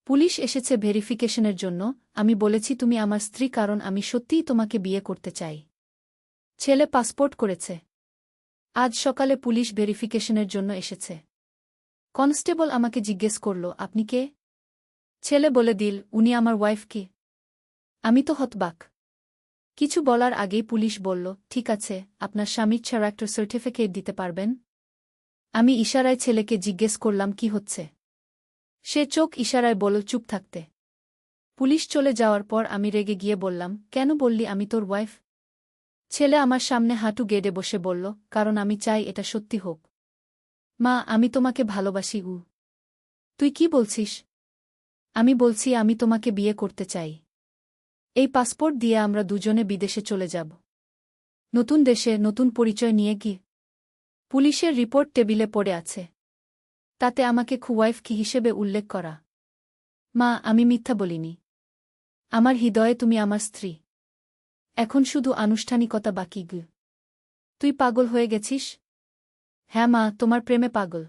Police এসেছে ভেরিফিকেশনের জন্য। আমি বলেছি তুমি আমার স্ত্রী, কারণ আমি সত্যিই তোমাকে বিয়ে করতে চাই। ছেলে পাসপোর্ট করেছে। আজ সকালে পুলিশ ভেরিফিকেশনের জন্য এসেছে। কনস্টেবল আমাকে জিজ্ঞেস করল, আপনি কে? ছেলে বলে দিল, উনি আমার ওয়াইফ। কি? আমি তো হতবাক। কিছু বলার আগেই পুলিশ বলল, ঠিক আছে, আপনার স্বামীর ক্যারেক্টার সার্টিফিকেট দিতে পারবেন? আমি ইশারায় ছেলেকে জিজ্ঞেস করলাম কি হচ্ছে। সে চোখ ইশারায় বলল চুপ থাকতে। পুলিশ চলে যাওয়ার পর আমি রেগে গিয়ে বললাম, কেন বললি আমি তোর ওয়াইফ? ছেলে আমার সামনে হাঁটু গেড়ে বসে বলল, কারণ আমি চাই এটা সত্যি হোক। মা, আমি তোমাকে ভালোবাসি। তুই কি বলছিস? আমি বলছি আমি তোমাকে বিয়ে করতে চাই। এই পাসপোর্ট দিয়ে আমরা দুজনে বিদেশে চলে যাব। নতুন দেশে, নতুন পরিচয় নিয়ে কি? পুলিশের রিপোর্ট টেবিলে পড়ে আছে। তাতে আমাকে ওয়াইফ কি হিসেবে উল্লেখ করা। মা, আমি মিথ্যা বলিনি। আমার হৃদয়ে তুমি আমার স্ত্রী। এখন শুধু আনুষ্ঠানিকতা বাকি। তুই পাগল হয়ে গেছিস? হ্যাঁ মা, তোমার প্রেমে পাগল।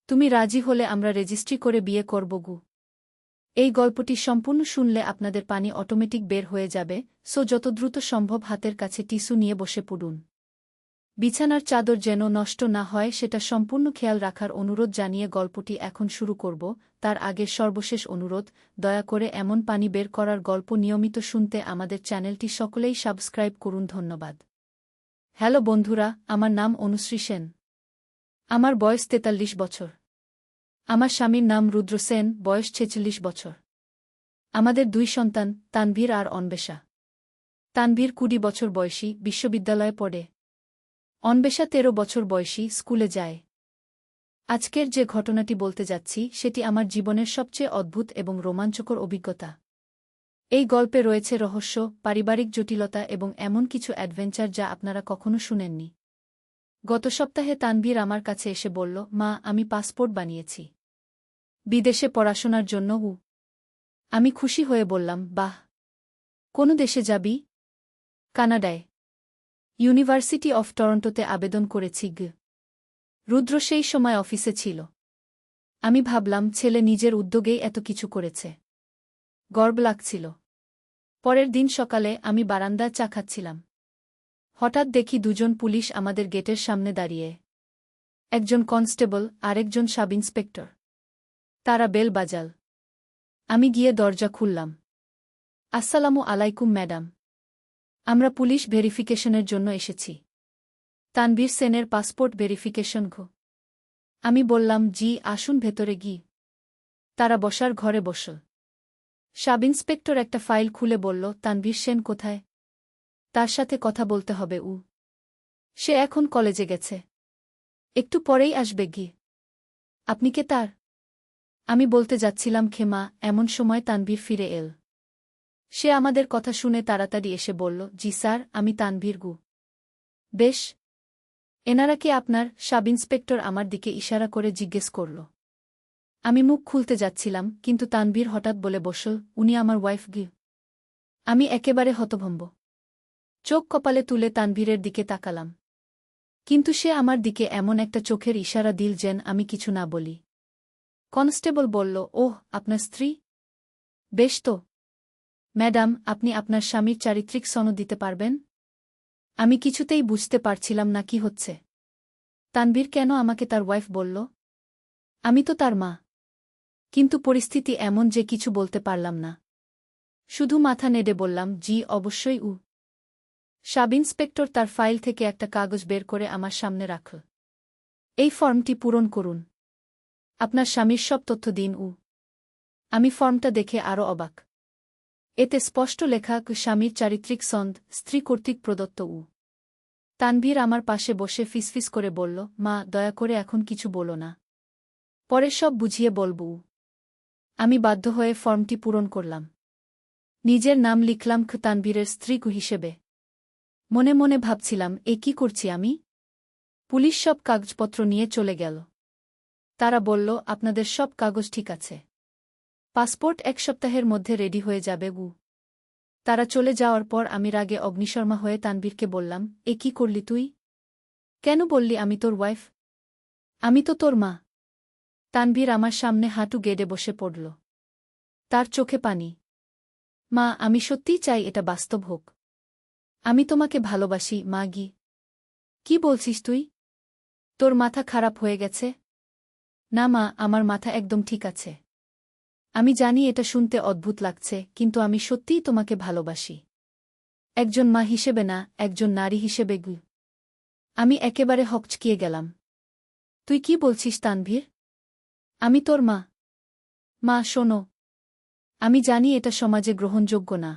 তুমি রাজি হলে আমরা রেজিস্ট্রি করে বিয়ে করব। এই গল্পটি সম্পূর্ণ শুনলে আপনাদের পানি অটোমেটিক বের হয়ে যাবে, সো যত দ্রুত সম্ভব হাতের কাছে টিস্যু নিয়ে বসে পড়ুন। বিছানার চাদর যেন নষ্ট না হয় সেটা সম্পূর্ণ খেয়াল রাখার অনুরোধ জানিয়ে গল্পটি এখন শুরু করব। তার আগে সর্বশেষ অনুরোধ, দয়া করে এমন পানি বের করার গল্প নিয়মিত শুনতে আমাদের চ্যানেলটি সকলেই সাবস্ক্রাইব করুন। ধন্যবাদ। হ্যালো বন্ধুরা, আমার নাম অনুশ্রী সেন। আমার বয়স ৪৩ বছর। আমার স্বামীর নাম রুদ্র সেন, বয়স ৪৬ বছর। আমাদের ২ সন্তান, তানভীর আর অন্বেষা। তানভীর ২০ বছর বয়সী, বিশ্ববিদ্যালয়ে পড়ে। অন্বেষা ১৩ বছর বয়সী, স্কুলে যায়। আজকের যে ঘটনাটি বলতে যাচ্ছি সেটি আমার জীবনের সবচেয়ে অদ্ভুত এবং রোমাঞ্চকর অভিজ্ঞতা। এই গল্পে রয়েছে রহস্য, পারিবারিক জটিলতা এবং এমন কিছু অ্যাডভেঞ্চার যা আপনারা কখনো শুনেননি। গত সপ্তাহে তানভীর আমার কাছে এসে বলল, মা, আমি পাসপোর্ট বানিয়েছি বিদেশে পড়াশোনার জন্য। আমি খুশি হয়ে বললাম, বাহ! কোন দেশে যাবি? কানাডায়। ইউনিভার্সিটি অফ টরন্টোতে আবেদন করেছি। রুদ্র সেই সময় অফিসে ছিল। আমি ভাবলাম ছেলে নিজের উদ্যোগেই এত কিছু করেছে। গর্ব লাগছিল। পরের দিন সকালে আমি বারান্দায় চা খাচ্ছিলাম। হঠাৎ দেখি দুজন পুলিশ আমাদের গেটের সামনে দাঁড়িয়ে। একজন কনস্টেবল, আরেকজন সাব ইন্সপেক্টর। তারা বেল বাজাল। আমি গিয়ে দরজা খুললাম। আসসালামু আলাইকুম ম্যাডাম। আমরা পুলিশ ভেরিফিকেশনের জন্য এসেছি। তানভীর সেনের পাসপোর্ট ভেরিফিকেশন। আমি বললাম, জি, আসুন ভেতরে গি। তারা বসার ঘরে বসল। সাব ইন্সপেক্টর একটা ফাইল খুলে বলল, তানভীর সেন কোথায়? তার সাথে কথা বলতে হবে। সে এখন কলেজে গেছে। একটু পরেই আসবে। আপনি কে তার? আমি বলতে যাচ্ছিলাম ক্ষমা, এমন সময় তানভীর ফিরে এল। সে আমাদের কথা শুনে তাড়াতাড়ি এসে বলল, জি স্যার, আমি তানভীর। বেশ। এনারা কি আপনার? সাব ইন্সপেক্টর আমার দিকে ইশারা করে জিজ্ঞেস করল। আমি মুখ খুলতে যাচ্ছিলাম, কিন্তু তানভীর হঠাৎ বলে বসল, উনি আমার ওয়াইফ। আমি একেবারে হতভম্ব। চোখ কপালে তুলে তানভীরের দিকে তাকালাম। কিন্তু সে আমার দিকে এমন একটা চোখের ইশারা দিল যেন আমি কিছু না বলি। কনস্টেবল বলল, ওহ, আপনার স্ত্রী? বেশ তো। ম্যাডাম, আপনি আপনার স্বামীর চারিত্রিক সনদ দিতে পারবেন? আমি কিছুতেই বুঝতে পারছিলাম না কি হচ্ছে। তানভীর কেন আমাকে তার ওয়াইফ বলল? আমি তো তার মা। কিন্তু পরিস্থিতি এমন যে কিছু বলতে পারলাম না। শুধু মাথা নেড়ে বললাম, জি, অবশ্যই। সাব ইন্সপেক্টর তার ফাইল থেকে একটা কাগজ বের করে আমার সামনে রাখল। এই ফর্মটি পূরণ করুন। আপনার স্বামীর সব তথ্য দিন। আমি ফর্মটা দেখে আরও অবাক। এতে স্পষ্ট লেখা, স্বামীর চারিত্রিক সনদ, স্ত্রী কর্তৃক প্রদত্ত। তানভীর আমার পাশে বসে ফিসফিস করে বলল, মা, দয়া করে এখন কিছু বলো না। পরে সব বুঝিয়ে বলব। আমি বাধ্য হয়ে ফর্মটি পূরণ করলাম। নিজের নাম লিখলাম তানভীরের স্ত্রী হিসেবে। মনে মনে ভাবছিলাম, এ কি করছি আমি? পুলিশ সব কাগজপত্র নিয়ে চলে গেল। তারা বলল, আপনাদের সব কাগজ ঠিক আছে। পাসপোর্ট ১ সপ্তাহের মধ্যে রেডি হয়ে যাবে। তারা চলে যাওয়ার পর আমি রাগে অগ্নিশর্মা হয়ে তানভীরকে বললাম, এ কি করলি তুই? কেন বললি আমি তোর ওয়াইফ? আমি তো তোর মা। তানভীর আমার সামনে হাঁটু গেড়ে বসে পড়ল। তার চোখে পানি। মা, আমি সত্যিই চাই এটা বাস্তব হোক। আমি তোমাকে ভালোবাসি, মাগি। কি বলছিস তুই? তোর মাথা খারাপ হয়ে গেছে? না মা, আমার মাথা একদম ঠিক আছে। আমি জানি এটা শুনতে অদ্ভুত লাগছে, কিন্তু আমি সত্যিই তোমাকে ভালোবাসি। একজন মা হিসেবে না, একজন নারী হিসেবে। আমি একেবারে হকচকিয়ে গেলাম। তুই কি বলছিস তানভীর? আমি তোর মা। মা শোনো, আমি জানি এটা সমাজে গ্রহণযোগ্য না,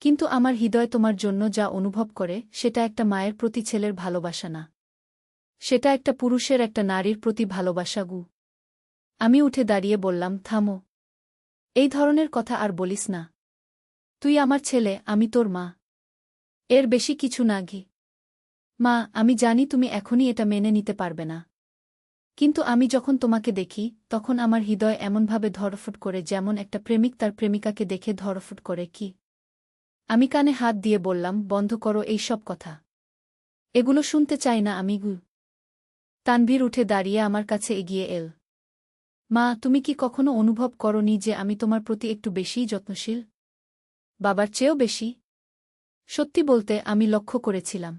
কিন্তু আমার হৃদয় তোমার জন্য যা অনুভব করে সেটা একটা মায়ের প্রতি ছেলের ভালোবাসা না। সেটা একটা পুরুষের একটা নারীর প্রতি ভালোবাসা। আমি উঠে দাঁড়িয়ে বললাম, থামো। এই ধরনের কথা আর বলিস না। তুই আমার ছেলে, আমি তোর মা। এর বেশি কিছু না। মা, আমি জানি তুমি এখনই এটা মেনে নিতে পারবে না, কিন্তু আমি যখন তোমাকে দেখি তখন আমার হৃদয় এমনভাবে ধড়ফড় করে, যেমন একটা প্রেমিক তার প্রেমিকাকে দেখে ধড়ফড় করে। কি? আমি কানে হাত দিয়ে বললাম, বন্ধ করো এই সব কথা। এগুলো শুনতে চাই না আমি। তানভীর উঠে দাঁড়িয়ে আমার কাছে এগিয়ে এল। মা, তুমি কি কখনো অনুভব করনি যে আমি তোমার প্রতি একটু বেশিই যত্নশীল? বাবার চেয়েও বেশি? সত্যি বলতে, আমি লক্ষ্য করেছিলাম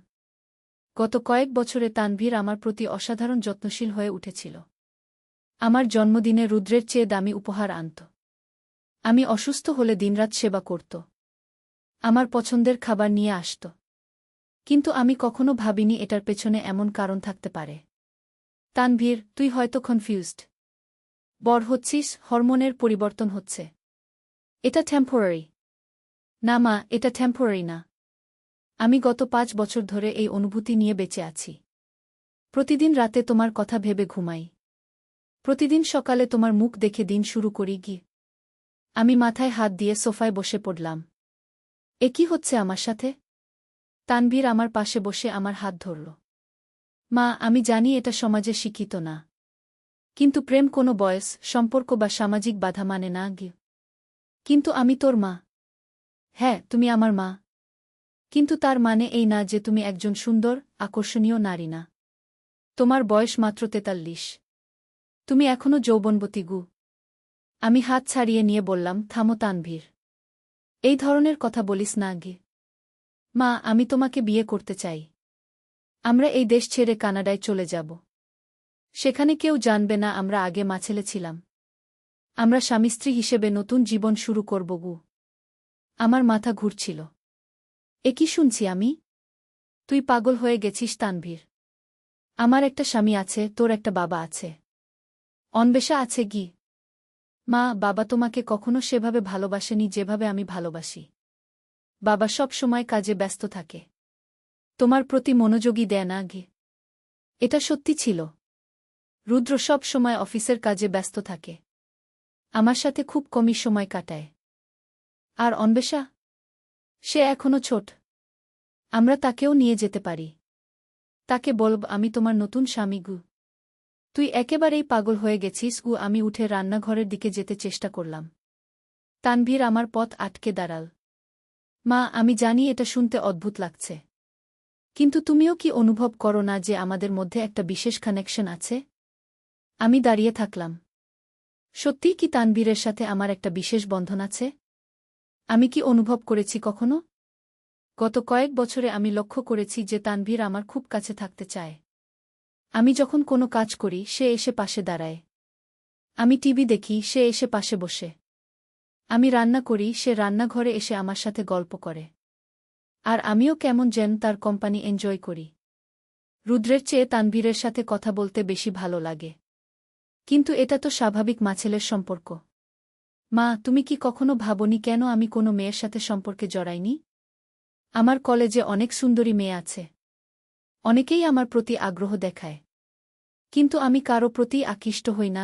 গত কয়েক বছরে তানভীর আমার প্রতি অসাধারণ যত্নশীল হয়ে উঠেছিল। আমার জন্মদিনে রুদ্রের চেয়ে দামি উপহার আনত। আমি অসুস্থ হলে দিনরাত সেবা করত। আমার পছন্দের খাবার নিয়ে আসত। কিন্তু আমি কখনো ভাবিনি এটার পেছনে এমন কারণ থাকতে পারে। তানভীর, তুই হয়তো কনফিউজড। বড় হচ্ছিস, হরমোনের পরিবর্তন হচ্ছে। এটা টেম্পোরারি। না মা, এটা টেম্পোরারি না। আমি গত 5 বছর ধরে এই অনুভূতি নিয়ে বেঁচে আছি। প্রতিদিন রাতে তোমার কথা ভেবে ঘুমাই। প্রতিদিন সকালে তোমার মুখ দেখে দিন শুরু করি। আমি মাথায় হাত দিয়ে সোফায় বসে পড়লাম। এ কি হচ্ছে আমার সাথে? তানভীর আমার পাশে বসে আমার হাত ধরল। মা, আমি জানি এটা সমাজে শিক্ষিত না, কিন্তু প্রেম কোনো বয়স, সম্পর্ক বা সামাজিক বাধা মানে না। কিন্তু আমি তোর মা। হ্যাঁ, তুমি আমার মা। কিন্তু তার মানে এই না যে তুমি একজন সুন্দর, আকর্ষণীয় নারী না। তোমার বয়স মাত্র 43। তুমি এখনো যৌবনবতী। আমি হাত ছাড়িয়ে নিয়ে বললাম, থামো তানভীর। এই ধরনের কথা বলিস না। মা, আমি তোমাকে বিয়ে করতে চাই। আমরা এই দেশ ছেড়ে কানাডায় চলে যাব। সেখানে কেউ জানবে না আমরা আগে মাছেলে ছিলাম। আমরা স্বামী স্ত্রী হিসেবে নতুন জীবন শুরু করব। আমার মাথা ঘুরছিল। এ কি শুনছি আমি? তুই পাগল হয়ে গেছিস তানভীর। আমার একটা স্বামী আছে, তোর একটা বাবা আছে। অন্বেষা আছে। মা, বাবা তোমাকে কখনো সেভাবে ভালোবাসেনি যেভাবে আমি ভালোবাসি। বাবা সব সময় কাজে ব্যস্ত থাকে। তোমার প্রতি মনোযোগী দেয় না। এটা সত্যি ছিল। রুদ্র সব সময় অফিসের কাজে ব্যস্ত থাকে। আমার সাথে খুব কমই সময় কাটায়। আর অন্বেষা? সে এখনো ছোট। আমরা তাকেও নিয়ে যেতে পারি। তাকে বলব আমি তোমার নতুন স্বামী। তুই একেবারেই পাগল হয়ে গেছিস। আমি উঠে রান্নাঘরের দিকে যেতে চেষ্টা করলাম। তানভীর আমার পথ আটকে দাঁড়াল। মা, আমি জানি এটা শুনতে অদ্ভুত লাগছে, কিন্তু তুমিও কি অনুভব করো না যে আমাদের মধ্যে একটা বিশেষ কানেকশন আছে? আমি দাঁড়িয়ে থাকলাম। সত্যিই কি তানভীরের সাথে আমার একটা বিশেষ বন্ধন আছে? আমি কি অনুভব করেছি কখনো? গত কয়েক বছরে আমি লক্ষ্য করেছি যে তানভীর আমার খুব কাছে থাকতে চায়। আমি যখন কোনো কাজ করি সে এসে পাশে দাঁড়ায়। আমি টিভি দেখি, সে এসে পাশে বসে। আমি রান্না করি, সে রান্নাঘরে এসে আমার সাথে গল্প করে। আর আমিও কেমন যেন তার কোম্পানি এনজয় করি। রুদ্রের চেয়ে তানভীরের সাথে কথা বলতে বেশি ভালো লাগে। কিন্তু এটা তো স্বাভাবিক মাছেলের সম্পর্ক। মা, তুমি কি কখনো ভাবনি কেন আমি কোনো মেয়ের সাথে সম্পর্কে জড়াইনি? আমার কলেজে অনেক সুন্দরী মেয়ে আছে। অনেকেই আমার প্রতি আগ্রহ দেখায়। কিন্তু আমি কারো প্রতি আকৃষ্ট হই না।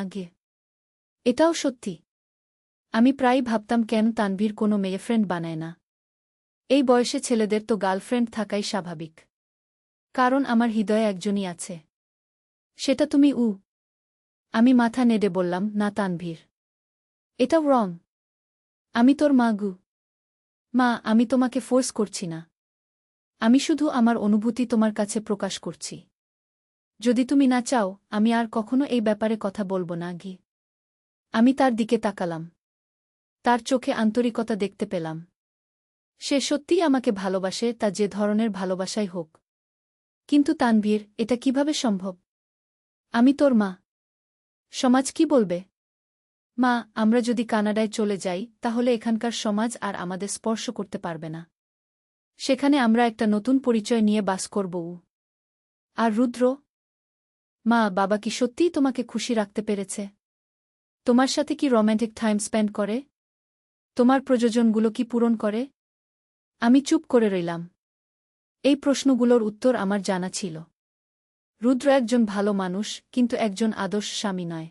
এটাও সত্যি। আমি প্রায়ই ভাবতাম কেন তানভীর কোনো মেয়ে ফ্রেন্ড বানায় না। এই বয়সে ছেলেদের তো গার্লফ্রেন্ড থাকাই স্বাভাবিক। কারণ আমার হৃদয়ে একজনই আছে। সেটা তুমি। আমি মাথা নেড়ে বললাম, না তানভীর, এটাও রং। আমি তোর মা। মা, আমি তোমাকে ফোর্স করছি না। আমি শুধু আমার অনুভূতি তোমার কাছে প্রকাশ করছি। যদি তুমি না চাও, আমি আর কখনো এই ব্যাপারে কথা বলবো না। আমি তার দিকে তাকালাম। তার চোখে আন্তরিকতা দেখতে পেলাম। সে সত্যিই আমাকে ভালোবাসে, তা যে ধরনের ভালোবাসাই হোক। কিন্তু তানভীর, এটা কিভাবে সম্ভব? আমি তোর মা। সমাজ কি বলবে? মা, আমরা যদি কানাডায় চলে যাই তাহলে এখানকার সমাজ আর আমাদের স্পর্শ করতে পারবে না। সেখানে আমরা একটা নতুন পরিচয় নিয়ে বাস করব। আর রুদ্র? মা, বাবা কি সত্যিই তোমাকে খুশি রাখতে পেরেছে? তোমার সাথে কি রোম্যান্টিক টাইম স্পেন্ড করে? তোমার প্রয়োজনগুলো কি পূরণ করে? আমি চুপ করে রইলাম। এই প্রশ্নগুলোর উত্তর আমার জানা ছিল। রুদ্র একজন ভালো মানুষ, কিন্তু একজন আদর্শ স্বামী নয়।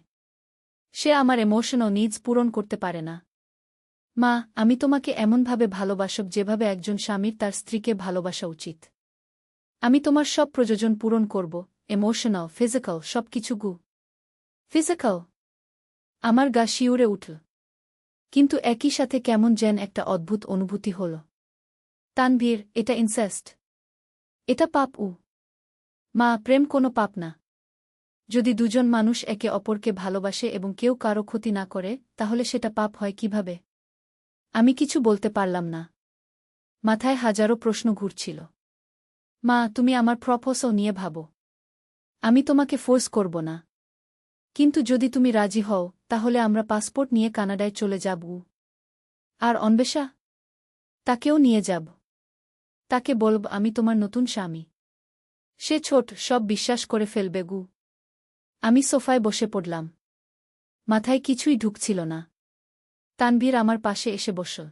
সে আমার ইমোশনাল নিডস পূরণ করতে পারে না। মা, আমি তোমাকে এমনভাবে ভালোবাসব যেভাবে একজন স্বামীর তার স্ত্রীকে ভালোবাসা উচিত। আমি তোমার সব প্রয়োজন পূরণ করব, ইমোশনাল, ফিজিক্যাল, সবকিছু। ফিজিক্যাল? আমার গা শিউরে উঠল। কিন্তু একই সাথে কেমন যেন একটা অদ্ভুত অনুভূতি হল। তানভীর, এটা ইনসেস্ট। এটা পাপ। মা, প্রেম কোনো পাপ না। যদি দুজন মানুষ একে অপরকে ভালোবাসে এবং কেউ কারো ক্ষতি না করে, তাহলে সেটা পাপ হয় কিভাবে? আমি কিছু বলতে পারলাম না। মাথায় হাজারো প্রশ্ন ঘুরছিল। মা, তুমি আমার প্রপোজাল নিয়ে ভাবো। আমি তোমাকে ফোর্স করব না। কিন্তু যদি তুমি রাজি হও, তাহলে আমরা পাসপোর্ট নিয়ে কানাডায় চলে যাব। আর অন্বেষা? তাকেও নিয়ে যাব। তাকে বলব আমি তোমার নতুন স্বামী। সে ছোট, সব বিশ্বাস করে ফেলবে। আমি সোফায় বসে পড়লাম। মাথায় কিছুই ঢুকছিল না। তানভীর আমার পাশে এসে বসল।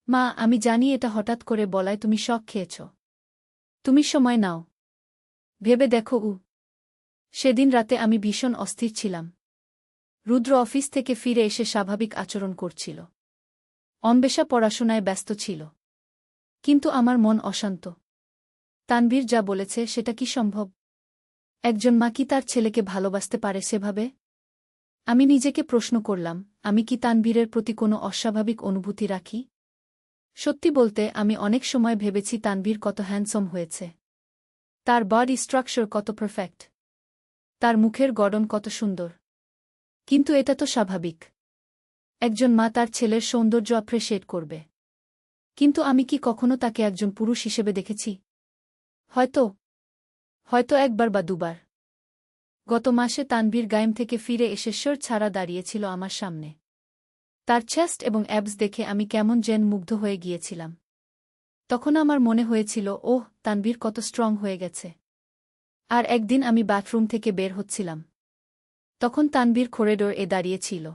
মা, আমি জানি এটা হঠাৎ করে বলায় তুমি শক খেয়েছ। তুমি সময় নাও, ভেবে দেখো। সেদিন রাতে আমি ভীষণ অস্থির ছিলাম। রুদ্র অফিস থেকে ফিরে এসে স্বাভাবিক আচরণ করছিল। অন্বেষা পড়াশোনায় ব্যস্ত ছিল। কিন্তু আমার মন অশান্ত। তানভীর যা বলেছে সেটা কি সম্ভব? একজন মা কি তার ছেলেকে ভালোবাসতে পারে সেভাবে? আমি নিজেকে প্রশ্ন করলাম, আমি কি তানভীরের প্রতি কোনো অস্বাভাবিক অনুভূতি রাখি? সত্যি বলতে, আমি অনেক সময় ভেবেছি তানভীর কত হ্যান্ডসম হয়েছে। তার বডি স্ট্রাকচার কত পারফেক্ট। তার মুখের গড়ন কত সুন্দর। কিন্তু এটা তো স্বাভাবিক। একজন মা তার ছেলের সৌন্দর্য অ্যাপ্রিশিয়েট করবে। কিন্তু আমি কি কখনো তাকে একজন পুরুষ হিসেবে দেখেছি? হয়তো একবার বা দুবার। গত মাসে তানভীর গায়েম থেকে ফিরে এসে শার্ট ছাড়া দাঁড়িয়েছিল আমার সামনে। তার চেস্ট এবং অ্যাবস দেখে আমি কেমন যেন মুগ্ধ হয়ে গিয়েছিলাম। তখন আমার মনে হয়েছিল, ওহ, তানভীর কত স্ট্রং হয়ে গেছে। আর একদিন আমি বাথরুম থেকে বের হচ্ছিলাম। তখন তানভীর করিডোর এ দাঁড়িয়েছিল।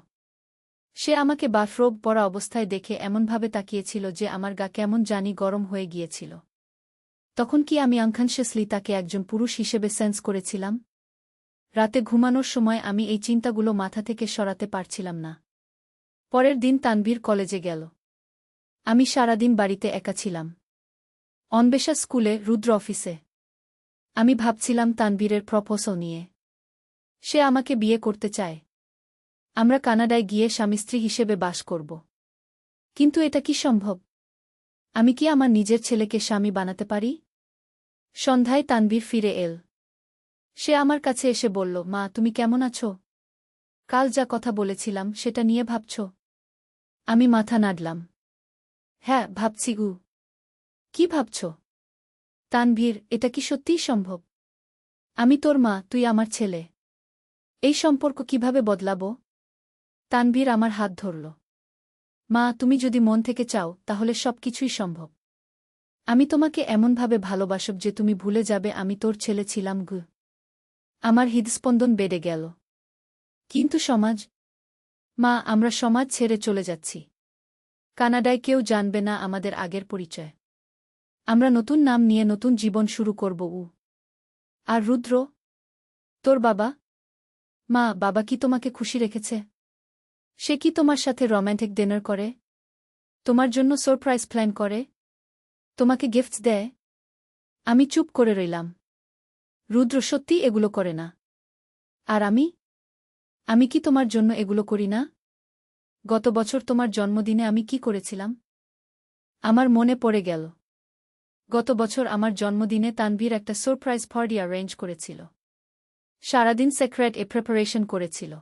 সে আমাকে বাথরোব পরা অবস্থায় দেখে এমনভাবে তাকিয়েছিল যে আমার গা কেমন জানি গরম হয়ে গিয়েছিল। তখন কি আমি আনকনশিয়াসলি তাকে একজন পুরুষ হিসেবে সেন্স করেছিলাম? রাতে ঘুমানোর সময় আমি এই চিন্তাগুলো মাথা থেকে সরাতে পারছিলাম না। পরের দিন তানভীর কলেজে গেল। আমি সারাদিন বাড়িতে একা ছিলাম। অন্বেষা স্কুলে, রুদ্র অফিসে। আমি ভাবছিলাম তানভীরের প্রপোজাল নিয়ে। সে আমাকে বিয়ে করতে চায়। আমরা কানাডায় গিয়ে স্বামী-স্ত্রী হিসেবে বাস করব। কিন্তু এটা কি সম্ভব? আমি কি আমার নিজের ছেলেকে স্বামী বানাতে পারি? সন্ধ্যায় তানভীর ফিরে এল। সে আমার কাছে এসে বলল, মা, তুমি কেমন আছো? কাল যা কথা বলেছিলাম সেটা নিয়ে ভাবছ? আমি মাথা নাড়লাম। হ্যাঁ, ভাবছি। কি ভাবছ? তানভীর, এটা কি সত্যিই সম্ভব? আমি তোর মা, তুই আমার ছেলে। এই সম্পর্ক কিভাবে বদলাবো? তানভীর আমার হাত ধরল। মা, তুমি যদি মন থেকে চাও তাহলে সবকিছুই সম্ভব। আমি তোমাকে এমনভাবে ভালোবাসব যে তুমি ভুলে যাবে আমি তোর ছেলে ছিলাম। আমার হৃদস্পন্দন বেড়ে গেল। কিন্তু সমাজ? মা, আমরা সমাজ ছেড়ে চলে যাচ্ছি। কানাডায় কেউ জানবে না আমাদের আগের পরিচয়। আমরা নতুন নাম নিয়ে নতুন জীবন শুরু করব। আর রুদ্র? তোর বাবা? মা, বাবা কি তোমাকে খুশি রেখেছে? সে কি তোমার সাথে রোম্যান্টিক ডিনার করে? তোমার জন্য সারপ্রাইজ প্ল্যান করে? তোমাকে গিফটস দেয়? আমি চুপ করে রইলাম। রুদ্র সত্যি এগুলো করে না। আর আমি কি তোমার জন্য এগুলো করি না? গত বছর তোমার জন্মদিনে আমি কি করেছিলাম? আমার মনে পড়ে গেল। গত বছর আমার জন্মদিনে তানভীর একটা সারপ্রাইজ পার্টি অ্যারেঞ্জ করেছিল। সারাদিন সিক্রেট প্রিপারেশন করেছিল।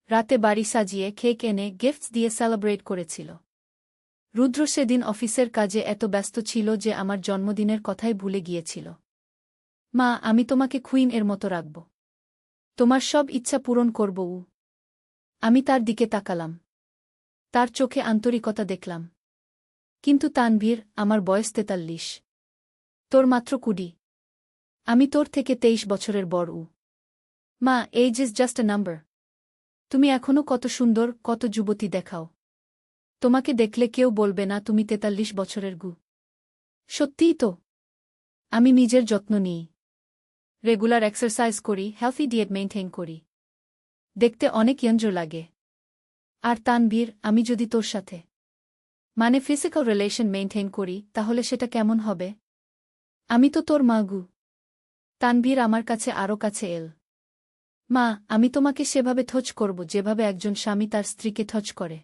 রাতে বাড়ি সাজিয়ে কেক এনে গিফটস দিয়ে সেলিব্রেট করেছিল। রুদ্র সেদিন অফিসের কাজে এত ব্যস্ত ছিল যে আমার জন্মদিনের কথাই ভুলে গিয়েছিল। মা, আমি তোমাকে কুইন এর মতো রাখব। তোমার সব ইচ্ছা পূরণ করব। আমি তার দিকে তাকালাম। তার চোখে আন্তরিকতা দেখলাম। কিন্তু তানভীর, আমার বয়স 43। তোর মাত্র 20। আমি তোর থেকে 23 বছরের বড়। মা, age is just a number. তুমি এখনও কত সুন্দর, কত যুবতী দেখাও। তোমাকে দেখলে কেউ বলবে না তুমি 43 বছরের গু। সত্যিই তো। আমি নিজের যত্ন নিই। রেগুলার এক্সারসাইজ করি, হেলথি ডায়েট মেইনটেইন করি। দেখতে অনেক ইয়ঞ্জর লাগে। আর তানভীর, আমি যদি তোর সাথে ফিজিক্যাল রিলেশন মেইনটেইন করি, তাহলে সেটা কেমন হবে? আমি তো তোর মা গু। তানভীর আমার কাছে আরও কাছে এল। মা, আমি তোমাকে সেভাবে টচ করব যেভাবে একজন স্বামী তার স্ত্রীকে টচ করে।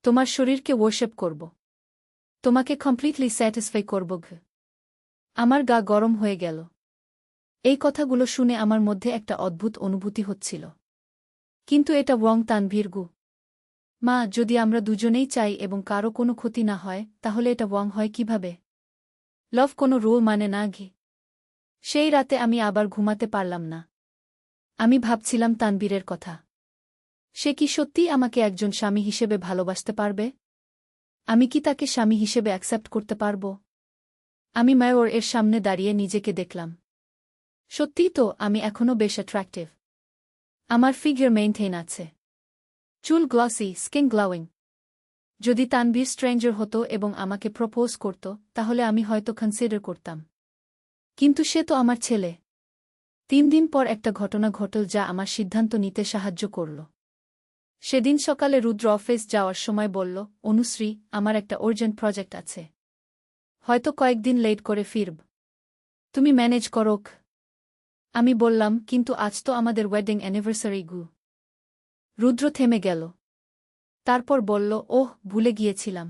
তোমার শরীরকে ওয়ার্শিপ করব। তোমাকে কমপ্লিটলি স্যাটিসফাই করব। আমার গা গরম হয়ে গেল। এই কথাগুলো শুনে আমার মধ্যে একটা অদ্ভুত অনুভূতি হচ্ছিল। কিন্তু এটা ওয়ং তানভীর গু। মা, যদি আমরা দুজনেই চাই এবং কারও কোনো ক্ষতি না হয়, তাহলে এটা ওয়ং হয় কিভাবে? লভ কোনো রুল মানে না ঘি। সেই রাতে আমি আবার ঘুমাতে পারলাম না। আমি ভাবছিলাম তানভীরের কথা। সে কি সত্যিই আমাকে একজন স্বামী হিসেবে ভালোবাসতে পারবে? আমি কি তাকে স্বামী হিসেবে অ্যাকসেপ্ট করতে পারব? আমি মায়োর এর সামনে দাঁড়িয়ে নিজেকে দেখলাম। সত্যিই তো, আমি এখনও বেশ অ্যাট্রাক্টিভ। আমার ফিগার মেইনটেইন আছে। চুল গ্লসি, স্কিন গ্লাউইং। যদি তানভীর স্ট্রেঞ্জার হতো এবং আমাকে প্রপোজ করত, তাহলে আমি হয়তো কনসিডার করতাম। কিন্তু সে তো আমার ছেলে। 3 দিন পর একটা ঘটনা ঘটল যা আমার সিদ্ধান্ত নিতে সাহায্য করল। সেদিন সকালে রুদ্র অফিস যাওয়ার সময় বলল, অনুশ্রী, আমার একটা আর্জেন্ট প্রজেক্ট আছে। হয়তো কয়েকদিন লেট করে ফিরব। তুমি ম্যানেজ করোক। আমি বললাম, কিন্তু আজ তো আমাদের ওয়েডিং অ্যানিভার্সারি গু। রুদ্র থেমে গেল। তারপর বলল, ওহ, ভুলে গিয়েছিলাম।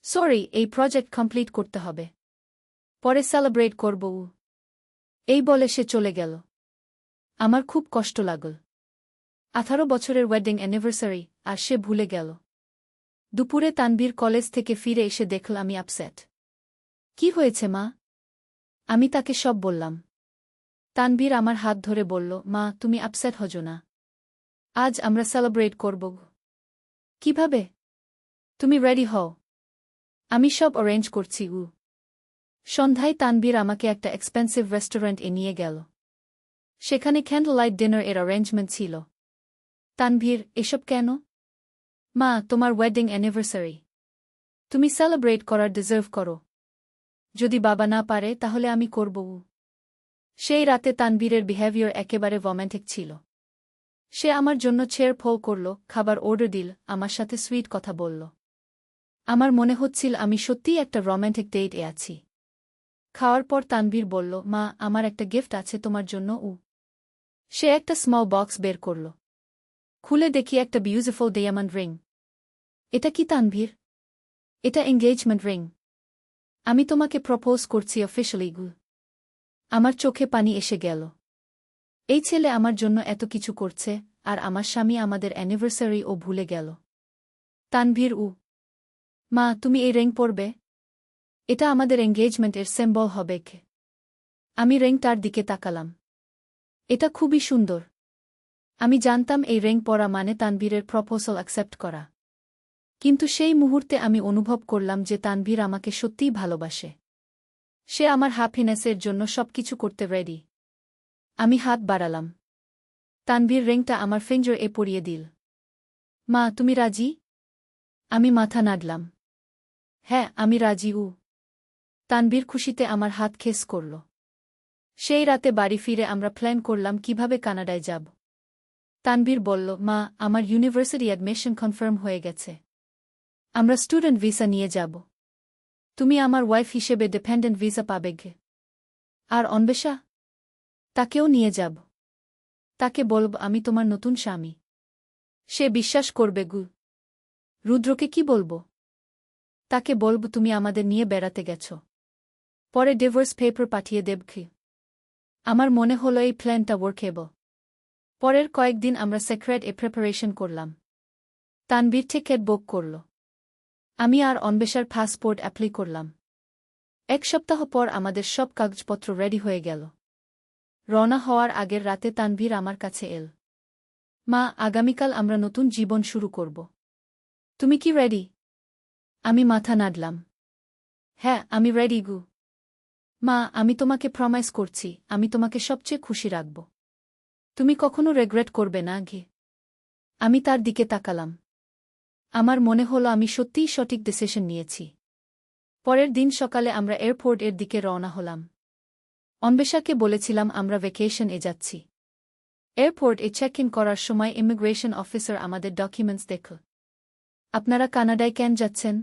সরি, এই প্রজেক্ট কমপ্লিট করতে হবে। পরে সেলিব্রেট করব। এই বলে সে চলে গেল। আমার খুব কষ্ট লাগল। 18 বছরের ওয়েডিং অ্যানিভার্সারি, আর সে ভুলে গেল। দুপুরে তানভীর কলেজ থেকে ফিরে এসে দেখল আমি আপসেট। কি হয়েছে মা? আমি তাকে সব বললাম। তানভীর আমার হাত ধরে বলল, মা, তুমি আপসেট হজো না। আজ আমরা সেলিব্রেট করব। কিভাবে? তুমি রেডি হও। আমি সব অ্যারেঞ্জ করছি। সন্ধ্যায় তানভীর আমাকে একটা এক্সপেন্সিভ রেস্টুরেন্ট এ নিয়ে গেল। সেখানে ক্যান্ডল লাইট ডিনার এর অ্যারেঞ্জমেন্ট ছিল। তানভীর, এসব কেন? মা, তোমার ওয়েডিং অ্যানিভার্সারি। তুমি সেলিব্রেট করার ডিজার্ভ করো। যদি বাবা না পারে, তাহলে আমি করব। সেই রাতে তানভীরের বিহেভিয়ার একেবারে রোম্যান্টিক ছিল। সে আমার জন্য চেয়ার ফোল করল, খাবার অর্ডার দিল, আমার সাথে সুইট কথা বলল। আমার মনে হচ্ছিল আমি সত্যিই একটা রোম্যান্টিক ডেট এ আছি। খাওয়ার পর তানভীর বলল, মা, আমার একটা গিফট আছে তোমার জন্য। সে একটা স্মল বক্স বের করল। খুলে দেখি একটা বিউটিফুল ডায়মন্ড রিং। এটা কি তানভীর? এটা এঙ্গেজমেন্ট রিং। আমি তোমাকে প্রপোজ করছি অফিশিয়ালি গু। আমার চোখে পানি এসে গেল। এই ছেলে আমার জন্য এত কিছু করছে, আর আমার স্বামী আমাদের অ্যানিভার্সারি ও ভুলে গেল। তানভীর, মা, তুমি এই রিং পরবে? এটা আমাদের এঙ্গেজমেন্টের সিম্বল হবে। আমি রিংটার দিকে তাকালাম। এটা খুবই সুন্দর। আমি জানতাম এই রিং পরা মানে তানভীরের প্রপোজাল অ্যাকসেপ্ট করা। কিন্তু সেই মুহূর্তে আমি অনুভব করলাম যে তানভীর আমাকে সত্যিই ভালোবাসে। সে আমার হ্যাপিনেসের জন্য সবকিছু করতে রেডি। আমি হাত বাড়ালাম। তানভীর রিংটা আমার ফিঙ্গার এ পরিয়ে দিল। মা, তুমি রাজি? আমি মাথা নাড়লাম। হ্যাঁ, আমি রাজি। তানভীর খুশিতে আমার হাত খেস করল। সেই রাতে বাড়ি ফিরে আমরা প্ল্যান করলাম কিভাবে কানাডায় যাব। তানভীর বলল, মা, আমার ইউনিভার্সিটি অ্যাডমিশন কনফার্ম হয়ে গেছে। আমরা স্টুডেন্ট ভিসা নিয়ে যাব। তুমি আমার ওয়াইফ হিসেবে ডিপেন্ডেন্ট ভিসা পাবে। আর অন্বেষা? তাকেও নিয়ে যাব। তাকে বলব আমি তোমার নতুন স্বামী। সে বিশ্বাস করবে গু। রুদ্রকে কি বলবো? তাকে বলব তুমি আমাদের নিয়ে বেড়াতে গেছ। পরে ডিভোর্স পেপার পাঠিয়ে দেব। আমার মনে হলো এই প্ল্যানটা ওয়ার্কেবল। পরের কয়েকদিন আমরা সেক্রেট এ প্রিপারেশন করলাম। তানভীর টিকেট বুক করল। আমি আর অন্বেষার পাসপোর্ট অ্যাপ্লাই করলাম। 1 সপ্তাহ পর আমাদের সব কাগজপত্র রেডি হয়ে গেল। রওনা হওয়ার আগের রাতে তানভীর আমার কাছে এল। মা, আগামীকাল আমরা নতুন জীবন শুরু করব। তুমি কি রেডি? আমি মাথা নাড়লাম। হ্যাঁ, আমি রেডি গু। মা, আমি তোমাকে প্রমিস করছি, আমি তোমাকে সবচেয়ে খুশি রাখব। তুমি কখনো রেগ্রেট করবে না ঘে। আমি তার দিকে তাকালাম। আমার মনে হলো আমি সত্যিই সঠিক ডিসিশন নিয়েছি। পরের দিন সকালে আমরা এয়ারপোর্ট এর দিকে রওনা হলাম। অন্বেষাকে বলেছিলাম আমরা ভ্যাকেশন এ যাচ্ছি। এয়ারপোর্ট এ চেক ইন করার সময় ইমিগ্রেশন অফিসার আমাদের ডকুমেন্টস দেখল। আপনারা কানাডায় কেন যাচ্ছেন?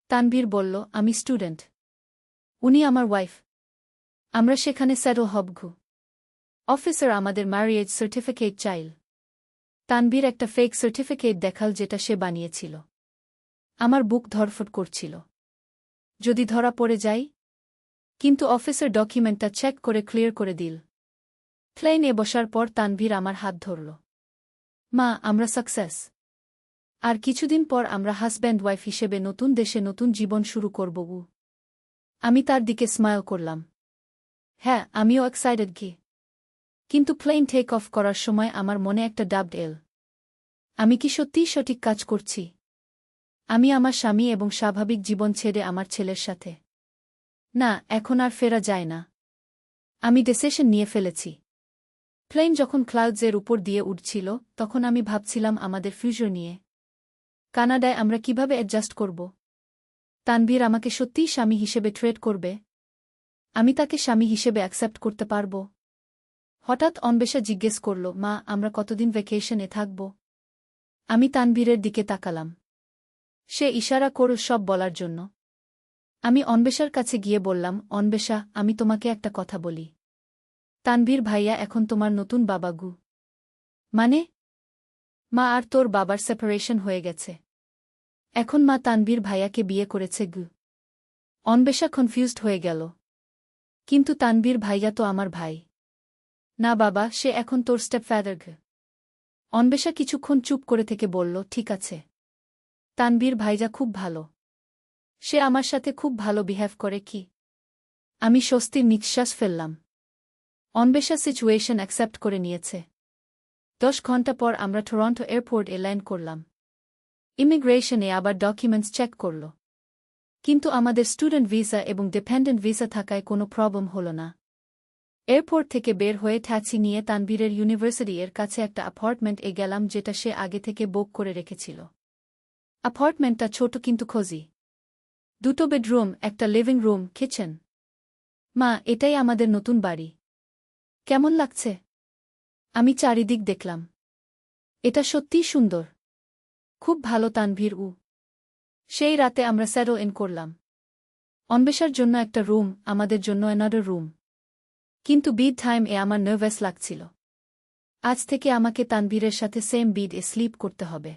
তানভীর বলল, আমি স্টুডেন্ট। উনি আমার ওয়াইফ। আমরা সেখানে সেটল হব ঘু। অফিসার আমাদের ম্যারিয়েজ সার্টিফিকেট চাইল। তানভীর একটা ফেক সার্টিফিকেট দেখাল যেটা সে বানিয়েছিল। আমার বুক ধরফট করছিল। যদি ধরা পড়ে যাই? কিন্তু অফিসার ডকুমেন্টটা চেক করে ক্লিয়ার করে দিল। প্লেনে বসার পর তানভীর আমার হাত ধরল। মা, আমরা সাকসেস। আর কিছুদিন পর আমরা হাজব্যান্ড ওয়াইফ হিসেবে নতুন দেশে নতুন জীবন শুরু করব। আমি তার দিকে স্মাইল করলাম। হ্যাঁ, আমিও এক্সাইটেড ঘি। কিন্তু প্লেন টেক অফ করার সময় আমার মনে একটা ডাউট এল। আমি কি সত্যিই সঠিক কাজ করছি? আমি আমার স্বামী এবং স্বাভাবিক জীবন ছেড়ে আমার ছেলের সাথে? না, এখন আর ফেরা যায় না। আমি ডিসিশন নিয়ে ফেলেছি। প্লেন যখন ক্লাউডসের উপর দিয়ে উঠছিল, তখন আমি ভাবছিলাম আমাদের ফিউচার নিয়ে। কানাডায় আমরা কিভাবে অ্যাডজাস্ট করব? তানভীর আমাকে সত্যিই স্বামী হিসেবে ট্রিট করবে? আমি তাকে স্বামী হিসেবে অ্যাকসেপ্ট করতে পারব? হঠাৎ অন্বেষা জিজ্ঞেস করল, মা, আমরা কতদিন ভ্যাকেশনে থাকব? আমি তানভীরের দিকে তাকালাম। সে ইশারা করল সব বলার জন্য। আমি অন্বেষার কাছে গিয়ে বললাম, অন্বেষা, আমি তোমাকে একটা কথা বলি। তানভীর ভাইয়া এখন তোমার নতুন বাবা গু। মানে? মা আর তোর বাবার সেপারেশন হয়ে গেছে। এখন মা তানভীর ভাইয়াকে বিয়ে করেছে গু। অন্বেষা কনফিউজড হয়ে গেল। কিন্তু তানভীর ভাইয়া তো আমার ভাই। না বাবা, সে এখন তোর স্টেপফাদার গু। অন্বেষা কিছুক্ষণ চুপ করে থেকে বলল, ঠিক আছে। তানভীর ভাইজা খুব ভালো। সে আমার সাথে খুব ভালো বিহেভ করে কি? আমি স্বস্তির নিঃশ্বাস ফেললাম। অন্বেষা সিচুয়েশন অ্যাকসেপ্ট করে নিয়েছে। 10 ঘণ্টা পর আমরা টরন্টো এয়ারপোর্ট এ ল্যান্ড করলাম। ইমিগ্রেশনে আবার ডকুমেন্টস চেক করল। কিন্তু আমাদের স্টুডেন্ট ভিসা এবং ডিপেন্ডেন্ট ভিসা থাকায় কোনো প্রবলেম হল না। এয়ারপোর্ট থেকে বের হয়ে ট্যাক্সি নিয়ে তানভীরের ইউনিভার্সিটি এর কাছে একটা অ্যাপার্টমেন্ট এ গেলাম যেটা সে আগে থেকে বুক করে রেখেছিল। অ্যাপার্টমেন্টটা ছোট কিন্তু কোজি। 2 বেডরুম, একটা লিভিং রুম, কিচেন। মা, এটাই আমাদের নতুন বাড়ি। কেমন লাগছে? আমি চারিদিক দেখলাম। এটা সত্যিই সুন্দর। খুব ভালো তানভীর। সেই রাতে আমরা সেটল ইন করলাম। অন্বেষার জন্য একটা রুম, আমাদের জন্য অ্যানাদার রুম। কিন্তু বিড টাইম এ আমার নার্ভাস লাগছিল। আজ থেকে আমাকে তানভীরের সাথে সেম বিড এ স্লিপ করতে হবে।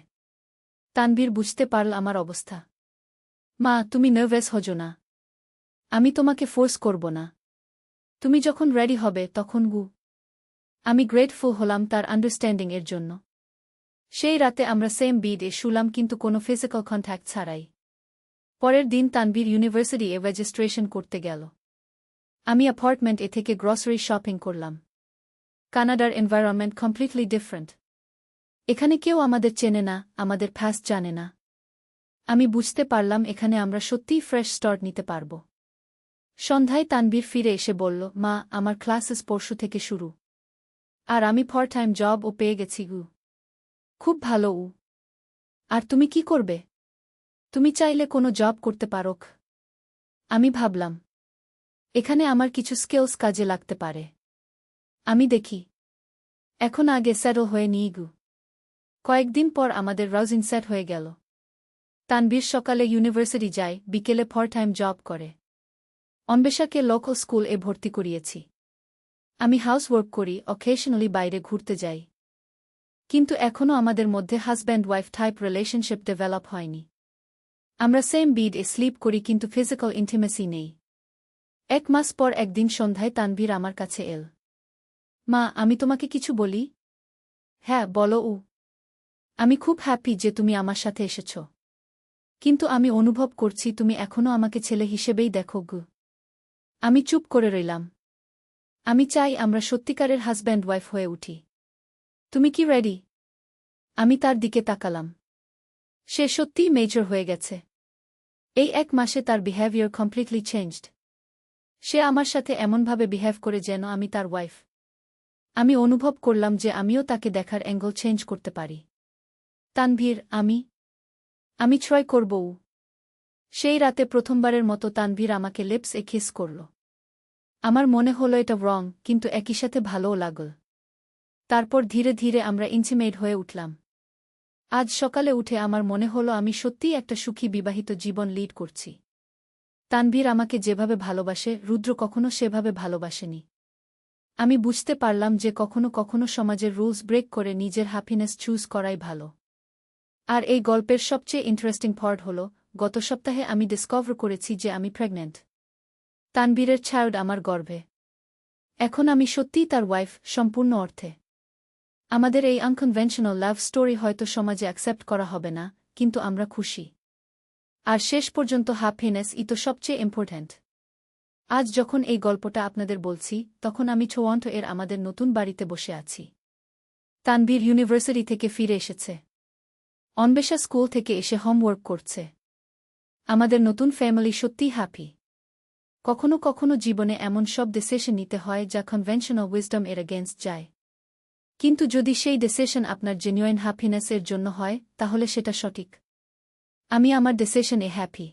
তানভীর বুঝতে পারল আমার অবস্থা। মা, তুমি নার্ভাস হজো না। আমি তোমাকে ফোর্স করব না। তুমি যখন রেডি হবে তখন গু। আমি গ্রেটফুল হলাম তার আন্ডারস্ট্যান্ডিং এর জন্য। সেই রাতে আমরা সেম বিড এ শুলাম, কিন্তু কোনো ফিজিক্যাল কন্ট্যাক্ট ছাড়াই। পরের দিন তানভীর ইউনিভার্সিটি এ রেজিস্ট্রেশন করতে গেল। আমি অ্যাপার্টমেন্ট এ থেকে গ্রসারি শপিং করলাম। কানাডার এনভায়রনমেন্ট কমপ্লিটলি ডিফারেন্ট। এখানে কেউ আমাদের চেনে না, আমাদের পাস্ট জানে না। আমি বুঝতে পারলাম এখানে আমরা সত্যিই ফ্রেশ স্টার্ট নিতে পারব। সন্ধ্যায় তানভীর ফিরে এসে বলল, মা, আমার ক্লাসেস পরশু থেকে শুরু। আর আমি পার্ট টাইম জব ও পেয়ে গেছি গু। খুব ভালো। আর তুমি কি করবে? তুমি চাইলে কোনো জব করতে পারোক। আমি ভাবলাম, এখানে আমার কিছু স্কিলস কাজে লাগতে পারে। আমি দেখি। এখন আগে সেটল হয়ে নিই গু। কয়েকদিন পর আমাদের রাউজিং সেট হয়ে গেল। তানভীর সকালে ইউনিভার্সিটি যায়, বিকেলে পার্ট টাইম জব করে। অন্বেষাকে লোকাল স্কুল এ ভর্তি করিয়েছি। আমি হাউসওয়ার্ক করি, অকেশনালি বাইরে ঘুরতে যাই। কিন্তু এখনও আমাদের মধ্যে husband wife type relationship develop হয়নি। আমরা সেম বিড এ স্লিপ করি, কিন্তু ফিজিক্যাল ইন্টিমেসি নেই। 1 মাস পর একদিন সন্ধ্যায় তানভীর আমার কাছে এল। মা, আমি তোমাকে কিছু বলি? হ্যাঁ, বলো উ। আমি খুব হ্যাপি যে তুমি আমার সাথে এসেছ। কিন্তু আমি অনুভব করছি তুমি এখনও আমাকে ছেলে হিসেবেই দেখো গু। আমি চুপ করে রইলাম। আমি চাই আমরা সত্যিকারের হাজব্যান্ড ওয়াইফ হয়ে উঠি। তুমি কি রেডি? আমি তার দিকে তাকালাম। সে সত্যিই মেজর হয়ে গেছে। এই 1 মাসে তার বিহেভিয়ার কমপ্লিটলি চেঞ্জড। সে আমার সাথে এমনভাবে বিহেভ করে যেন আমি তার ওয়াইফ। আমি অনুভব করলাম যে আমিও তাকে দেখার অ্যাঙ্গল চেঞ্জ করতে পারি। তানভীর, আমি ট্রাই করব। সেই রাতে প্রথমবারের মতো তানভীর আমাকে লিপস এ কিস করল। আমার মনে হলো এটা রং, কিন্তু একই সাথে ভালোও লাগল। তারপর ধীরে ধীরে আমরা ইন্টিমেট হয়ে উঠলাম। আজ সকালে উঠে আমার মনে হলো আমি সত্যিই একটা সুখী বিবাহিত জীবন লিড করছি। তানভীর আমাকে যেভাবে ভালোবাসে রুদ্র কখনো সেভাবে ভালোবাসেনি। আমি বুঝতে পারলাম যে কখনো কখনো সমাজের রুলস ব্রেক করে নিজের হ্যাপিনেস চুজ করাই ভালো। আর এই গল্পের সবচেয়ে ইন্টারেস্টিং পার্ট হল, গত সপ্তাহে আমি ডিসকভার করেছি যে আমি প্রেগন্যান্ট। তানভীরের চাইল্ড আমার গর্ভে। এখন আমি সত্যিই তার ওয়াইফ, সম্পূর্ণ অর্থে। আমাদের এই আনকনভেনশনাল লাভ স্টোরি হয়তো সমাজে অ্যাকসেপ্ট করা হবে না, কিন্তু আমরা খুশি। আর শেষ পর্যন্ত হ্যাপিনেস ই তো সবচেয়ে ইম্পর্ট্যান্ট। আজ যখন এই গল্পটা আপনাদের বলছি, তখন আমি টরন্টো এর আমাদের নতুন বাড়িতে বসে আছি। তানভীর ইউনিভার্সিটি থেকে ফিরে এসেছে। অন্বেষা স্কুল থেকে এসে হোমওয়ার্ক করছে। আমাদের নতুন ফ্যামিলি সত্যিই হ্যাপি। কখনো কখনো জীবনে এমন সব ডিসিশন নিতে হয় যা কনভেনশনাল উইজডম এর এগেইনস্ট যায়। কিন্তু যদি সেই ডিসিশন আপনার জেনুইন হ্যাপিনেস এর জন্য হয়, তাহলে সেটা সঠিক। আমি আমার ডিসিশনে হ্যাপি।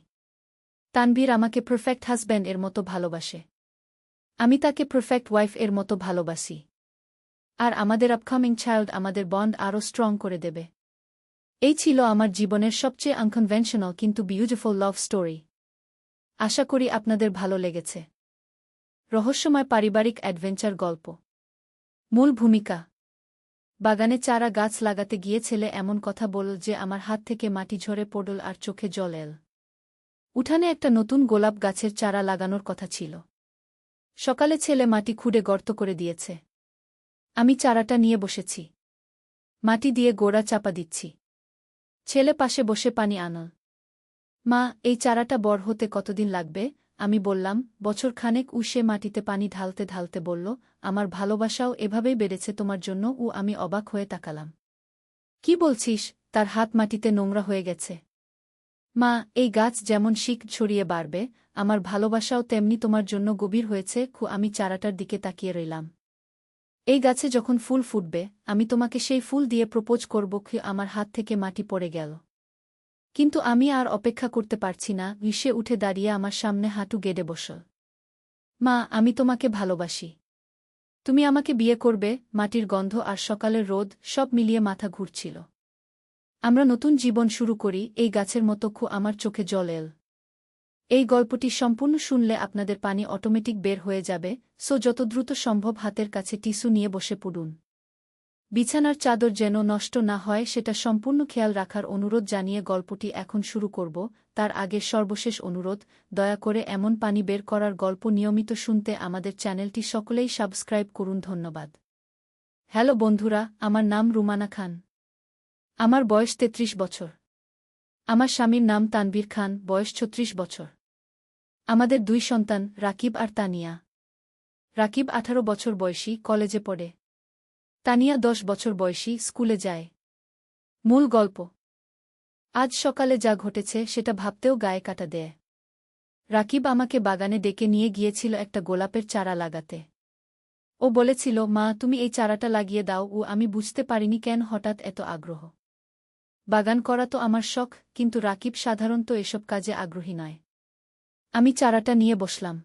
তানভীর আমাকে পারফেক্ট হাজব্যান্ড এর মতো ভালোবাসে। আমি তাকে পারফেক্ট ওয়াইফ এর মতো ভালোবাসি। আর আমাদের আপকামিং চাইল্ড আমাদের বন্ড আরও স্ট্রং করে দেবে। এই ছিল আমার জীবনের সবচেয়ে আনকনভেনশনাল কিন্তু বিউটিফুল লাভ স্টোরি। আশা করি আপনাদের ভালো লেগেছে। রহস্যময় পারিবারিক অ্যাডভেঞ্চার গল্প। মূল ভূমিকা: বাগানে চারা গাছ লাগাতে গিয়ে ছেলে এমন কথা বলল যে আমার হাত থেকে মাটি ঝরে পড়ল আর চোখে জল এল। উঠানে একটা নতুন গোলাপ গাছের চারা লাগানোর কথা ছিল। সকালে ছেলে মাটি খুঁড়ে গর্ত করে দিয়েছে। আমি চারাটা নিয়ে বসেছি। মাটি দিয়ে গোড়া চাপা দিচ্ছি। ছেলে পাশে বসে পানি আনল। মা, এই চারাটা বড় হতে কতদিন লাগবে? আমি বললাম, বছর খানেক। সে মাটিতে পানি ঢালতে ঢালতে বলল, আমার ভালোবাসাও এভাবেই বেড়েছে তোমার জন্য। আমি অবাক হয়ে তাকালাম। কি বলছিস? তার হাত মাটিতে নোংরা হয়ে গেছে। মা, এই গাছ যেমন শিক ছড়িয়ে বাড়বে, আমার ভালোবাসাও তেমনি তোমার জন্য গভীর হয়েছে। আমি চারাটার দিকে তাকিয়ে রইলাম। এই গাছে যখন ফুল ফুটবে, আমি তোমাকে সেই ফুল দিয়ে প্রপোজ করব। আমার হাত থেকে মাটি পড়ে গেল। কিন্তু আমি আর অপেক্ষা করতে পারছি না। সে উঠে দাঁড়িয়ে আমার সামনে হাঁটু গেড়ে বসল। মা, আমি তোমাকে ভালোবাসি। তুমি আমাকে বিয়ে করবে? মাটির গন্ধ আর সকালের রোদ সব মিলিয়ে মাথা ঘুরছিল। আমরা নতুন জীবন শুরু করি, এই গাছের মতো। আমার চোখে জল এল। এই গল্পটি সম্পূর্ণ শুনলে আপনাদের পানি অটোমেটিক বের হয়ে যাবে, সো যত দ্রুত সম্ভব হাতের কাছে টিস্যু নিয়ে বসে পড়ুন। বিছানার চাদর যেন নষ্ট না হয় সেটা সম্পূর্ণ খেয়াল রাখার অনুরোধ জানিয়ে গল্পটি এখন শুরু করব। তার আগে সর্বশেষ অনুরোধ, দয়া করে এমন পানি বের করার গল্প নিয়মিত শুনতে আমাদের চ্যানেলটি সকলেই সাবস্ক্রাইব করুন। ধন্যবাদ। হ্যালো বন্ধুরা, আমার নাম রুমানা খান। আমার বয়স 33 বছর। আমার স্বামীর নাম তানভীর খান, বয়স 36 বছর। আমাদের 2 সন্তান, রাকিব আর তানিয়া। রাকিব 18 বছর বয়সী, কলেজে পড়ে। তানিয়া 10 বছর বয়সী, স্কুলে যায়। মূল গল্প: আজ সকালে যা ঘটেছে সেটা ভাবতেও গায়ে কাটা দেয়। রাকিব আমাকে বাগানে ডেকে নিয়ে গিয়েছিল একটা গোলাপের চারা লাগাতে। ও বলেছিল, মা, তুমি এই চারাটা লাগিয়ে দাও। আমি বুঝতে পারিনি কেন হঠাৎ এত আগ্রহ। বাগান করা তো আমার শখ, কিন্তু রাকিব সাধারণত এসব কাজে আগ্রহী নয়। আমি চারাটা নিয়ে বসলাম।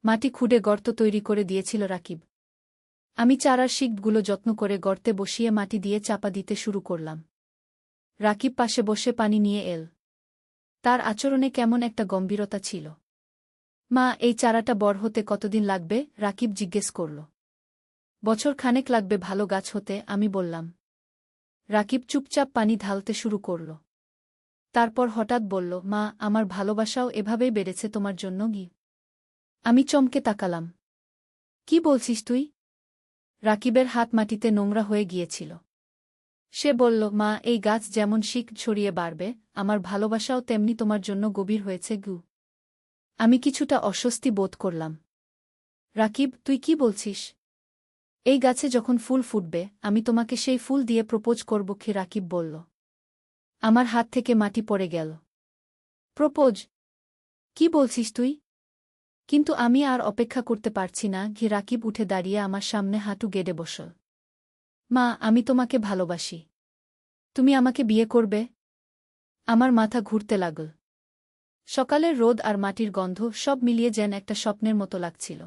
মাটি খুঁড়ে গর্ত তৈরি করে দিয়েছিল রাকিব। আমি চারার শিকগুলো যত্ন করে গর্তে বসিয়ে মাটি দিয়ে চাপা দিতে শুরু করলাম। রাকিব পাশে বসে পানি নিয়ে এল। তার আচরণে কেমন একটা গম্ভীরতা ছিল। মা, এই চারাটা বড় হতে কতদিন লাগবে? রাকিব জিজ্ঞেস করল। বছর খানেক লাগবে ভালো গাছ হতে, আমি বললাম। রাকিব চুপচাপ পানি ঢালতে শুরু করল। তারপর হঠাৎ বলল, মা, আমার ভালোবাসাও এভাবেই বেড়েছে তোমার জন্য। আমি চমকে তাকালাম। কি বলছিস তুই? রাকিবের হাত মাটিতে নোংরা হয়ে গিয়েছিল। সে বলল, মা, এই গাছ যেমন শিক ছড়িয়ে বাড়বে, আমার ভালোবাসাও তেমনি তোমার জন্য গভীর হয়েছে গু। আমি কিছুটা অস্বস্তি বোধ করলাম। রাকিব, তুই কি বলছিস? এই গাছে যখন ফুল ফুটবে, আমি তোমাকে সেই ফুল দিয়ে প্রপোজ করব কি? রাকিব বলল। আমার হাত থেকে মাটি পড়ে গেল। প্রপোজ? কি বলছিস তুই? কিন্তু আমি আর অপেক্ষা করতে পারছি না। রাকিব উঠে দাঁড়িয়ে আমার সামনে হাঁটু গেড়ে বসল। মা, আমি তোমাকে ভালোবাসি। তুমি আমাকে বিয়ে করবে? আমার মাথা ঘুরতে লাগল। সকালের রোদ আর মাটির গন্ধ সব মিলিয়ে যেন একটা স্বপ্নের মতো লাগছিল।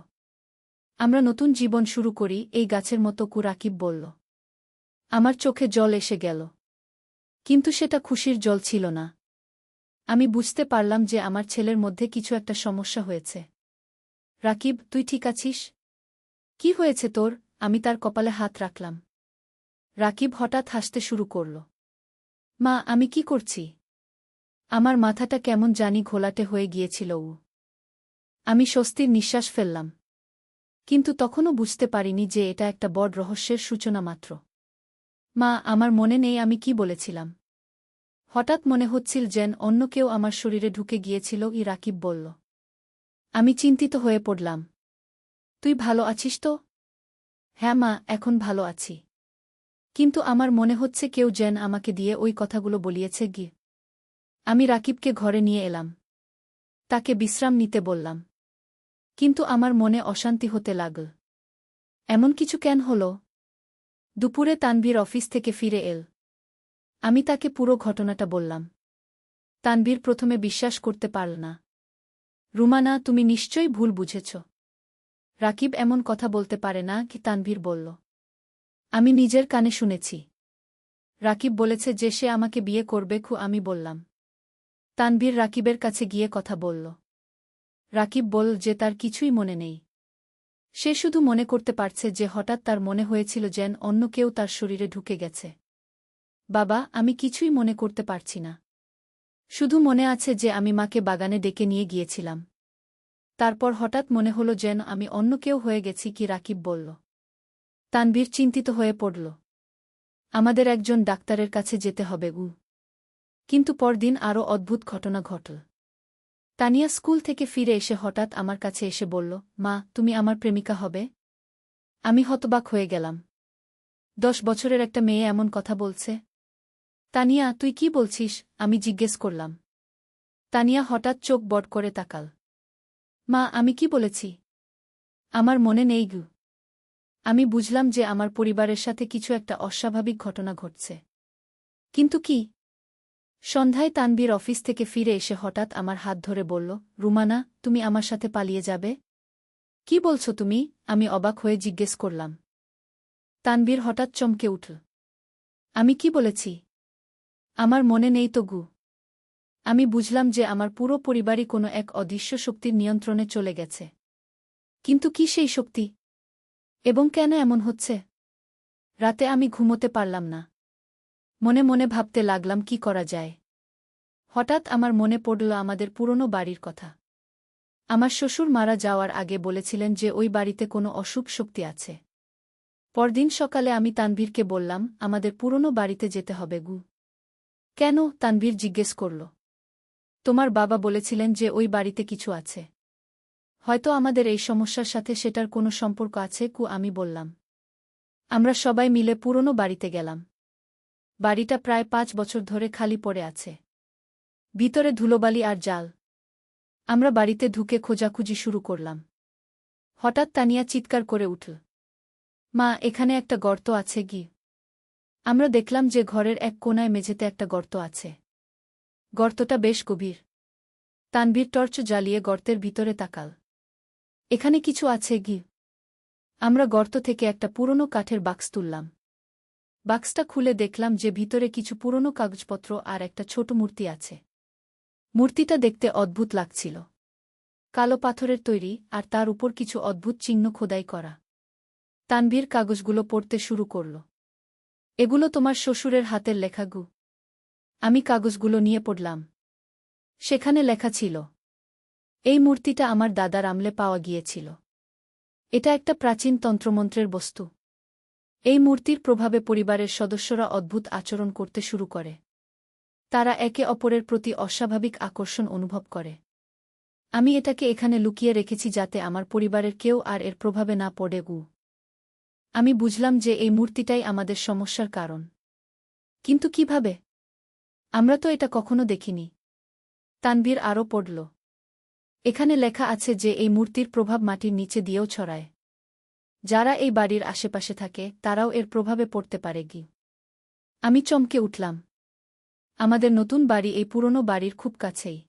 আমরা নতুন জীবন শুরু করি এই গাছের মতো, রাকিব বলল। আমার চোখে জল এসে গেল। কিন্তু সেটা খুশির জল ছিল না। আমি বুঝতে পারলাম যে আমার ছেলের মধ্যে কিছু একটা সমস্যা হয়েছে। রাকিব, তুই ঠিক আছিস? কি হয়েছে তোর? আমি তার কপালে হাত রাখলাম। রাকিব হঠাৎ হাসতে শুরু করল। মা, আমি কি করছি? আমার মাথাটা কেমন জানি ঘোলাটে হয়ে গিয়েছিল। আমি স্বস্তির নিঃশ্বাস ফেললাম। কিন্তু তখনও বুঝতে পারিনি যে এটা একটা বড় রহস্যের সূচনা মাত্র। মা, আমার মনে নেই আমি কি বলেছিলাম। হঠাৎ মনে হচ্ছিল যেন অন্য কেউ আমার শরীরে ঢুকে গিয়েছিল। রাকিব বলল। আমি চিন্তিত হয়ে পড়লাম। তুই ভালো আছিস তো? হ্যাঁ মা, এখন ভালো আছি। কিন্তু আমার মনে হচ্ছে কেউ যেন আমাকে দিয়ে ওই কথাগুলো বলিয়েছে গি। আমি রাকিবকে ঘরে নিয়ে এলাম। তাকে বিশ্রাম নিতে বললাম। কিন্তু আমার মনে অশান্তি হতে লাগল। এমন কিছু কেন হল? দুপুরে তানভীর অফিস থেকে ফিরে এল। আমি তাকে পুরো ঘটনাটা বললাম। তানভীর প্রথমে বিশ্বাস করতে পারল না। রুমানা, তুমি নিশ্চয়ই ভুল বুঝেছ। রাকিব এমন কথা বলতে পারে না কি? তানভীর বলল। আমি নিজের কানে শুনেছি। রাকিব বলেছে যে সে আমাকে বিয়ে করবে। আমি বললাম। তানভীর রাকিবের কাছে গিয়ে কথা বলল। রাকিব বলল যে তার কিছুই মনে নেই। সে শুধু মনে করতে পারছে যে হঠাৎ তার মনে হয়েছিল যেন অন্য কেউ তার শরীরে ঢুকে গেছে। বাবা, আমি কিছুই মনে করতে পারছি না। শুধু মনে আছে যে আমি মাকে বাগানে ডেকে নিয়ে গিয়েছিলাম। তারপর হঠাৎ মনে হলো যেন আমি অন্য কেউ হয়ে গেছি। কি? রাকিব বলল। তানভীর চিন্তিত হয়ে পড়ল। আমাদের একজন ডাক্তারের কাছে যেতে হবে। কিন্তু পরদিন আরও অদ্ভুত ঘটনা ঘটল। তানিয়া স্কুল থেকে ফিরে এসে হঠাৎ আমার কাছে এসে বলল, মা, তুমি আমার প্রেমিকা হবে? আমি হতবাক হয়ে গেলাম। 10 বছরের একটা মেয়ে এমন কথা বলছে? তানিয়া, তুই কি বলছিস? আমি জিজ্ঞেস করলাম। তানিয়া হঠাৎ চোখ বড় করে তাকাল। মা, আমি কি বলেছি? আমার মনে নেই গু। আমি বুঝলাম যে আমার পরিবারের সাথে কিছু একটা অস্বাভাবিক ঘটনা ঘটছে। কিন্তু কি? সন্ধ্যায় তানভীর অফিস থেকে ফিরে এসে হঠাৎ আমার হাত ধরে বলল, রুমানা, তুমি আমার সাথে পালিয়ে যাবে? কি বলছো তুমি? আমি অবাক হয়ে জিজ্ঞেস করলাম। তানভীর হঠাৎ চমকে উঠল। আমি কি বলেছি? আমার মনে নেই তো গু। আমি বুঝলাম যে আমার পুরো পরিবারই কোনো এক অদৃশ্য শক্তির নিয়ন্ত্রণে চলে গেছে। কিন্তু কি সেই শক্তি? এবং কেন এমন হচ্ছে? রাতে আমি ঘুমোতে পারলাম না। মনে মনে ভাবতে লাগলাম কি করা যায়। হঠাৎ আমার মনে পড়ল আমাদের পুরনো বাড়ির কথা। আমার শ্বশুর মারা যাওয়ার আগে বলেছিলেন যে ওই বাড়িতে কোনো অশুভ শক্তি আছে। পরদিন সকালে আমি তানভীরকে বললাম, আমাদের পুরনো বাড়িতে যেতে হবে গু। কেন? তানভীর জিজ্ঞেস করল। তোমার বাবা বলেছিলেন যে ওই বাড়িতে কিছু আছে। হয়তো আমাদের এই সমস্যার সাথে সেটার কোনো সম্পর্ক আছে। আমি বললাম। আমরা সবাই মিলে পুরনো বাড়িতে গেলাম। বাড়িটা প্রায় 5 বছর ধরে খালি পড়ে আছে। ভিতরে ধুলোবালি আর জাল। আমরা বাড়িতে ঢুকে খোঁজাখুঁজি শুরু করলাম। হঠাৎ তানিয়া চিৎকার করে উঠল। মা, এখানে একটা গর্ত আছে গি। আমরা দেখলাম যে ঘরের এক কোণায় মেঝেতে একটা গর্ত আছে। গর্তটা বেশ গভীর। তানভীর টর্চ জ্বালিয়ে গর্তের ভিতরে তাকাল। এখানে কিছু আছে গি। আমরা গর্ত থেকে একটা পুরনো কাঠের বাক্স তুললাম। বাক্সটা খুলে দেখলাম যে ভিতরে কিছু পুরনো কাগজপত্র আর একটা ছোট মূর্তি আছে। মূর্তিটা দেখতে অদ্ভুত লাগছিল। কালো পাথরের তৈরি, আর তার উপর কিছু অদ্ভুত চিহ্ন খোদাই করা। তানভীর কাগজগুলো পড়তে শুরু করল। এগুলো তোমার শ্বশুরের হাতের লেখা গু। আমি কাগজগুলো নিয়ে পড়লাম। সেখানে লেখা ছিল, এই মূর্তিটা আমার দাদার আমলে পাওয়া গিয়েছিল। এটা একটা প্রাচীন তন্ত্রমন্ত্রের বস্তু। এই মূর্তির প্রভাবে পরিবারের সদস্যরা অদ্ভুত আচরণ করতে শুরু করে। তারা একে অপরের প্রতি অস্বাভাবিক আকর্ষণ অনুভব করে। আমি এটাকে এখানে লুকিয়ে রেখেছি যাতে আমার পরিবারের কেউ আর এর প্রভাবে না পড়ে। আমি বুঝলাম যে এই মূর্তিটাই আমাদের সমস্যার কারণ। কিন্তু কিভাবে? আমরা তো এটা কখনো দেখিনি। তানভীর আরও পড়ল। এখানে লেখা আছে যে এই মূর্তির প্রভাব মাটির নিচে দিয়েও ছড়ায়। যারা এই বাড়ির আশেপাশে থাকে তারাও এর প্রভাবে পড়তে পারে। আমি চমকে উঠলাম। আমাদের নতুন বাড়ি এই পুরনো বাড়ির খুব কাছেই।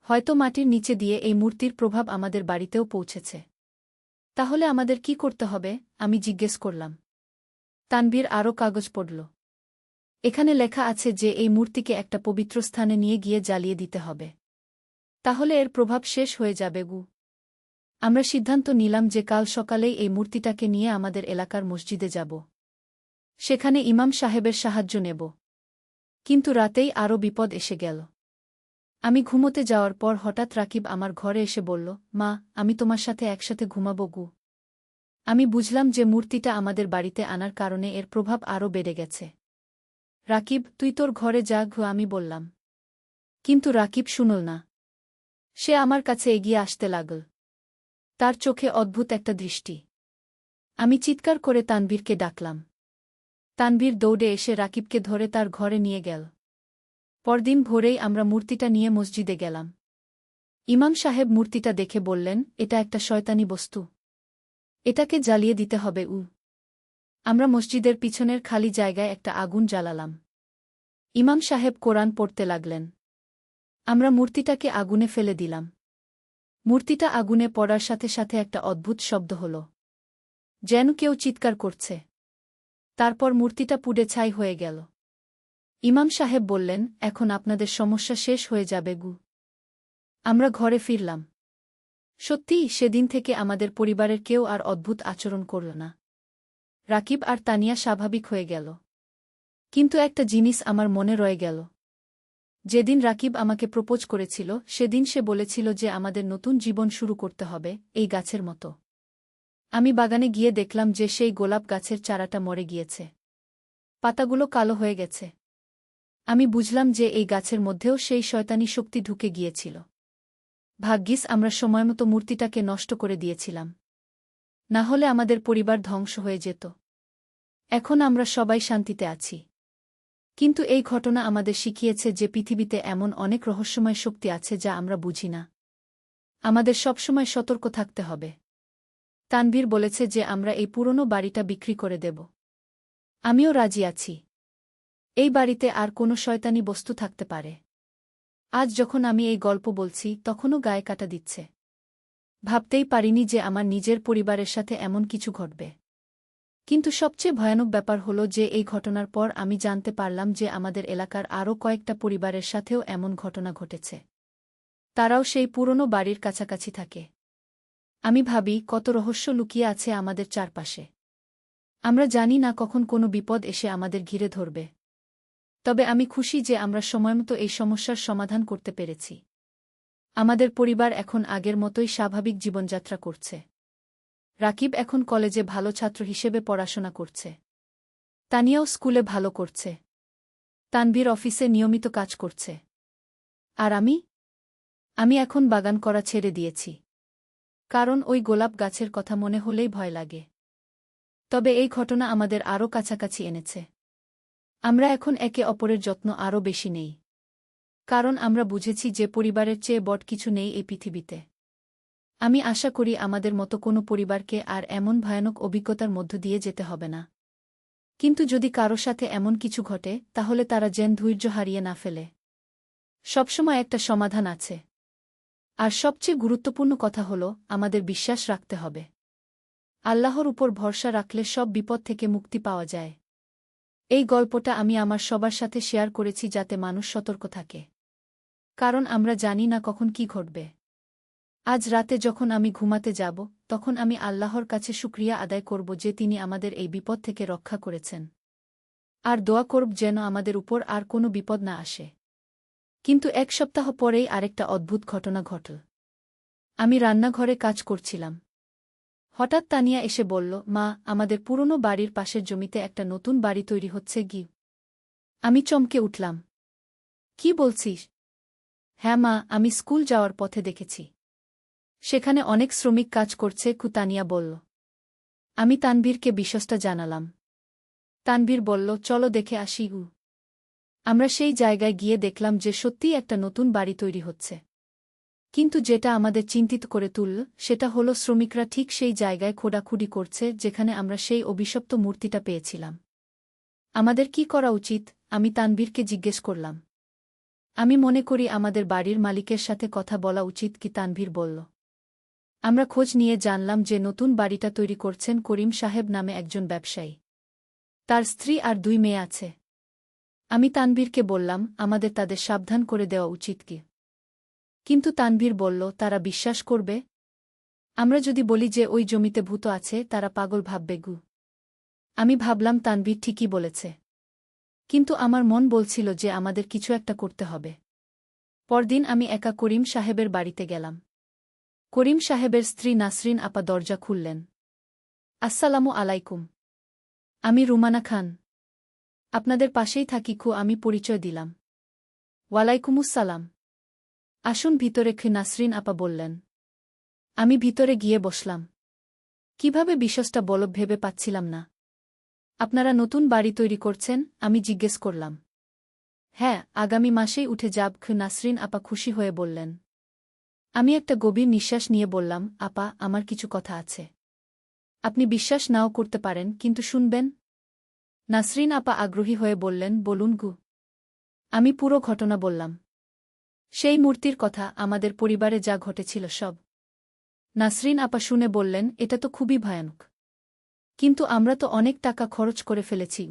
হয়তো মাটির নিচে দিয়ে এই মূর্তির প্রভাব আমাদের বাড়িতেও পৌঁছেছে। তাহলে আমাদের কি করতে হবে? আমি জিজ্ঞেস করলাম। তানভীর আরও কাগজ পড়ল। এখানে লেখা আছে যে এই মূর্তিকে একটা পবিত্র স্থানে নিয়ে গিয়ে জ্বালিয়ে দিতে হবে। তাহলে এর প্রভাব শেষ হয়ে যাবে। আমরা সিদ্ধান্ত নিলাম যে কাল সকালেই এই মূর্তিটাকে নিয়ে আমাদের এলাকার মসজিদে যাব। সেখানে ইমাম সাহেবের সাহায্য নেব। কিন্তু রাতেই আরও বিপদ এসে গেল। আমি ঘুমোতে যাওয়ার পর হঠাৎ রাকিব আমার ঘরে এসে বলল, মা, আমি তোমার সাথে একসাথে ঘুমাবো। আমি বুঝলাম যে মূর্তিটা আমাদের বাড়িতে আনার কারণে এর প্রভাব আরও বেড়ে গেছে। রাকিব, তুই তোর ঘরে যা। আমি বললাম। কিন্তু রাকিব শুনল না। সে আমার কাছে এগিয়ে আসতে লাগল। তার চোখে অদ্ভুত একটা দৃষ্টি। আমি চিৎকার করে তানভীরকে ডাকলাম। তানভীর দৌড়ে এসে রাকিবকে ধরে তার ঘরে নিয়ে গেল। পরদিন ভোরেই আমরা মূর্তিটা নিয়ে মসজিদে গেলাম। ইমাম সাহেব মূর্তিটা দেখে বললেন, এটা একটা শয়তানি বস্তু। এটাকে জ্বালিয়ে দিতে হবে। আমরা মসজিদের পিছনের খালি জায়গায় একটা আগুন জ্বালালাম। ইমাম সাহেব কোরআন পড়তে লাগলেন। আমরা মূর্তিটাকে আগুনে ফেলে দিলাম। মূর্তিটা আগুনে পড়ার সাথে সাথে একটা অদ্ভুত শব্দ হল, যেন কেউ চিৎকার করছে। তারপর মূর্তিটা পুড়ে ছাই হয়ে গেল। ইমাম সাহেব বললেন, এখন আপনাদের সমস্যা শেষ হয়ে যাবে। আমরা ঘরে ফিরলাম। সত্যিই সেদিন থেকে আমাদের পরিবারের কেউ আর অদ্ভুত আচরণ করল না। রাকিব আর তানিয়া স্বাভাবিক হয়ে গেল। কিন্তু একটা জিনিস আমার মনে রয়ে গেল। যেদিন রাকিব আমাকে প্রপোজ করেছিল সেদিন সে বলেছিল যে আমাদের নতুন জীবন শুরু করতে হবে, এই গাছের মতো। আমি বাগানে গিয়ে দেখলাম যে সেই গোলাপ গাছের চারাটা মরে গিয়েছে। পাতাগুলো কালো হয়ে গেছে। আমি বুঝলাম যে এই গাছের মধ্যেও সেই শয়তানি শক্তি ঢুকে গিয়েছিল। ভাগ্যিস আমরা সময়মতো মূর্তিটাকে নষ্ট করে দিয়েছিলাম। না হলে আমাদের পরিবার ধ্বংস হয়ে যেত। এখন আমরা সবাই শান্তিতে আছি। কিন্তু এই ঘটনা আমাদের শিখিয়েছে যে পৃথিবীতে এমন অনেক রহস্যময় শক্তি আছে যা আমরা বুঝি না। আমাদের সবসময় সতর্ক থাকতে হবে। তানভীর বলেছে যে আমরা এই পুরনো বাড়িটা বিক্রি করে দেব। আমিও রাজি আছি। এই বাড়িতে আর কোনো শয়তানি বস্তু থাকতে পারে। আজ যখন আমি এই গল্প বলছি তখনও গায়ে কাটা দিচ্ছে। ভাবতেই পারিনি যে আমার নিজের পরিবারের সাথে এমন কিছু ঘটবে। কিন্তু সবচেয়ে ভয়ানক ব্যাপার হল যে এই ঘটনার পর আমি জানতে পারলাম যে আমাদের এলাকার আরও কয়েকটা পরিবারের সাথেও এমন ঘটনা ঘটেছে। তারাও সেই পুরনো বাড়ির কাছাকাছি থাকে। আমি ভাবি কত রহস্য লুকিয়ে আছে আমাদের চারপাশে। আমরা জানি না কখন কোনো বিপদ এসে আমাদের ঘিরে ধরবে। তবে আমি খুশি যে আমরা সময়মতো এই সমস্যার সমাধান করতে পেরেছি। আমাদের পরিবার এখন আগের মতোই স্বাভাবিক জীবনযাত্রা করছে। রাকিব এখন কলেজে ভালো ছাত্র হিসেবে পড়াশোনা করছে। তানিয়াও স্কুলে ভালো করছে। তানভীর অফিসে নিয়মিত কাজ করছে। আর আমি এখন বাগান করা ছেড়ে দিয়েছি। কারণ ওই গোলাপ গাছের কথা মনে হলেই ভয় লাগে। তবে এই ঘটনা আমাদের আরও কাছাকাছি এনেছে। আমরা এখন একে অপরের যত্ন আরও বেশি নেই। কারণ আমরা বুঝেছি যে পরিবারের চেয়ে বড় কিছু নেই এই পৃথিবীতে। আমি আশা করি আমাদের মতো কোনো পরিবারকে আর এমন ভয়ানক অভিজ্ঞতার মধ্য দিয়ে যেতে হবে না। কিন্তু যদি কারো সাথে এমন কিছু ঘটে তাহলে তারা যেন ধৈর্য হারিয়ে না ফেলে। সবসময় একটা সমাধান আছে। আর সবচেয়ে গুরুত্বপূর্ণ কথা হল আমাদের বিশ্বাস রাখতে হবে। আল্লাহর উপর ভরসা রাখলে সব বিপদ থেকে মুক্তি পাওয়া যায়। এই গল্পটা আমি আমার সবার সাথে শেয়ার করেছি যাতে মানুষ সতর্ক থাকে। কারণ আমরা জানি না কখন কি ঘটবে। আজ রাতে যখন আমি ঘুমাতে যাব তখন আমি আল্লাহর কাছে শুকরিয়া আদায় করব যে তিনি আমাদের এই বিপদ থেকে রক্ষা করেছেন। আর দোয়া করব যেন আমাদের উপর আর কোনো বিপদ না আসে। কিন্তু এক সপ্তাহ পরেই আরেকটা অদ্ভুত ঘটনা ঘটল। আমি রান্নাঘরে কাজ করছিলাম। হঠাৎ তানিয়া এসে বলল, মা, আমাদের পুরনো বাড়ির পাশের জমিতে একটা নতুন বাড়ি তৈরি হচ্ছে গি। আমি চমকে উঠলাম। কি বলছিস? হ্যাঁ মা, আমি স্কুল যাওয়ার পথে দেখেছি। সেখানে অনেক শ্রমিক কাজ করছে, তানিয়া বলল। আমি তানভীরকে বিষয়টা জানালাম। তানভীর বলল, চলো দেখে আসি। আমরা সেই জায়গায় গিয়ে দেখলাম যে সত্যিই একটা নতুন বাড়ি তৈরি হচ্ছে। কিন্তু যেটা আমাদের চিন্তিত করে তুলল সেটা হলো শ্রমিকরা ঠিক সেই জায়গায় খোঁড়াখুঁড়ি করছে যেখানে আমরা সেই অভিশপ্ত মূর্তিটা পেয়েছিলাম। আমাদের কি করা উচিত? আমি তানভীরকে জিজ্ঞেস করলাম। আমি মনে করি আমাদের বাড়ির মালিকের সাথে কথা বলা উচিত, কি তানভীর বলল। আমরা খোঁজ নিয়ে জানলাম যে নতুন বাড়িটা তৈরি করছেন করিম সাহেব নামে একজন ব্যবসায়ী। তার স্ত্রী আর 2 মেয়ে আছে। আমি তানভীরকে বললাম, আমাদের তাদের সাবধান করে দেওয়া উচিত কি? কিন্তু তানভীর বলল, তারা বিশ্বাস করবে? আমরা যদি বলি যে ওই জমিতে ভূত আছে, তারা পাগল ভাববে গু। আমি ভাবলাম তানভীর ঠিকই বলেছে। কিন্তু আমার মন বলছিল যে আমাদের কিছু একটা করতে হবে। পরদিন আমি একা করিম সাহেবের বাড়িতে গেলাম। করিম সাহেবের স্ত্রী নাসরিন আপা দরজা খুললেন। আসসালামু আলাইকুম। আমি রুমানা খান। আপনাদের পাশেই থাকি। আমি পরিচয় দিলাম। ওয়ালাইকুমুসসালাম। আসুন ভিতরে, নাসরিন আপা বললেন। আমি ভিতরে গিয়ে বসলাম। কিভাবে বিষয়টা বলব ভেবে পাচ্ছিলাম না। আপনারা নতুন বাড়ি তৈরি করছেন? আমি জিজ্ঞেস করলাম। হ্যাঁ, আগামী মাসেই উঠে যাব, নাসরিন আপা খুশি হয়ে বললেন। আমি একটা গভীর নিঃশ্বাস নিয়ে বললাম, আপা, আমার কিছু কথা আছে। আপনি বিশ্বাস নাও করতে পারেন, কিন্তু শুনবেন? নাসরিন আপা আগ্রহী হয়ে বললেন, বলুন গু। আমি পুরো ঘটনা বললাম। সেই মূর্তির কথা, আমাদের পরিবারে যা ঘটেছিল সব। নাসরিন আপা শুনে বললেন, এটা তো খুবই ভয়ানক। কিন্তু আমরা তো অনেক টাকা খরচ করে ফেলেছি।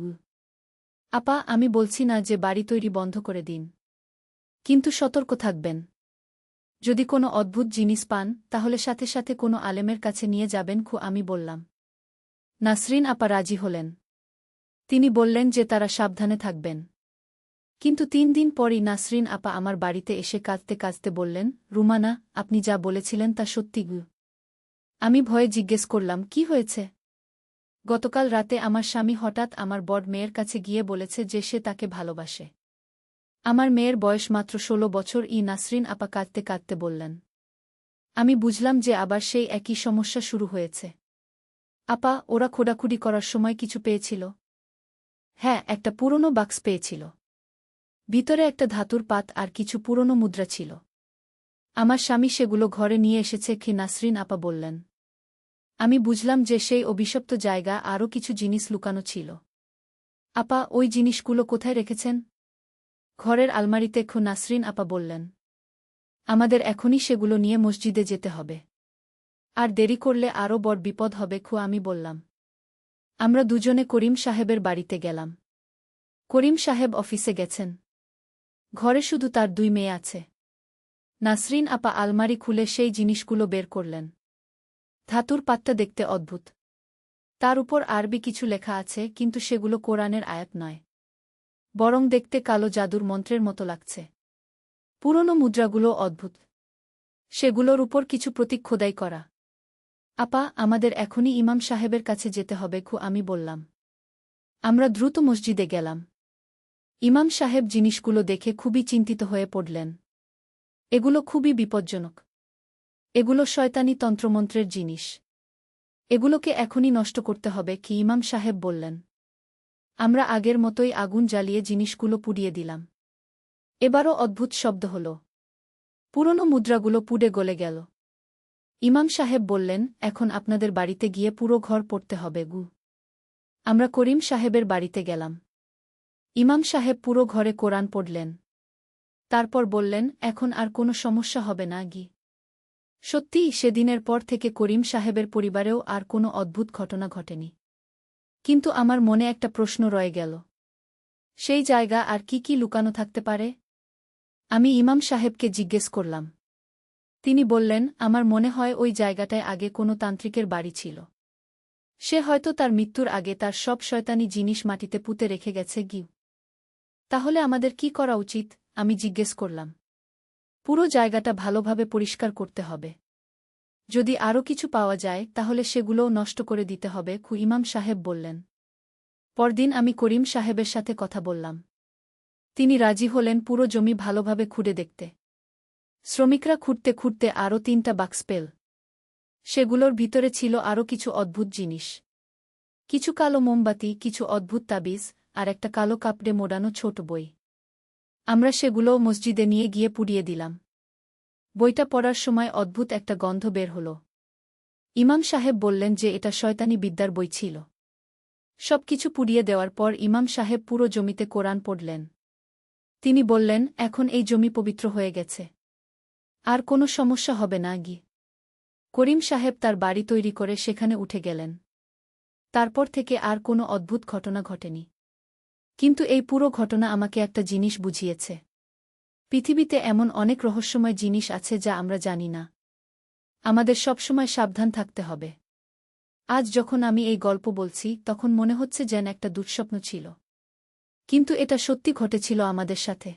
আপা, আমি বলছি না যে বাড়ি তৈরি বন্ধ করে দিন। কিন্তু সতর্ক থাকবেন। যদি কোনো অদ্ভুত জিনিস পান, তাহলে সাথে সাথে কোনো আলেমের কাছে নিয়ে যাবেন। আমি বললাম। নাসরিন আপা রাজি হলেন। তিনি বললেন যে তারা সাবধানে থাকবেন। কিন্তু 3 দিন পরই নাসরিন আপা আমার বাড়িতে এসে কাঁদতে কাঁদতে বললেন, রুমানা, আপনি যা বলেছিলেন তা সত্যি গু। আমি ভয়ে জিজ্ঞেস করলাম, কি হয়েছে? গতকাল রাতে আমার স্বামী হঠাৎ আমার বড় মেয়ের কাছে গিয়ে বলেছে যে সে তাকে ভালোবাসে। আমার মেয়ের বয়স মাত্র 16 বছর। নাসরিন আপা কাঁদতে কাঁদতে বললেন। আমি বুঝলাম যে আবার সেই একই সমস্যা শুরু হয়েছে। আপা, ওরা খোঁড়াখুঁড়ি করার সময় কিছু পেয়েছিল? হ্যাঁ, একটা পুরনো বাক্স পেয়েছিল। ভিতরে একটা ধাতুর পাত আর কিছু পুরনো মুদ্রা ছিল। আমার স্বামী সেগুলো ঘরে নিয়ে এসেছে, নাসরিন আপা বললেন। আমি বুঝলাম যে সেই অভিশপ্ত জায়গা আরও কিছু জিনিস লুকানো ছিল। আপা, ওই জিনিসগুলো কোথায় রেখেছেন? ঘরের আলমারিতে, নাসরিন আপা বললেন। আমাদের এখনই সেগুলো নিয়ে মসজিদে যেতে হবে। আর দেরি করলে আরও বড় বিপদ হবে। আমি বললাম। আমরা দুজনে করিম সাহেবের বাড়িতে গেলাম। করিম সাহেব অফিসে গেছেন। ঘরে শুধু তার 2 মেয়ে আছে। নাসরিন আপা আলমারি খুলে সেই জিনিসগুলো বের করলেন। ধাতুর পাতটা দেখতে অদ্ভুত। তার উপর আরবি কিছু লেখা আছে, কিন্তু সেগুলো কোরআনের আয়াত নয়। বরং দেখতে কালো জাদুর মন্ত্রের মতো লাগছে। পুরনো মুদ্রাগুলো অদ্ভুত। সেগুলোর উপর কিছু প্রতীক খোদাই করা। আপা, আমাদের এখনই ইমাম সাহেবের কাছে যেতে হবে। আমি বললাম। আমরা দ্রুত মসজিদে গেলাম। ইমাম সাহেব জিনিসগুলো দেখে খুবই চিন্তিত হয়ে পড়লেন। এগুলো খুবই বিপজ্জনক। এগুলো শয়তানি তন্ত্রমন্ত্রের জিনিস। এগুলোকে এখনই নষ্ট করতে হবে, ইমাম সাহেব বললেন। আমরা আগের মতোই আগুন জ্বালিয়ে জিনিসগুলো পুড়িয়ে দিলাম। এবারও অদ্ভুত শব্দ হল। পুরনো মুদ্রাগুলো পুড়ে গলে গেল। ইমাম সাহেব বললেন, এখন আপনাদের বাড়িতে গিয়ে পুরো ঘর পড়তে হবে গু। আমরা করিম সাহেবের বাড়িতে গেলাম। ইমাম সাহেব পুরো ঘরে কোরআন পড়লেন। তারপর বললেন, এখন আর কোনো সমস্যা হবে না গি। সত্যিই সেদিনের পর থেকে করিম সাহেবের পরিবারেও আর কোনো অদ্ভুত ঘটনা ঘটেনি। কিন্তু আমার মনে একটা প্রশ্ন রয়ে গেল। সেই জায়গা আর কি কি লুকানো থাকতে পারে? আমি ইমাম সাহেবকে জিজ্ঞেস করলাম। তিনি বললেন, আমার মনে হয় ওই জায়গাটায় আগে কোনো তান্ত্রিকের বাড়ি ছিল। সে হয়তো তার মৃত্যুর আগে তার সব শয়তানি জিনিস মাটিতে পুঁতে রেখে গেছে গি। তাহলে আমাদের কি করা উচিত? আমি জিজ্ঞেস করলাম। পুরো জায়গাটা ভালোভাবে পরিষ্কার করতে হবে। যদি আরও কিছু পাওয়া যায় তাহলে সেগুলোও নষ্ট করে দিতে হবে, ইমাম সাহেব বললেন। পরদিন আমি করিম সাহেবের সাথে কথা বললাম। তিনি রাজি হলেন পুরো জমি ভালোভাবে খুঁড়ে দেখতে। শ্রমিকরা খুঁড়তে খুঁড়তে আরও 3টা বাক্স পেল। সেগুলোর ভিতরে ছিল আরও কিছু অদ্ভুত জিনিস। কিছু কালো মোমবাতি, কিছু অদ্ভুত তাবিজ, আর একটা কালো কাপড়ে মোড়ানো ছোট বই। আমরা সেগুলোও মসজিদে নিয়ে গিয়ে পুড়িয়ে দিলাম। বইটা পড়ার সময় অদ্ভুত একটা গন্ধ বের হল। ইমাম সাহেব বললেন যে এটা শয়তানি বিদ্যার বই ছিল। সবকিছু পুড়িয়ে দেওয়ার পর ইমাম সাহেব পুরো জমিতে কোরআন পড়লেন। তিনি বললেন, এখন এই জমি পবিত্র হয়ে গেছে। আর কোনো সমস্যা হবে না। করিম সাহেব তার বাড়ি তৈরি করে সেখানে উঠে গেলেন। তারপর থেকে আর কোনো অদ্ভুত ঘটনা ঘটেনি। কিন্তু এই পুরো ঘটনা আমাকে একটা জিনিস বুঝিয়েছে। পৃথিবীতে এমন অনেক রহস্যময় জিনিস আছে যা আমরা জানি না। আমাদের সবসময় সাবধান থাকতে হবে। আজ যখন আমি এই গল্প বলছি তখন মনে হচ্ছে যেন একটা দুঃস্বপ্ন ছিল। কিন্তু এটা সত্যি ঘটেছিল আমাদের সাথে।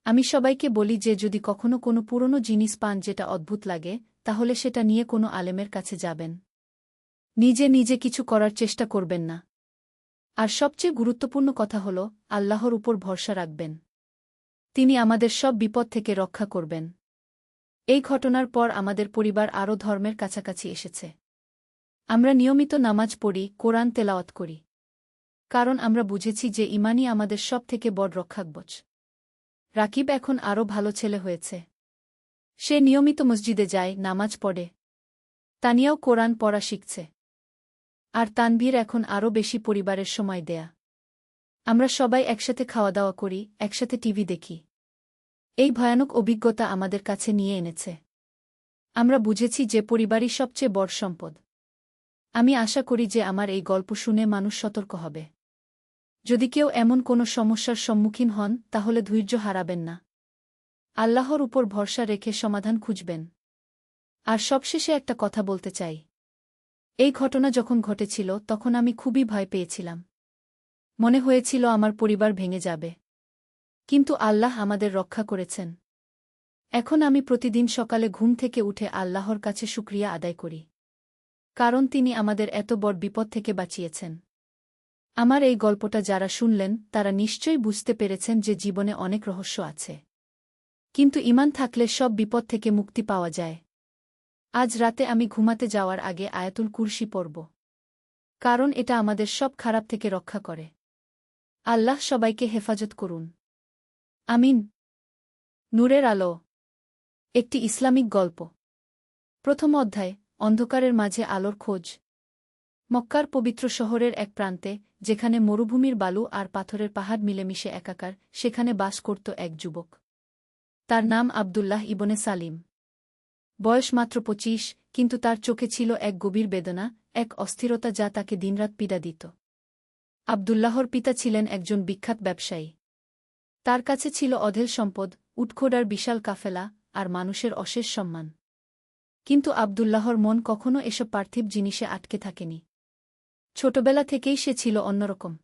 আমি সবাইকে বলি যে যদি কখনো কোনো পুরনো জিনিস পান যেটা অদ্ভুত লাগে, তাহলে সেটা নিয়ে কোনো আলেমের কাছে যাবেন। নিজে নিজে কিছু করার চেষ্টা করবেন না। আর সবচেয়ে গুরুত্বপূর্ণ কথা হল, আল্লাহর উপর ভরসা রাখবেন। তিনি আমাদের সব বিপদ থেকে রক্ষা করবেন। এই ঘটনার পর আমাদের পরিবার আরও ধর্মের কাছাকাছি এসেছে। আমরা নিয়মিত নামাজ পড়ি, কোরআন তেলাওয়াত করি। কারণ আমরা বুঝেছি যে ঈমানই আমাদের সব থেকে বড় রক্ষাকবচ। রাকিব এখন আরও ভালো ছেলে হয়েছে। সে নিয়মিত মসজিদে যায়, নামাজ পড়ে। তানিয়াও কোরআন পড়া শিখছে। আর তানভীর এখন আরও বেশি পরিবারের সময় দেয়া। আমরা সবাই একসাথে খাওয়া দাওয়া করি, একসাথে টিভি দেখি। এই ভয়ানক অভিজ্ঞতা আমাদের কাছে নিয়ে এনেছে। আমরা বুঝেছি যে পরিবারই সবচেয়ে বড় সম্পদ। আমি আশা করি যে আমার এই গল্প শুনে মানুষ সতর্ক হবে। যদি কেউ এমন কোনো সমস্যার সম্মুখীন হন তাহলে ধৈর্য হারাবেন না। আল্লাহর উপর ভরসা রেখে সমাধান খুঁজবেন। আর সবশেষে একটা কথা বলতে চাই। এই ঘটনা যখন ঘটেছিল তখন আমি খুবই ভয় পেয়েছিলাম। মনে হয়েছিল আমার পরিবার ভেঙে যাবে। কিন্তু আল্লাহ আমাদের রক্ষা করেছেন। এখন আমি প্রতিদিন সকালে ঘুম থেকে উঠে আল্লাহর কাছে শুকরিয়া আদায় করি। কারণ তিনি আমাদের এত বড় বিপদ থেকে বাঁচিয়েছেন। আমার এই গল্পটা যারা শুনলেন তারা নিশ্চয়ই বুঝতে পেরেছেন যে জীবনে অনেক রহস্য আছে। কিন্তু ঈমান থাকলে সব বিপদ থেকে মুক্তি পাওয়া যায়। আজ রাতে আমি ঘুমাতে যাওয়ার আগে আয়াতুল কুরসি পড়ব। কারণ এটা আমাদের সব খারাপ থেকে রক্ষা করে। আল্লাহ সবাইকে হেফাজত করুন। আমিন। নূরের আলো। একটি ইসলামিক গল্প। প্রথম অধ্যায়, অন্ধকারের মাঝে আলোর খোঁজ। মক্কার পবিত্র শহরের এক প্রান্তে, যেখানে মরুভূমির বালু আর পাথরের পাহাড় মিলেমিশে একাকার, সেখানে বাস করত এক যুবক। তার নাম আবদুল্লাহ ইবনে সালিম। বয়স মাত্র 25, কিন্তু তার চোখে ছিল এক গভীর বেদনা, এক অস্থিরতা যা তাকে দিনরাত পীড়া দিত। আবদুল্লাহর পিতা ছিলেন একজন বিখ্যাত ব্যবসায়ী। তার কাছে ছিল অঢেল সম্পদ, উটখোড়ার বিশাল কাফেলা, আর মানুষের অশেষ সম্মান। কিন্তু আবদুল্লাহর মন কখনো এসব পার্থিব জিনিসে আটকে থাকেনি। ছোটবেলা থেকেই সে ছিল অন্যরকম।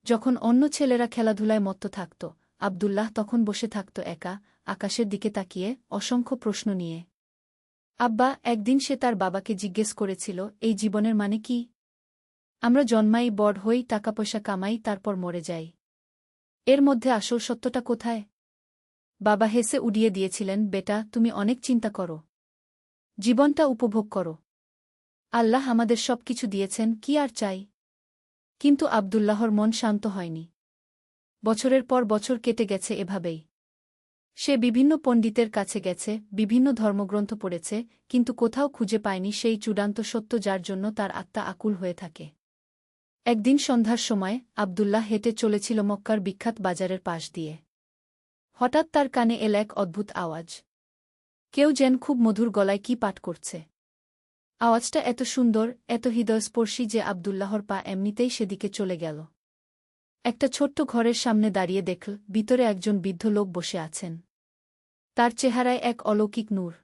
যখন অন্য ছেলেরা খেলাধুলায় মত্ত থাকত, আবদুল্লাহ তখন বসে থাকত একা, আকাশের দিকে তাকিয়ে, অসংখ্য প্রশ্ন নিয়ে। আব্বা, একদিন সে তার বাবাকে জিজ্ঞেস করেছিল, এই জীবনের মানে কি? আমরা জন্মাই, বড় হই, টাকা পয়সা কামাই, তারপর মরে যাই। এর মধ্যে আসল সত্যটা কোথায়? বাবা হেসে উড়িয়ে দিয়েছিলেন, বেটা, তুমি অনেক চিন্তা করো। জীবনটা উপভোগ করো। আল্লাহ আমাদের সবকিছু দিয়েছেন, কি আর চাই? কিন্তু আবদুল্লাহর মন শান্ত হয়নি। বছরের পর বছর কেটে গেছে এভাবেই। সে বিভিন্ন পণ্ডিতের কাছে গেছে, বিভিন্ন ধর্মগ্রন্থ পড়েছে, কিন্তু কোথাও খুঁজে পায়নি সেই চূড়ান্ত সত্য যার জন্য তার আত্মা আকুল হয়ে থাকে। একদিন সন্ধ্যার সময় আবদুল্লাহ হেঁটে চলেছিল মক্কার বিখ্যাত বাজারের পাশ দিয়ে। হঠাৎ তার কানে এল এক অদ্ভুত আওয়াজ। কেউ যেন খুব মধুর গলায় কি পাঠ করছে। আওয়াজটা এত সুন্দর, এত হৃদয়স্পর্শী যে আবদুল্লাহর পা এমনিতেই সেদিকে চলে গেল। একটা ছোট্ট ঘরের সামনে দাঁড়িয়ে দেখল, ভিতরে একজন বৃদ্ধ লোক বসে আছেন। তার চেহারায় এক অলৌকিক নূর।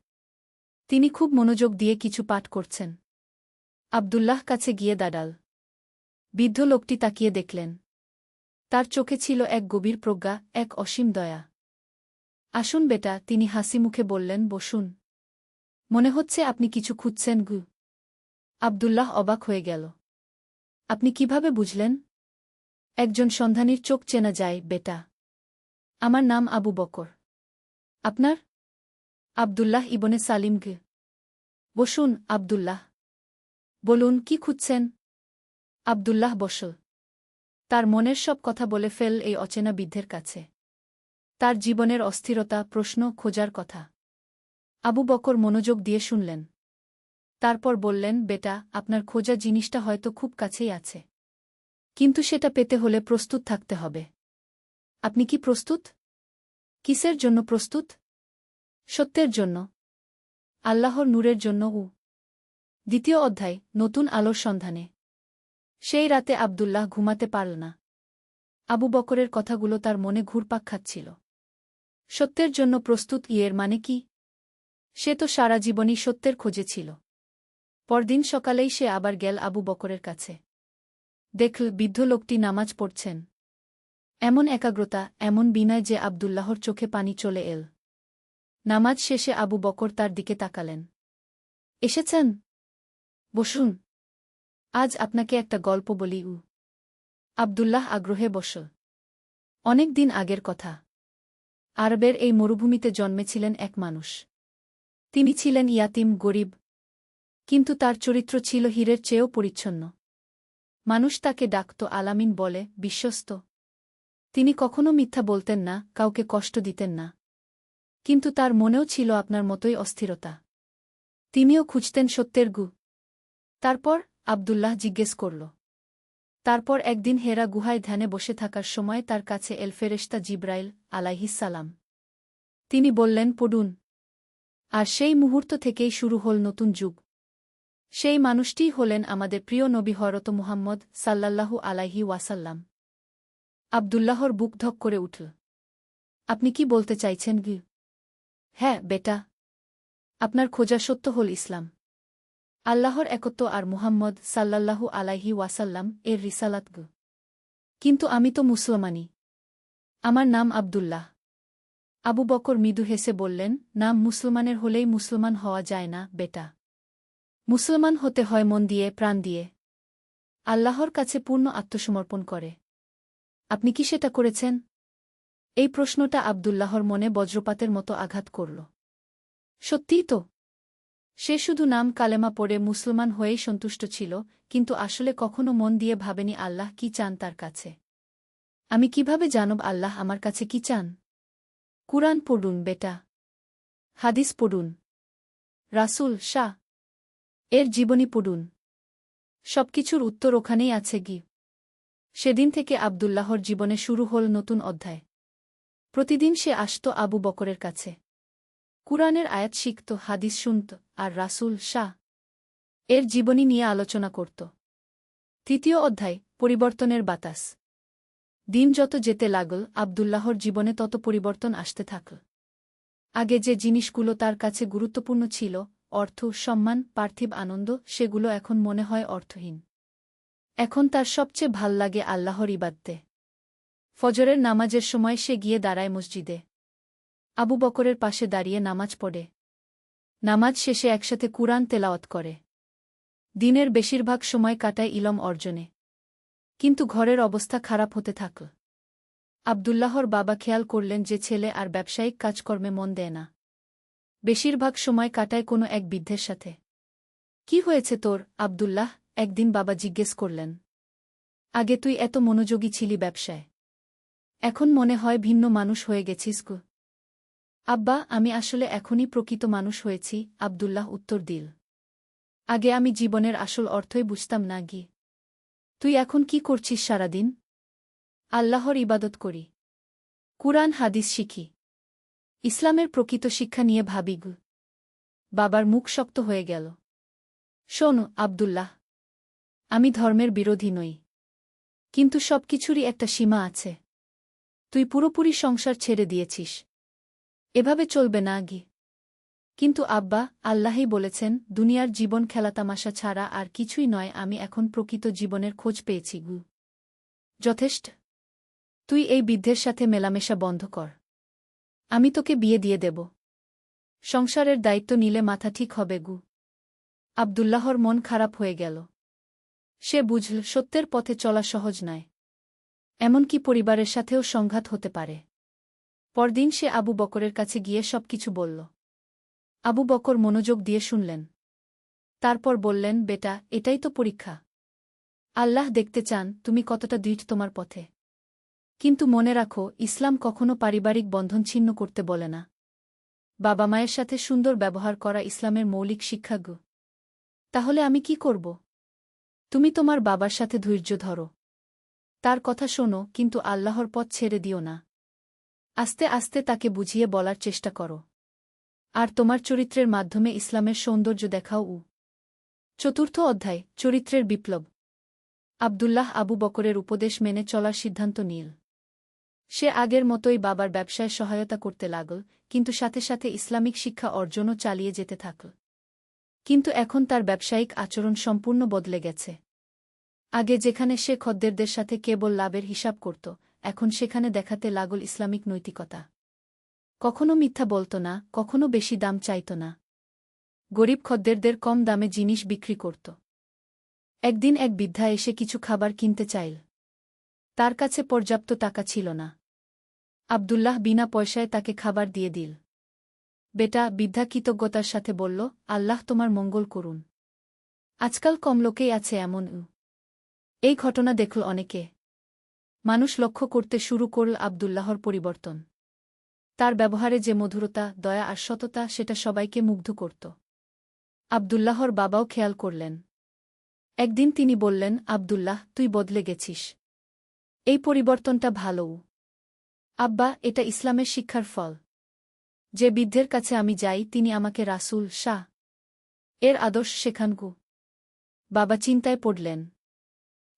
তিনি খুব মনোযোগ দিয়ে কিছু পাঠ করছেন। আবদুল্লাহ কাছে গিয়ে দাঁড়াল। বৃদ্ধ লোকটি তাকিয়ে দেখলেন। তার চোখে ছিল এক গভীর প্রজ্ঞা, এক অসীম দয়া। আসুন বেটা, তিনি হাসি মুখে বললেন, বসুন। মনে হচ্ছে আপনি কিছু খুঁজছেন গু। আব্দুল্লাহ অবাক হয়ে গেল। আপনি কিভাবে বুঝলেন? একজন সন্ধানীর চোখ চেনা যায়, বেটা। আমার নাম আবু বকর। আপনার? আব্দুল্লাহ ইবনে সালিম গু। বসুন, আব্দুল্লাহ। বলুন, কি খুঁজছেন? আব্দুল্লাহ বসল। তার মনের সব কথা বলে ফেল এই অচেনা বৃদ্ধের কাছে। তার জীবনের অস্থিরতা, প্রশ্ন, খোঁজার কথা। আবু বকর মনোযোগ দিয়ে শুনলেন। তারপর বললেন, বেটা, আপনার খোঁজা জিনিসটা হয়তো খুব কাছেই আছে। কিন্তু সেটা পেতে হলে প্রস্তুত থাকতে হবে। আপনি কি প্রস্তুত? কিসের জন্য প্রস্তুত? সত্যের জন্য। আল্লাহর নূরের জন্য। দ্বিতীয় অধ্যায়, নতুন আলোর সন্ধানে। সেই রাতে আব্দুল্লাহ ঘুমাতে পারল না। আবু বকরের কথাগুলো তার মনে ঘুরপাক খাচ্ছিল। সত্যের জন্য প্রস্তুত, এর মানে কি? সে তো সারা জীবনই সত্যের খোঁজে ছিল। পরদিন সকালেই সে আবার গেল আবু বকরের কাছে। দেখল বৃদ্ধ লোকটি নামাজ পড়ছেন। এমন একাগ্রতা, এমন বিনয় যে আব্দুল্লাহর চোখে পানি চলে এল। নামাজ শেষে আবু বকর তার দিকে তাকালেন। এসেছেন? বসুন। আজ আপনাকে একটা গল্প বলি। আব্দুল্লাহ আগ্রহে বসল। অনেক দিন আগের কথা। আরবের এই মরুভূমিতে জন্মেছিলেন এক মানুষ। তিনি ছিলেন ইয়াতিম, গরিব। কিন্তু তার চরিত্র ছিল হীরের চেয়েও পরিচ্ছন্ন। মানুষ তাকে ডাকত আলামিন বলে, বিশ্বস্ত। তিনি কখনো মিথ্যা বলতেন না, কাউকে কষ্ট দিতেন না। কিন্তু তার মনেও ছিল আপনার মতোই অস্থিরতা। তিনিও খুঁজতেন সত্যের গু। তারপর? আব্দুল্লাহ জিজ্ঞেস করল। তারপর একদিন হেরা গুহায় ধ্যানে বসে থাকার সময় তার কাছে এল ফেরেশতা জিবরাইল আলাইহিসসালাম। তিনি বললেন, পড়ুন। আর সেই মুহূর্ত থেকেই শুরু হল নতুন যুগ। সেই মানুষটিই হলেন আমাদের প্রিয় নবী হযরত মুহাম্মদ সাল্লাল্লাহু আলাইহি ওয়াসাল্লাম। আব্দুল্লাহর বুক ধক করে উঠল। আপনি কি বলতে চাইছেন গি? হ্যাঁ, বেটা। আপনার খোঁজা সত্য হল ইসলাম। আল্লাহর একত্ব আর মুহাম্মদ সাল্লাল্লাহু আলাইহি ওয়াসাল্লাম এর রিসালাত গু। কিন্তু আমি তো মুসলমানি। আমার নাম আব্দুল্লাহ। আবু বকর মৃদু হেসে বললেন, নাম মুসলমানের হলেই মুসলমান হওয়া যায় না, বেটা। মুসলমান হতে হয় মন দিয়ে, প্রাণ দিয়ে। আল্লাহর কাছে পূর্ণ আত্মসমর্পণ করে। আপনি কি সেটা করেছেন? এই প্রশ্নটা আব্দুল্লাহর মনে বজ্রপাতের মতো আঘাত করল। সত্যিই তো। সে শুধু নাম কালেমা পড়ে মুসলমান হয়েই সন্তুষ্ট ছিল, কিন্তু আসলে কখনো মন দিয়ে ভাবেনি আল্লাহ কি চান তার কাছে। আমি কিভাবে জানব আল্লাহ আমার কাছে কি চান? কুরআন পড়ুন, বেটা। হাদিস পড়ুন। রাসূল শাহ এর জীবনী পড়ুন। সবকিছুর উত্তর ওখানেই আছে গি। সেদিন থেকে আব্দুল্লাহর জীবনে শুরু হল নতুন অধ্যায়। প্রতিদিন সে আসত আবু বকরের কাছে। কুরআনের আয়াত শিখত, হাদিস শুনত, আর রাসূল শাহ এর জীবনী নিয়ে আলোচনা করত। তৃতীয় অধ্যায়, পরিবর্তনের বাতাস। দিন যত যেতে লাগল, আব্দুল্লাহর জীবনে তত পরিবর্তন আসতে থাকল। আগে যে জিনিসগুলো তার কাছে গুরুত্বপূর্ণ ছিল, অর্থ, সম্মান, পার্থিব আনন্দ, সেগুলো এখন মনে হয় অর্থহীন। এখন তার সবচেয়ে ভাল লাগে আল্লাহর ইবাদতে। ফজরের নামাজের সময় সে গিয়ে দাঁড়ায় মসজিদে। আবু বকরের পাশে দাঁড়িয়ে নামাজ পড়ে। নামাজ শেষে একসাথে কুরআন তেলাওয়াত করে। দিনের বেশিরভাগ সময় কাটায় ইলম অর্জনে। কিন্তু ঘরের অবস্থা খারাপ হতে থাকল। আব্দুল্লাহর বাবা খেয়াল করলেন যে ছেলে আর ব্যবসায়িক কাজকর্মে মন দেয় না। বেশিরভাগ সময় কাটায় কোনো এক বৃদ্ধের সাথে। কি হয়েছে তোর, আব্দুল্লাহ? একদিন বাবা জিজ্ঞেস করলেন। আগে তুই এত মনোযোগী ছিলি ব্যবসায়। এখন মনে হয় ভিন্ন মানুষ হয়ে গেছিস গো। আব্বা, আমি আসলে এখনই প্রকৃত মানুষ হয়েছি, আব্দুল্লাহ উত্তর দিল। আগে আমি জীবনের আসল অর্থই বুঝতাম না গি। তুই এখন কি করছিস সারাদিন? আল্লাহর ইবাদত করি। কুরআন হাদিস শিখি। ইসলামের প্রকৃত শিক্ষা নিয়ে ভাবি গু। বাবার মুখ শক্ত হয়ে গেল। শোন, আব্দুল্লাহ। আমি ধর্মের বিরোধী নই। কিন্তু সবকিছুরই একটা সীমা আছে। তুই পুরোপুরি সংসার ছেড়ে দিয়েছিস। এভাবে চলবে না গি। কিন্তু আব্বা, আল্লাহই বলেছেন, দুনিয়ার জীবন খেলাতামাশা ছাড়া আর কিছুই নয়। আমি এখন প্রকৃত জীবনের খোঁজ পেয়েছি গু। যথেষ্ট। তুই এই বৃদ্ধের সাথে মেলামেশা বন্ধ কর। আমি তোকে বিয়ে দিয়ে দেব। সংসারের দায়িত্ব নিলে মাথা ঠিক হবে গু। আব্দুল্লাহর মন খারাপ হয়ে গেল। সে বুঝল সত্যের পথে চলা সহজ নয়। এমনকি পরিবারের সাথেও সংঘাত হতে পারে। পরদিন সে আবু বকরের কাছে গিয়ে সবকিছু বলল। আবু বকর মনোযোগ দিয়ে শুনলেন। তারপর বললেন, বেটা, এটাই তো পরীক্ষা। আল্লাহ দেখতে চান তুমি কতটা দৃঢ় তোমার পথে। কিন্তু মনে রাখো, ইসলাম কখনো পারিবারিক বন্ধন ছিন্ন করতে বলে না। বাবা মায়ের সাথে সুন্দর ব্যবহার করা ইসলামের মৌলিক শিক্ষা গো। তাহলে আমি কি করব? তুমি তোমার বাবার সাথে ধৈর্য ধরো। তার কথা শোনো, কিন্তু আল্লাহর পথ ছেড়ে দিও না। আস্তে আস্তে তাকে বুঝিয়ে বলার চেষ্টা করো। আর তোমার চরিত্রের মাধ্যমে ইসলামের সৌন্দর্য দেখাও। চতুর্থ অধ্যায়, চরিত্রের বিপ্লব। আব্দুল্লাহ আবু বকরের উপদেশ মেনে চলার সিদ্ধান্ত নিল। সে আগের মতোই বাবার ব্যবসায় সহায়তা করতে লাগল, কিন্তু সাথে সাথে ইসলামিক শিক্ষা অর্জনও চালিয়ে যেতে থাকল। কিন্তু এখন তার ব্যবসায়িক আচরণ সম্পূর্ণ বদলে গেছে। আগে যেখানে সে খদ্দেরদের সাথে কেবল লাভের হিসাব করত, এখন সেখানে দেখাতে লাগল ইসলামিক নৈতিকতা। কখনো মিথ্যা বলত না, কখনো বেশি দাম চাইত না। গরিব খদ্দেরদের কম দামে জিনিস বিক্রি করত। একদিন এক বৃদ্ধা এসে কিছু খাবার কিনতে চাইল। তার কাছে পর্যাপ্ত টাকা ছিল না। আব্দুল্লাহ বিনা পয়সায় তাকে খাবার দিয়ে দিল। বেটা, বৃদ্ধা কৃতজ্ঞতার সাথে বলল, আল্লাহ তোমার মঙ্গল করুন। আজকাল কম লোকেই আছে এমন। এই ঘটনা দেখল অনেকে। মানুষ লক্ষ্য করতে শুরু করল আব্দুল্লাহর পরিবর্তন। তার ব্যবহারে যে মধুরতা, দয়া আর সততা, সেটা সবাইকে মুগ্ধ করত। আব্দুল্লাহর বাবাও খেয়াল করলেন। একদিন তিনি বললেন, আব্দুল্লাহ, তুই বদলে গেছিস। এই পরিবর্তনটা ভালো। আব্বা, এটা ইসলামের শিক্ষার ফল। যে বৃদ্ধের কাছে আমি যাই তিনি আমাকে রাসূল শাহ এর আদর্শ শেখান গো। বাবা চিন্তায় পড়লেন।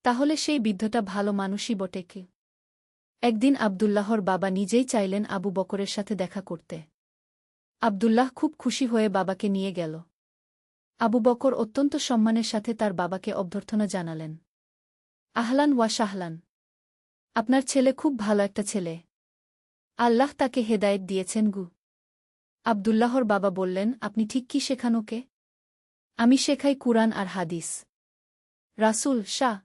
তাহলে সেই বৃদ্ধটা ভালো মানুষই বটে কি? একদিন আব্দুল্লাহর বাবা নিজেই চাইলেন আবু বকরের সাথে দেখা করতে। আব্দুল্লাহ খুব খুশি হয়ে বাবাকে নিয়ে গেল। আবু বকর অত্যন্ত সম্মানের সাথে তার বাবাকে অভ্যর্থনা জানালেন। আহলান ওয়া শাহলান। আপনার ছেলে খুব ভালো একটা ছেলে। আল্লাহ তাকে হেদায়েত দিয়েছেন গু। আব্দুল্লাহর বাবা বললেন, আপনি ঠিক কি শেখান ওকে? আমি শেখাই কুরআন আর হাদিস। রাসূল শাহ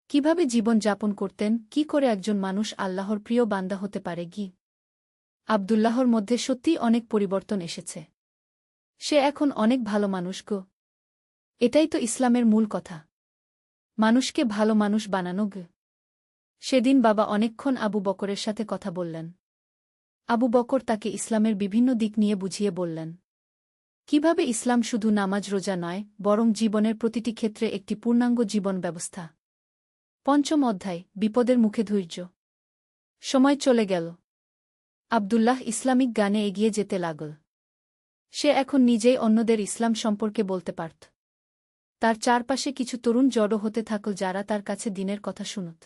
কিভাবে জীবন যাপন করতেন, কি করে একজন মানুষ আল্লাহর প্রিয় বান্দা হতে পারে গি। আব্দুল্লাহর মধ্যে সত্যিই অনেক পরিবর্তন এসেছে। সে এখন অনেক ভালো মানুষ গো। এটাই তো ইসলামের মূল কথা, মানুষকে ভালো মানুষ বানানো গে। সেদিন বাবা অনেকক্ষণ আবু বকরের সাথে কথা বললেন। আবু বকর তাকে ইসলামের বিভিন্ন দিক নিয়ে বুঝিয়ে বললেন। কিভাবে ইসলাম শুধু নামাজ রোজা নয়, বরং জীবনের প্রতিটি ক্ষেত্রে একটি পূর্ণাঙ্গ জীবন ব্যবস্থা। পঞ্চম অধ্যায়, বিপদের মুখে ধৈর্য। সময় চলে গেল। আব্দুল্লাহ ইসলামিক গানে এগিয়ে যেতে লাগল। সে এখন নিজেই অন্যদের ইসলাম সম্পর্কে বলতে পারত। তার চারপাশে কিছু তরুণ জড়ো হতে থাকল যারা তার কাছে দ্বীনের কথা শুনত।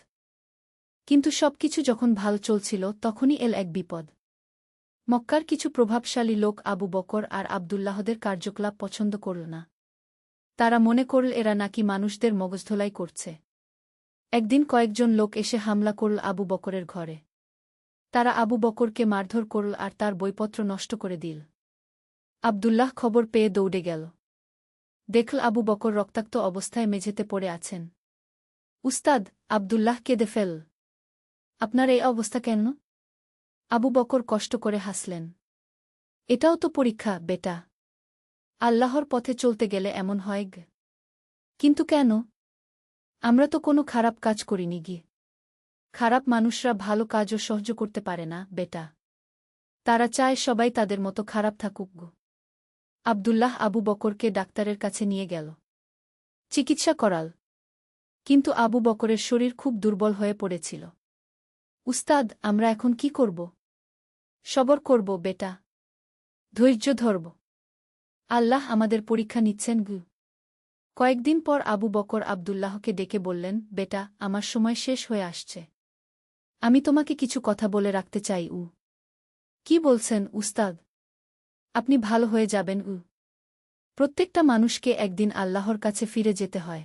কিন্তু সবকিছু যখন ভালো চলছিল, তখনই এল এক বিপদ। মক্কার কিছু প্রভাবশালী লোক আবু বকর আর আব্দুল্লাহদের কার্যকলাপ পছন্দ করল না। তারা মনে করল এরা নাকি মানুষদের মগজধোলাই করছে। একদিন কয়েকজন লোক এসে হামলা করল আবু বকরের ঘরে। তারা আবু বকরকে মারধর করল আর তার বইপত্র নষ্ট করে দিল। আব্দুল্লাহ খবর পেয়ে দৌড়ে গেল। দেখল আবু বকর রক্তাক্ত অবস্থায় মেঝেতে পড়ে আছেন। উস্তাদ, আব্দুল্লাহ কেঁদে ফেল। আপনার এই অবস্থা কেন? আবু বকর কষ্ট করে হাসলেন। এটাও তো পরীক্ষা বেটা। আল্লাহর পথে চলতে গেলে এমন হয় গে। কিন্তু কেন? আমরা তো কোনো খারাপ কাজ করিনি গি। খারাপ মানুষরা ভালো কাজও সহ্য করতে পারে না বেটা। তারা চায় সবাই তাদের মতো খারাপ থাকুক গো। আব্দুল্লাহ আবু বকরকে ডাক্তারের কাছে নিয়ে গেল। চিকিৎসা করাল। কিন্তু আবু বকরের শরীর খুব দুর্বল হয়ে পড়েছিল। উস্তাদ, আমরা এখন কি করব? সবর করব বেটা। ধৈর্য ধরব। আল্লাহ আমাদের পরীক্ষা নিচ্ছেন গু। কয়েকদিন পর আবু বকর আব্দুল্লাহকে ডেকে বললেন, বেটা, আমার সময় শেষ হয়ে আসছে। আমি তোমাকে কিছু কথা বলে রাখতে চাই। কি বলছেন উস্তাদ? আপনি ভালো হয়ে যাবেন। প্রত্যেকটা মানুষকে একদিন আল্লাহর কাছে ফিরে যেতে হয়।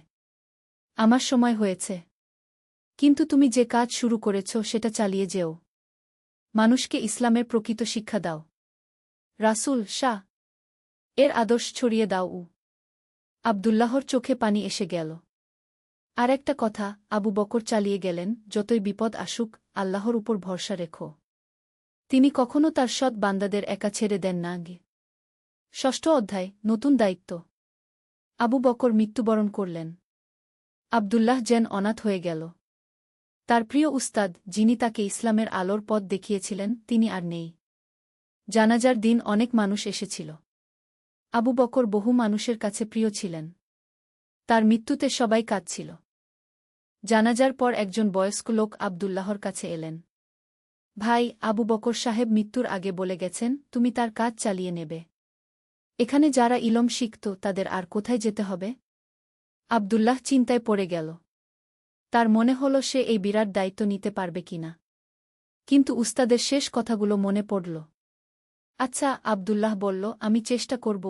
আমার সময় হয়েছে। কিন্তু তুমি যে কাজ শুরু করেছ সেটা চালিয়ে যেও। মানুষকে ইসলামের প্রকৃত শিক্ষা দাও। রাসূল শাহ এর আদর্শ ছড়িয়ে দাও। আব্দুল্লাহর চোখে পানি এসে গেল। আর একটা কথা, আবু বকর চালিয়ে গেলেন, যতই বিপদ আসুক, আল্লাহর উপর ভরসা রেখো। তিনি কখনো তার সৎ বান্দাদের একা ছেড়ে দেন না। ষষ্ঠ অধ্যায়, নতুন দায়িত্ব। আবু বকর মৃত্যুবরণ করলেন। আব্দুল্লাহ যেন অনাথ হয়ে গেল। তার প্রিয় উস্তাদ, যিনি তাকে ইসলামের আলোর পথ দেখিয়েছিলেন, তিনি আর নেই। জানাজার দিন অনেক মানুষ এসেছিল। আবু বকর বহু মানুষের কাছে প্রিয় ছিলেন। তার মৃত্যুতে সবাই কাঁদছিল। জানাজার পর একজন বয়স্ক লোক আব্দুল্লাহর কাছে এলেন। ভাই, আবু বকর সাহেব মৃত্যুর আগে বলে গেছেন, তুমি তার কাজ চালিয়ে নেবে। এখানে যারা ইলম শিখত, তাদের আর কোথায় যেতে হবে? আব্দুল্লাহ চিন্তায় পড়ে গেল। তার মনে হল সে এই বিরাট দায়িত্ব নিতে পারবে কিনা। কিন্তু উস্তাদের শেষ কথাগুলো মনে পড়ল। আচ্ছা, আব্দুল্লাহ বলল, আমি চেষ্টা করব।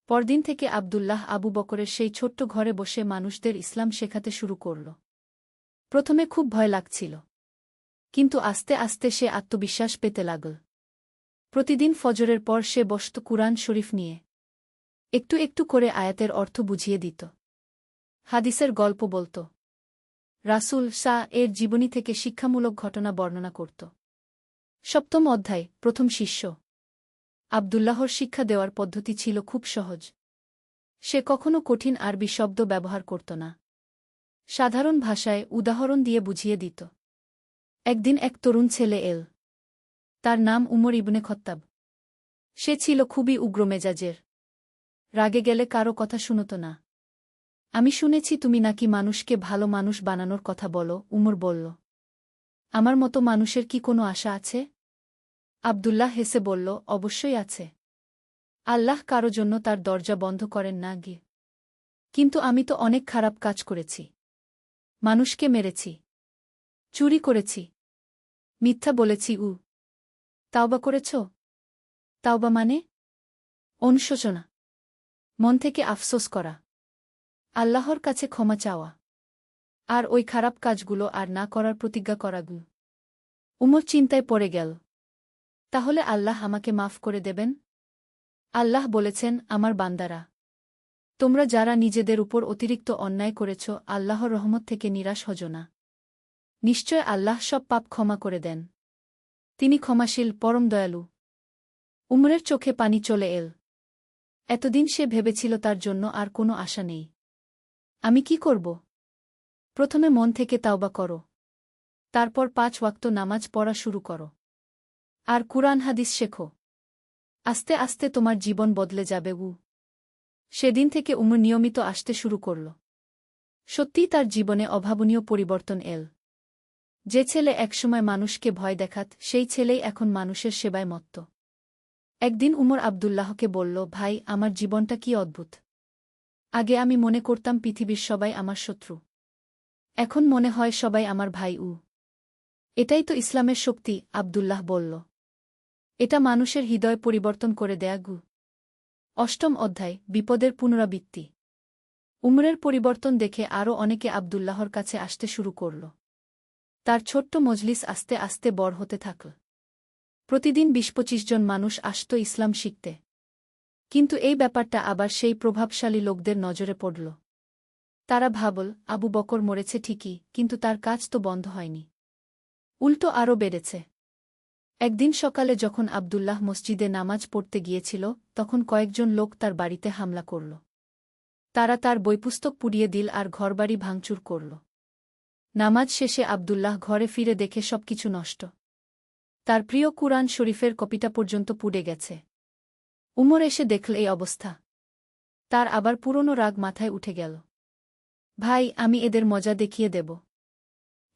পরদিন থেকে আব্দুল্লাহ আবু বকরের সেই ছোট্ট ঘরে বসে মানুষদের ইসলাম শেখাতে শুরু করল। প্রথমে খুব ভয় লাগছিল, কিন্তু আস্তে আস্তে সে আত্মবিশ্বাস পেতে লাগল। প্রতিদিন ফজরের পর সে বসত কুরআন শরীফ নিয়ে। একটু একটু করে আয়াতের অর্থ বুঝিয়ে দিত। হাদিসের গল্প বলত। রাসূল শাহ এর জীবনী থেকে শিক্ষামূলক ঘটনা বর্ণনা করত। সপ্তম অধ্যায়, প্রথম শিষ্য। আব্দুল্লাহর শিক্ষা দেওয়ার পদ্ধতি ছিল খুব সহজ। সে কখনো কঠিন আরবি শব্দ ব্যবহার করত না। সাধারণ ভাষায় উদাহরণ দিয়ে বুঝিয়ে দিত। একদিন এক তরুণ ছেলে এল। তার নাম উমর ইবনে খত্তাব। সে ছিল খুবই উগ্র মেজাজের। রাগে গেলে কারো কথা শুনত না। আমি শুনেছি তুমি নাকি মানুষকে ভালো মানুষ বানানোর কথা বলো, উমর বলল। আমার মতো মানুষের কি কোনো আশা আছে? আব্দুল্লাহ হেসে বলল, অবশ্যই আছে। আল্লাহ কারো জন্য তার দরজা বন্ধ করেন না। কিন্তু আমি তো অনেক খারাপ কাজ করেছি। মানুষকে মেরেছি, চুরি করেছি, মিথ্যা বলেছি। তাওবা করেছ? তাওবা মানে? অনুশোচনা, মন থেকে আফসোস করা, আল্লাহর কাছে ক্ষমা চাওয়া, আর ওই খারাপ কাজগুলো আর না করার প্রতিজ্ঞা করা। উমর চিন্তায় পড়ে গেল। তাহলে আল্লাহ আমাকে মাফ করে দেবেন? আল্লাহ বলেছেন, আমার বান্দারা, তোমরা যারা নিজেদের উপর অতিরিক্ত অন্যায় করেছ, আল্লাহর রহমত থেকে নিরাশ হজো না। নিশ্চয় আল্লাহ সব পাপ ক্ষমা করে দেন। তিনি ক্ষমাশীল, পরম দয়ালু। উমরের চোখে পানি চলে এল। এতদিন সে ভেবেছিল তার জন্য আর কোনো আশা নেই। আমি কি করব? প্রথমে মন থেকে তাওবা করো। তারপর 5 ওয়াক্ত নামাজ পড়া শুরু করো। আর কুরআন হাদিস শেখো। আস্তে আস্তে তোমার জীবন বদলে যাবে। সেদিন থেকে উমর নিয়মিত আসতে শুরু করল। সত্যিই তার জীবনে অভাবনীয় পরিবর্তন এল। যে ছেলে একসময় মানুষকে ভয় দেখাত, সেই ছেলেই এখন মানুষের সেবায় মত্ত। একদিন উমর আব্দুল্লাহকে বলল, ভাই, আমার জীবনটা কি অদ্ভুত। আগে আমি মনে করতাম পৃথিবীর সবাই আমার শত্রু। এখন মনে হয় সবাই আমার ভাই। এটাই তো ইসলামের শক্তি, আব্দুল্লাহ বলল। এটা মানুষের হৃদয় পরিবর্তন করে দেয়া। অষ্টম অধ্যায়, বিপদের পুনরাবৃত্তি। উমরের পরিবর্তন দেখে আরও অনেকে আব্দুল্লাহর কাছে আসতে শুরু করল। তার ছোট্ট মজলিস আস্তে আস্তে বড় হতে থাকল। প্রতিদিন 20-25 জন মানুষ আসত ইসলাম শিখতে। কিন্তু এই ব্যাপারটা আবার সেই প্রভাবশালী লোকদের নজরে পড়ল। তারা ভাবল, আবু বকর মরেছে ঠিকই, কিন্তু তার কাজ তো বন্ধ হয়নি। উল্টো আরও বেড়েছে। একদিন সকালে যখন আব্দুল্লাহ মসজিদে নামাজ পড়তে গিয়েছিল, তখন কয়েকজন লোক তার বাড়িতে হামলা করল। তারা তার বইপুস্তক পুড়িয়ে দিল আর ঘরবাড়ি ভাঙচুর করল। নামাজ শেষে আব্দুল্লাহ ঘরে ফিরে দেখে সবকিছু নষ্ট। তার প্রিয় কুরআন শরীফের কপিটা পর্যন্ত পুড়ে গেছে। উমর এসে দেখল এই অবস্থা। তার আবার পুরনো রাগ মাথায় উঠে গেল। ভাই, আমি এদের মজা দেখিয়ে দেব।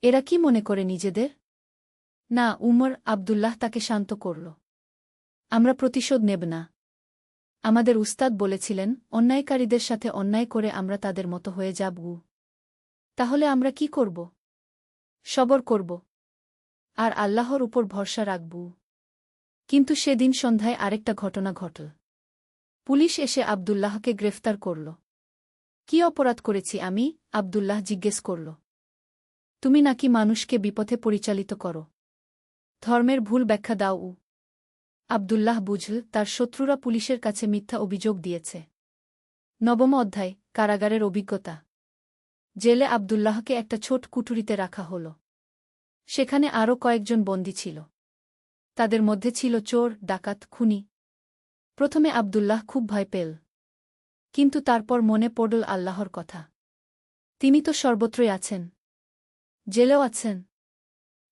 এরা কি মনে করে নিজেদের? না, উমর, আব্দুল্লাহ তাকে শান্ত করল। আমরা প্রতিশোধ নেব না। আমাদের উস্তাদ বলেছিলেন, অন্যায়কারীদের সাথে অন্যায় করে আমরা তাদের মতো হয়ে যাব। তাহলে আমরা কি করব? সবর করব। আর আল্লাহর উপর ভরসা রাখব। কিন্তু সেদিন সন্ধ্যায় আরেকটা ঘটনা ঘটল। পুলিশ এসে আব্দুল্লাহকে গ্রেফতার করল। কি অপরাধ করেছি আমি? আব্দুল্লাহ জিজ্ঞেস করল। তুমি নাকি মানুষকে বিপথে পরিচালিত করো। ধর্মের ভুল ব্যাখ্যা দাও। আব্দুল্লাহ বুঝল তার শত্রুরা পুলিশের কাছে মিথ্যা অভিযোগ দিয়েছে। নবম অধ্যায়, কারাগারের অভিজ্ঞতা। জেলে আব্দুল্লাহকে একটা ছোট কুঠুরিতে রাখা হল। সেখানে আরও কয়েকজন বন্দী ছিল। তাদের মধ্যে ছিল চোর, ডাকাত, খুনি। প্রথমে আব্দুল্লাহ খুব ভয় পেল। কিন্তু তারপর মনে পড়ল আল্লাহর কথা। তিনি তো সর্বত্রই আছেন, জেলেও আছেন।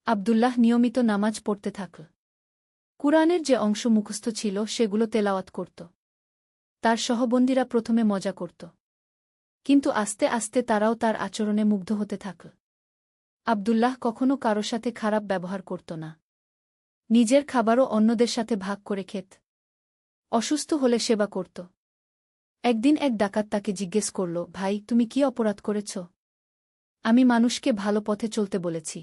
আব্দুল্লাহ নিয়মিত নামাজ পড়তে থাকল। কুরআনের যে অংশ মুখস্থ ছিল সেগুলো তেলাওয়াত করত। তার সহবন্দীরা প্রথমে মজা করত, কিন্তু আস্তে আস্তে তারাও তার আচরণে মুগ্ধ হতে থাকল। আব্দুল্লাহ কখনো কারো সাথে খারাপ ব্যবহার করত না। নিজের খাবারও অন্যদের সাথে ভাগ করে খেত। অসুস্থ হলে সেবা করত। একদিন এক ডাকাত তাকে জিজ্ঞেস করল, ভাই, তুমি কি অপরাধ করেছ? আমি মানুষকে ভালো পথে চলতে বলেছি।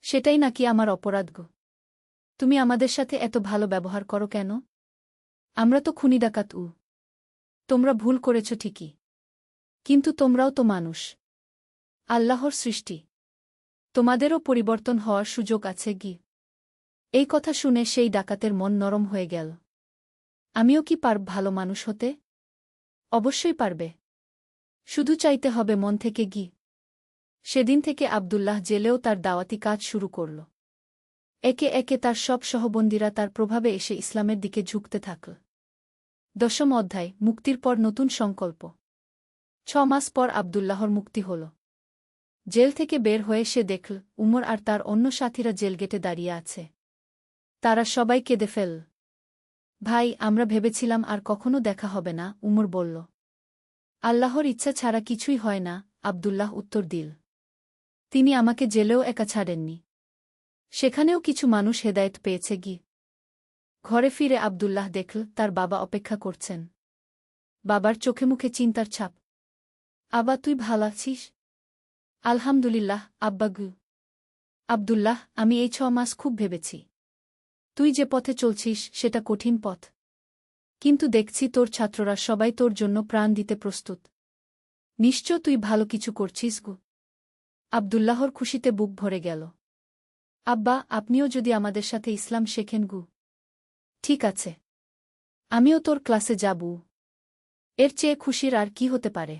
সেটাই নাকি আমার অপরাধ গো? তুমি আমাদের সাথে এত ভালো ব্যবহার করো কেন? আমরা তো খুনি ডাকাত। তোমরা ভুল করেছ ঠিকই, কিন্তু তোমরাও তো মানুষ, আল্লাহর সৃষ্টি। তোমাদেরও পরিবর্তন হওয়ার সুযোগ আছে কি? এই কথা শুনে সেই ডাকাতের মন নরম হয়ে গেল। আমিও কি পারব ভালো মানুষ হতে? অবশ্যই পারবে, শুধু চাইতে হবে মন থেকে কি। সেদিন থেকে আব্দুল্লাহ জেলেও তার দাওয়াতি কাজ শুরু করল। একে একে তার সব সহবন্দীরা তার প্রভাবে এসে ইসলামের দিকে ঝুঁকতে থাকল। দশম অধ্যায়, মুক্তির পর নতুন সংকল্প। 6 মাস পর আব্দুল্লাহর মুক্তি হল। জেল থেকে বের হয়ে সে দেখল উমর আর তার অন্য সাথীরা জেলগেটে দাঁড়িয়ে আছে। তারা সবাই কেঁদে ফেল। ভাই, আমরা ভেবেছিলাম আর কখনো দেখা হবে না, উমর বলল। আল্লাহর ইচ্ছা ছাড়া কিছুই হয় না, আব্দুল্লাহ উত্তর দিল। তিনি আমাকে জেলেও একা ছাড়েননি। সেখানেও কিছু মানুষ হেদায়েত পেয়েছে কি। ঘরে ফিরে আব্দুল্লাহ দেখল তার বাবা অপেক্ষা করছেন। বাবার চোখে মুখে চিন্তার ছাপ। আবা, তুই ভালো আছিস? আলহামদুলিল্লাহ আব্বাগু। আব্দুল্লাহ, আমি এই 6 মাস খুব ভেবেছি। তুই যে পথে চলছিস সেটা কঠিন পথ, কিন্তু দেখছি তোর ছাত্ররা সবাই তোর জন্য প্রাণ দিতে প্রস্তুত। নিশ্চয় তুই ভালো কিছু করছিস গু। আব্দুল্লাহর খুশিতে বুক ভরে গেল। আব্বা, আপনিও যদি আমাদের সাথে ইসলাম শেখেন গু। ঠিক আছে, আমিও তোর ক্লাসে যাব। এর চেয়ে খুশির আর কি হতে পারে?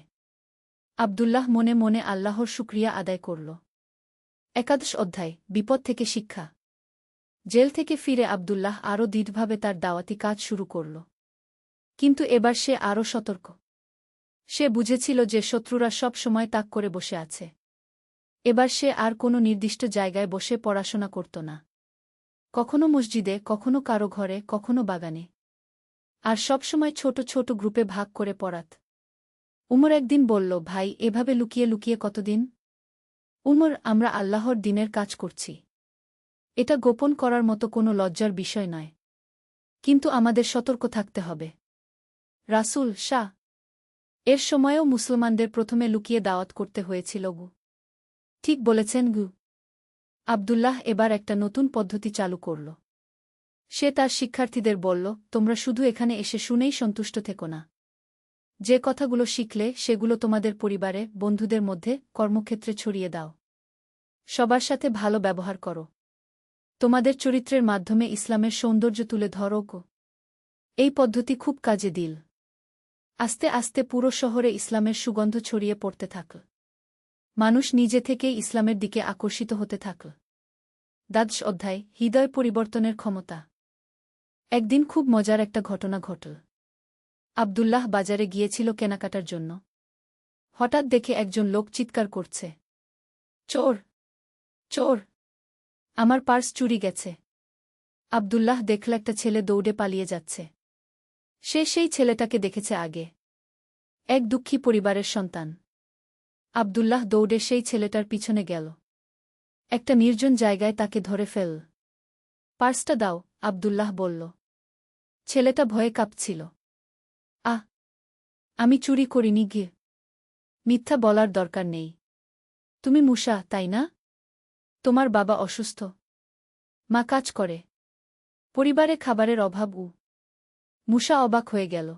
আব্দুল্লাহ মনে মনে আল্লাহর শুকরিয়া আদায় করল। একাদশ অধ্যায়, বিপদ থেকে শিক্ষা। জেল থেকে ফিরে আব্দুল্লাহ আরও দৃঢ়ভাবে তার দাওয়াতি কাজ শুরু করল। কিন্তু এবার সে আরও সতর্ক। সে বুঝেছিল যে শত্রুরা সব সময় তাক করে বসে আছে। এবার সে আর কোনো নির্দিষ্ট জায়গায় বসে পড়াশোনা করত না। কখনো মসজিদে, কখনো কারো ঘরে, কখনো বাগানে। আর সবসময় ছোট ছোট গ্রুপে ভাগ করে পড়াত। উমর একদিন বলল, ভাই, এভাবে লুকিয়ে লুকিয়ে কতদিন? উমর, আমরা আল্লাহর দ্বীনের কাজ করছি। এটা গোপন করার মতো কোনো লজ্জার বিষয় নয়। কিন্তু আমাদের সতর্ক থাকতে হবে। রাসূল শাহ এর সময়েও মুসলমানদের প্রথমে লুকিয়ে দাওয়াত করতে হয়েছিল গু। ঠিক বলেছেন গু। আব্দুল্লাহ এবার একটা নতুন পদ্ধতি চালু করল। সে তার শিক্ষার্থীদের বলল, তোমরা শুধু এখানে এসে শুনেই সন্তুষ্ট থেকো না। যে কথাগুলো শিখলে সেগুলো তোমাদের পরিবারে, বন্ধুদের মধ্যে, কর্মক্ষেত্রে ছড়িয়ে দাও। সবার সাথে ভালো ব্যবহার করো। তোমাদের চরিত্রের মাধ্যমে ইসলামের সৌন্দর্য তুলে ধরো গো। এই পদ্ধতি খুব কাজে দিল। আস্তে আস্তে পুরো শহরে ইসলামের সুগন্ধ ছড়িয়ে পড়তে থাকল। মানুষ নিজে থেকেই ইসলামের দিকে আকর্ষিত হতে থাকল। দ্বাদশ অধ্যায়, হৃদয় পরিবর্তনের ক্ষমতা। একদিন খুব মজার একটা ঘটনা ঘটল। আব্দুল্লাহ বাজারে গিয়েছিল কেনাকাটার জন্য। হঠাৎ দেখে একজন লোক চিৎকার করছে, চোর, চোর, আমার পার্স চুরি গেছে। আব্দুল্লাহ দেখল একটা ছেলে দৌড়ে পালিয়ে যাচ্ছে। সে সেই ছেলেটাকে দেখেছে আগে। এক দুঃখী পরিবারের সন্তান। আব্দুল্লাহ দৌড়ে সেই ছেলেটার পিছনে গেল। একটা নির্জন জায়গায় তাকে ধরে ফেল। পার্সটা দাও, আব্দুল্লাহ বলল। ছেলেটা ভয়ে কাঁপছিল। আহ, আমি চুরি করিনি গিয়ে। মিথ্যা বলার দরকার নেই। তুমি মুসা, তাই না? তোমার বাবা অসুস্থ, মা কাজ করে, পরিবারে খাবারের অভাব। মুসা অবাক হয়ে গেল।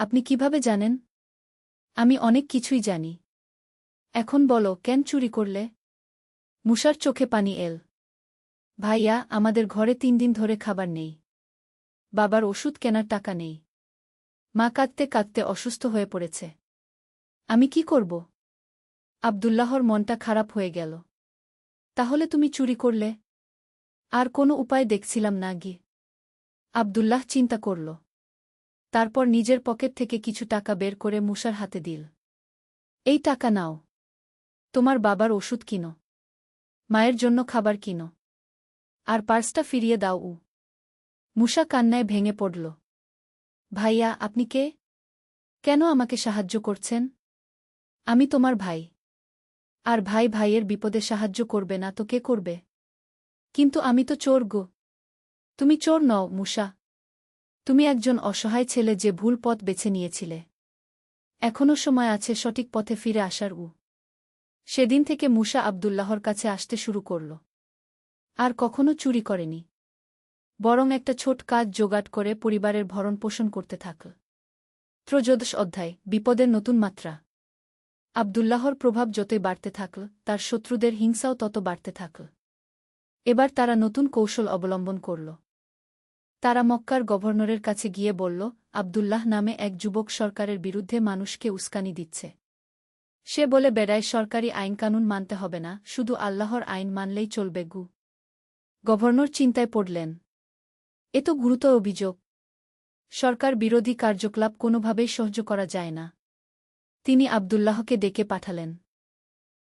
আপনি কিভাবে জানেন? আমি অনেক কিছুই জানি। এখন বলো, কেন চুরি করলে? মুসার চোখে পানি এল। ভাইয়া, আমাদের ঘরে 3 দিন ধরে খাবার নেই। বাবার ওষুধ কেনার টাকা নেই। মা কাঁদতে কাঁদতে অসুস্থ হয়ে পড়েছে। আমি কি করব? আব্দুল্লাহর মনটা খারাপ হয়ে গেল। তাহলে তুমি চুরি করলে? আর কোনো উপায় দেখছিলাম না গি। আব্দুল্লাহ চিন্তা করল। তারপর নিজের পকেট থেকে কিছু টাকা বের করে মুসার হাতে দিল। এই টাকা নাও। তোমার বাবার ওষুধ কিনো। মায়ের জন্য খাবার কিনো। আর পার্সটা ফিরিয়ে দাও। মুসা কান্নায় ভেঙে পড়ল। ভাইয়া, আপনি কে? কেন আমাকে সাহায্য করছেন? আমি তোমার ভাই। আর ভাই ভাইয়ের বিপদে সাহায্য করবে না তো কে করবে? কিন্তু আমি তো চোর গো। তুমি চোর নও মুসা। তুমি একজন অসহায় ছেলে যে ভুল পথ বেছে নিয়েছিলে। এখনও সময় আছে সঠিক পথে ফিরে আসার। সেদিন থেকে মুসা আব্দুল্লাহর কাছে আসতে শুরু করল। আর কখনো চুরি করেনি। বরং একটা ছোট কাজ জোগাড় করে পরিবারের ভরণ পোষণ করতে থাকল। 13 অধ্যায়, বিপদের নতুন মাত্রা। আব্দুল্লাহর প্রভাব যতই বাড়তে থাকল, তার শত্রুদের হিংসাও তত বাড়তে থাকল। এবার তারা নতুন কৌশল অবলম্বন করল। তারা মক্কার গভর্নরের কাছে গিয়ে বলল, আব্দুল্লাহ নামে এক যুবক সরকারের বিরুদ্ধে মানুষকে উস্কানি দিচ্ছে। সে বলে বেড়ায় সরকারি আইনকানুন মানতে হবে না, শুধু আল্লাহর আইন মানলেই চলবে। গভর্নর চিন্তায় পড়লেন। এ তো গুরুতর অভিযোগ। সরকার বিরোধী কার্যকলাপ কোনোভাবেই সহ্য করা যায় না। তিনি আব্দুল্লাহকে ডেকে পাঠালেন।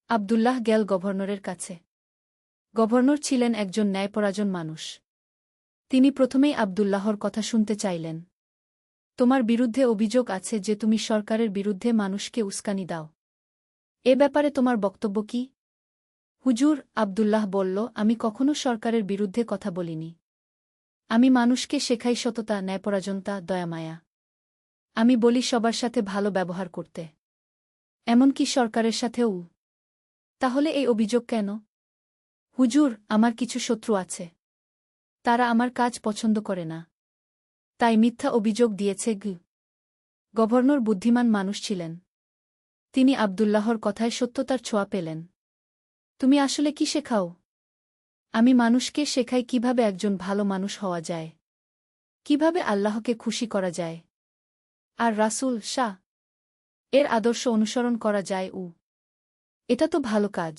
আব্দুল্লাহ গেল গভর্নরের কাছে। গভর্নর ছিলেন একজন ন্যায়পরায়ণ মানুষ। তিনি প্রথমেই আব্দুল্লাহর কথা শুনতে চাইলেন। তোমার বিরুদ্ধে অভিযোগ আছে যে তুমি সরকারের বিরুদ্ধে মানুষকে উস্কানি দাও। এ ব্যাপারে তোমার বক্তব্য কি? হুজুর, আব্দুল্লাহ বলল, আমি কখনো সরকারের বিরুদ্ধে কথা বলিনি। আমি মানুষকে শেখাই সততা, ন্যায়পরায়ণতা, দয়ামায়া। আমি বলি সবার সাথে ভালো ব্যবহার করতে, এমনকি সরকারের সাথেও। তাহলে এই অভিযোগ কেন? হুজুর, আমার কিছু শত্রু আছে। তারা আমার কাজ পছন্দ করে না, তাই মিথ্যা অভিযোগ দিয়েছে। গভর্নর বুদ্ধিমান মানুষ ছিলেন। তিনি আব্দুল্লাহর কথায় সত্যতার ছোঁয়া পেলেন। তুমি আসলে কি শেখাও? আমি মানুষকে শেখাই কিভাবে একজন ভালো মানুষ হওয়া যায়, কিভাবে আল্লাহকে খুশি করা যায়, আর রাসূল শাহ এর আদর্শ অনুসরণ করা যায়। এটা তো ভালো কাজ।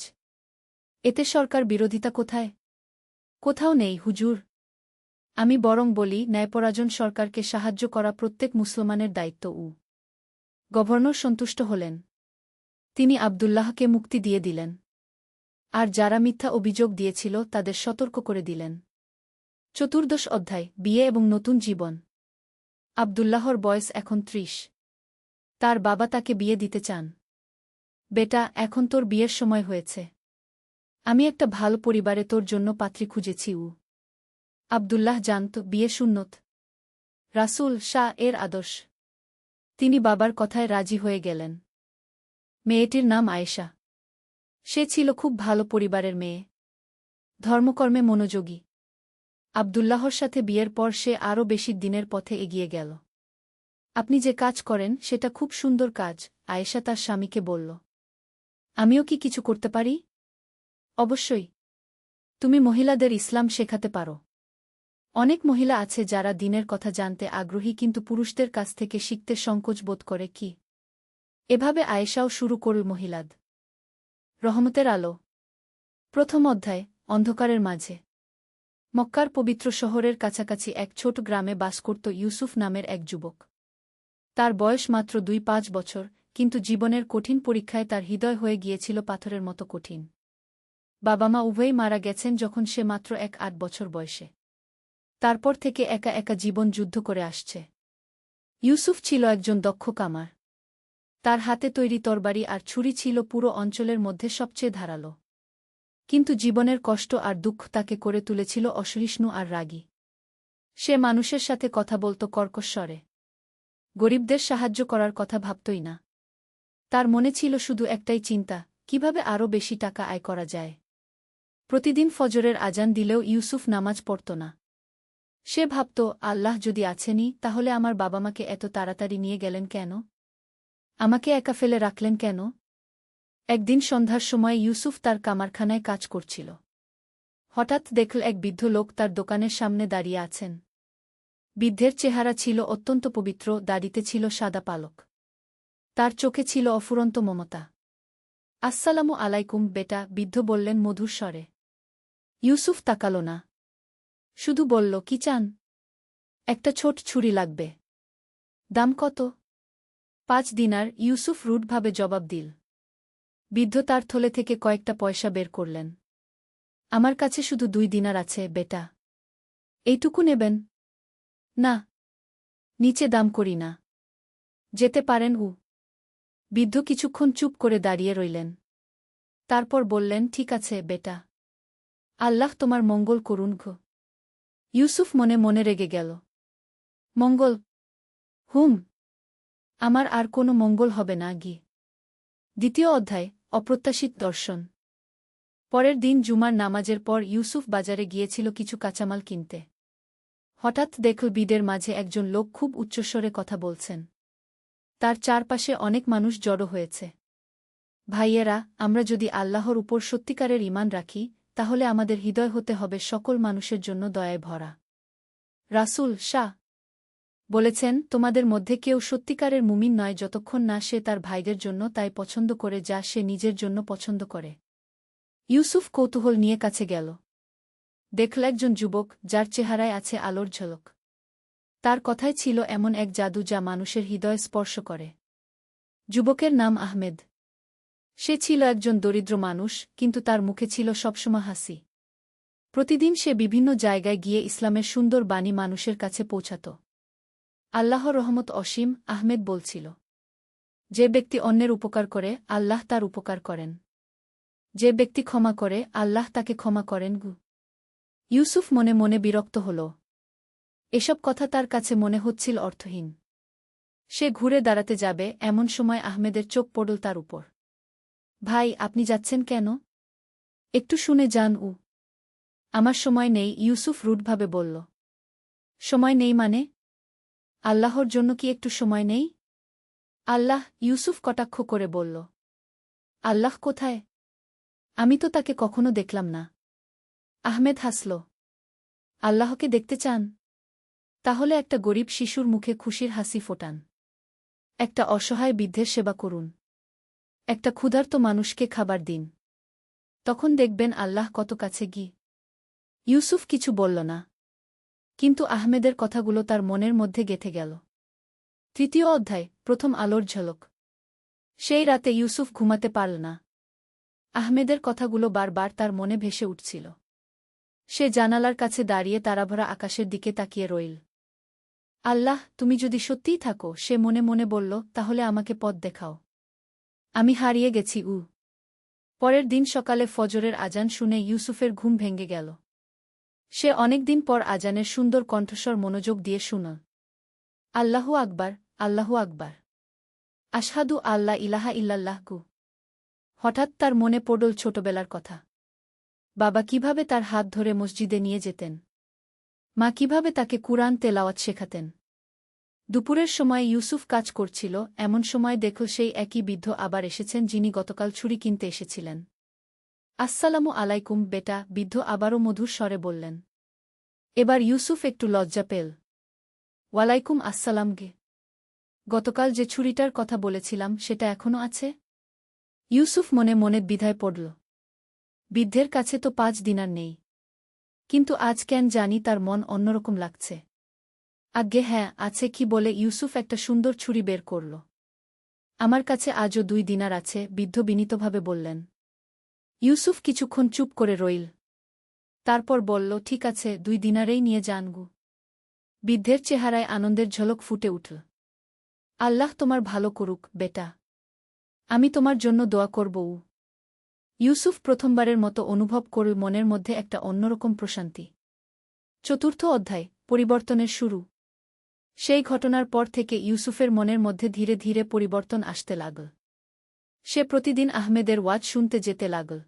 এতে সরকার বিরোধিতা কোথায়? কোথাও নেই হুজুর। আমি বরং বলি, ন্যায়পরায়ণ সরকারকে সাহায্য করা প্রত্যেক মুসলমানের দায়িত্ব। গভর্নর সন্তুষ্ট হলেন। তিনি আব্দুল্লাহকে মুক্তি দিয়ে দিলেন। আর যারা মিথ্যা অভিযোগ দিয়েছিল তাদের সতর্ক করে দিলেন। 14 অধ্যায়, বিয়ে এবং নতুন জীবন। আব্দুল্লাহর বয়স এখন 30। তার বাবা তাকে বিয়ে দিতে চান। বেটা, এখন তোর বিয়ের সময় হয়েছে। আমি একটা ভালো পরিবারে তোর জন্য পাত্রী খুঁজেছি। আব্দুল্লাহ জানত বিয়ে সুন্নত, রাসূল শাহ এর আদর্শ। তিনি বাবার কথায় রাজি হয়ে গেলেন। মেয়েটির নাম আয়েশা। সে ছিল খুব ভালো পরিবারের মেয়ে, ধর্মকর্মে মনোযোগী। আব্দুল্লাহর সাথে বিয়ের পর সে আরও বেশি দিনের পথে এগিয়ে গেল। আপনি যে কাজ করেন সেটা খুব সুন্দর কাজ, আয়েশা তার স্বামীকে বলল। আমিও কি কিছু করতে পারি? অবশ্যই। তুমি মহিলাদের ইসলাম শেখাতে পারো। অনেক মহিলা আছে যারা দ্বীনের কথা জানতে আগ্রহী কিন্তু পুরুষদের কাছ থেকে শিখতে সংকোচ বোধ করে। কি এভাবে আয়েশাও শুরু করল মহিলাদ রহমতের আলো। প্রথম অধ্যায়, অন্ধকারের মাঝে। মক্কার পবিত্র শহরের কাছাকাছি এক ছোট গ্রামে বাস করত ইউসুফ নামের এক যুবক। তার বয়স মাত্র 2-5 বছর, কিন্তু জীবনের কঠিন পরীক্ষায় তার হৃদয় হয়ে গিয়েছিল পাথরের মতো কঠিন। বাবা মা উভয়ই মারা গেছেন যখন সে মাত্র 1-8 বছর বয়সে। তারপর থেকে একা একা জীবন যুদ্ধ করে আসছে। ইউসুফ ছিল একজন দক্ষ কামার। তার হাতে তৈরি তরবারি আর ছুরি ছিল পুরো অঞ্চলের মধ্যে সবচেয়ে ধারালো। কিন্তু জীবনের কষ্ট আর দুঃখ তাকে করে তুলেছিল অসহিষ্ণু আর রাগী। সে মানুষের সাথে কথা বলত কর্কশ স্বরে। গরিবদের সাহায্য করার কথা ভাবতই না। তার মনে ছিল শুধু একটাই চিন্তা, কিভাবে আরও বেশি টাকা আয় করা যায়। প্রতিদিন ফজরের আজান দিলেও ইউসুফ নামাজ পড়ত না। সে ভাবত, আল্লাহ যদি আছেনই, তাহলে আমার বাবা মাকে এত তাড়াতাড়ি নিয়ে গেলেন কেন? আমাকে একা ফেলে রাখলেন কেন? একদিন সন্ধ্যার সময় ইউসুফ তার কামারখানায় কাজ করছিল। হঠাৎ দেখল এক বৃদ্ধ লোক তার দোকানের সামনে দাঁড়িয়ে আছেন। বৃদ্ধের চেহারা ছিল অত্যন্ত পবিত্র, দাড়িতে ছিল সাদা পালক। তার চোখে ছিল অফুরন্ত মমতা। আসসালামু আলাইকুম বেটা, বৃদ্ধ বললেন মধুর স্বরে। ইউসুফ তাকাল না। শুধু বলল, কি চান? একটা ছোট ছুরি লাগবে। দাম কত? 5 দিনার, ইউসুফ রুডভাবে জবাব দিল। বৃদ্ধ তার থলে থেকে কয়েকটা পয়সা বের করলেন। আমার কাছে শুধু 2 দিনার আছে বেটা। এইটুকু নেবেন? না, নিচে দাম করি না। যেতে পারেন। বৃদ্ধ কিছুক্ষণ চুপ করে দাঁড়িয়ে রইলেন। তারপর বললেন, ঠিক আছে বেটা। আল্লাহ তোমার মঙ্গল করুন গো। ইউসুফ মনে মনে রেগে গেল। মঙ্গল? হুম, আমার আর কোনো মঙ্গল হবে না গি। দ্বিতীয় অধ্যায়, অপ্রত্যাশিত দর্শন। পরের দিন জুমার নামাজের পর ইউসুফ বাজারে গিয়েছিল কিছু কাঁচামাল কিনতে। হঠাৎ দেখল বিদের মাঝে একজন লোক খুব উচ্চস্বরে কথা বলছেন। তার চারপাশে অনেক মানুষ জড়ো হয়েছে। ভাইয়েরা, আমরা যদি আল্লাহর উপর সত্যিকারের ঈমান রাখি, তাহলে আমাদের হৃদয় হতে হবে সকল মানুষের জন্য দয়ায় ভরা। রাসূল শাহ বলেছেন, তোমাদের মধ্যে কেউ সত্যিকারের মুমিন নয় যতক্ষণ না সে তার ভাইদের জন্য তাই পছন্দ করে যা সে নিজের জন্য পছন্দ করে। ইউসুফ কৌতূহল নিয়ে কাছে গেল। দেখল একজন যুবক, যার চেহারায় আছে আলোর ঝলক। তার কথায় ছিল এমন এক জাদু যা মানুষের হৃদয় স্পর্শ করে। যুবকের নাম আহমেদ। সে ছিল একজন দরিদ্র মানুষ, কিন্তু তার মুখে ছিল সবসময় হাসি। প্রতিদিন সে বিভিন্ন জায়গায় গিয়ে ইসলামের সুন্দর বাণী মানুষের কাছে পৌঁছাত। আল্লাহর রহমত অসীম, আহমেদ বলছিল। যে ব্যক্তি অন্যের উপকার করে, আল্লাহ তার উপকার করেন। যে ব্যক্তি ক্ষমা করে, আল্লাহ তাকে ক্ষমা করেন গু। ইউসুফ মনে মনে বিরক্ত হল। এসব কথা তার কাছে মনে হচ্ছিল অর্থহীন। সে ঘুরে দাঁড়াতে যাবে, এমন সময় আহমেদের চোখ পড়ল তার উপর। ভাই, আপনি যাচ্ছেন কেন? একটু শুনে যান। আমার সময় নেই, ইউসুফ রুডভাবে বলল। সময় নেই মানে? আল্লাহর জন্য কি একটু সময় নেই? আল্লাহ? ইউসুফ কটাক্ষ করে বলল। আল্লাহ কোথায়? আমি তো তাকে কখনো দেখলাম না। আহমেদ হাসল। আল্লাহকে দেখতে চান? তাহলে একটা গরিব শিশুর মুখে খুশির হাসি ফোটান। একটা অসহায় বৃদ্ধের সেবা করুন। একটা ক্ষুধার্ত মানুষকে খাবার দিন। তখন দেখবেন আল্লাহ কত কাছে গি। ইউসুফ কিছু বলল না। কিন্তু আহমেদের কথাগুলো তার মনের মধ্যে গেঁথে গেল। তৃতীয় অধ্যায়, প্রথম আলোর ঝলক। সেই রাতে ইউসুফ ঘুমাতে পারল না। আহমেদের কথাগুলো বারবার তার মনে ভেসে উঠছিল। সে জানালার কাছে দাঁড়িয়ে তারাভরা আকাশের দিকে তাকিয়ে রইল। আল্লাহ, তুমি যদি সত্যিই থাকো, সে মনে মনে বলল, তাহলে আমাকে পথ দেখাও। আমি হারিয়ে গেছি। পরের দিন সকালে ফজরের আজান শুনে ইউসুফের ঘুম ভেঙে গেল। সে অনেকদিন পর আজানের সুন্দর কণ্ঠস্বর মনোযোগ দিয়ে শুনল। আল্লাহু আকবার, আল্লাহু আকবার। আশহাদু আল্লা ইলাহা ইল্লাল্লাহ গু। হঠাৎ তার মনে পড়ল ছোটবেলার কথা। বাবা কিভাবে তার হাত ধরে মসজিদে নিয়ে যেতেন। মা কিভাবে তাকে কুরআন তেলাওয়াত শেখাতেন। দুপুরের সময় ইউসুফ কাজ করছিল, এমন সময় দেখল সেই একই বৃদ্ধ আবার এসেছেন যিনি গতকাল ছুরি কিনতে এসেছিলেন। আসসালামু আলাইকুম বেটা, বৃদ্ধ আবারও মধুর স্বরে বললেন। এবার ইউসুফ একটু লজ্জা পেল। ওয়ালাইকুম আসসালাম গে। গতকাল যে ছুরিটার কথা বলেছিলাম সেটা এখনো আছে? ইউসুফ মনে মনে দ্বিধায় পড়ল। বৃদ্ধের কাছে তো 5 দিনার নেই। কিন্তু আজ কেন জানি তার মন অন্যরকম লাগছে। আজ্ঞে হ্যাঁ, আছে কি বলে ইউসুফ একটা সুন্দর ছুরি বের করল। আমার কাছে আজও 2 দিনার আছে, বৃদ্ধ বিনীতভাবে বললেন। ইউসুফ কিছুক্ষণ চুপ করে রইল। তারপর বলল, ঠিক আছে, 2 দিনারেই নিয়ে যান গু। বৃদ্ধের চেহারায় আনন্দের ঝলক ফুটে উঠল। আল্লাহ তোমার ভালো করুক বেটা। আমি তোমার জন্য দোয়া করব। ইউসুফ প্রথমবারের মতো অনুভব করল মনের মধ্যে একটা অন্যরকম প্রশান্তি। চতুর্থ অধ্যায়, পরিবর্তনের শুরু। সেই ঘটনার পর থেকে ইউসুফের মনের মধ্যে ধীরে ধীরে পরিবর্তন আসতে লাগল। সে প্রতিদিন আহমেদের ওয়াজ শুনতে যেতে লাগল।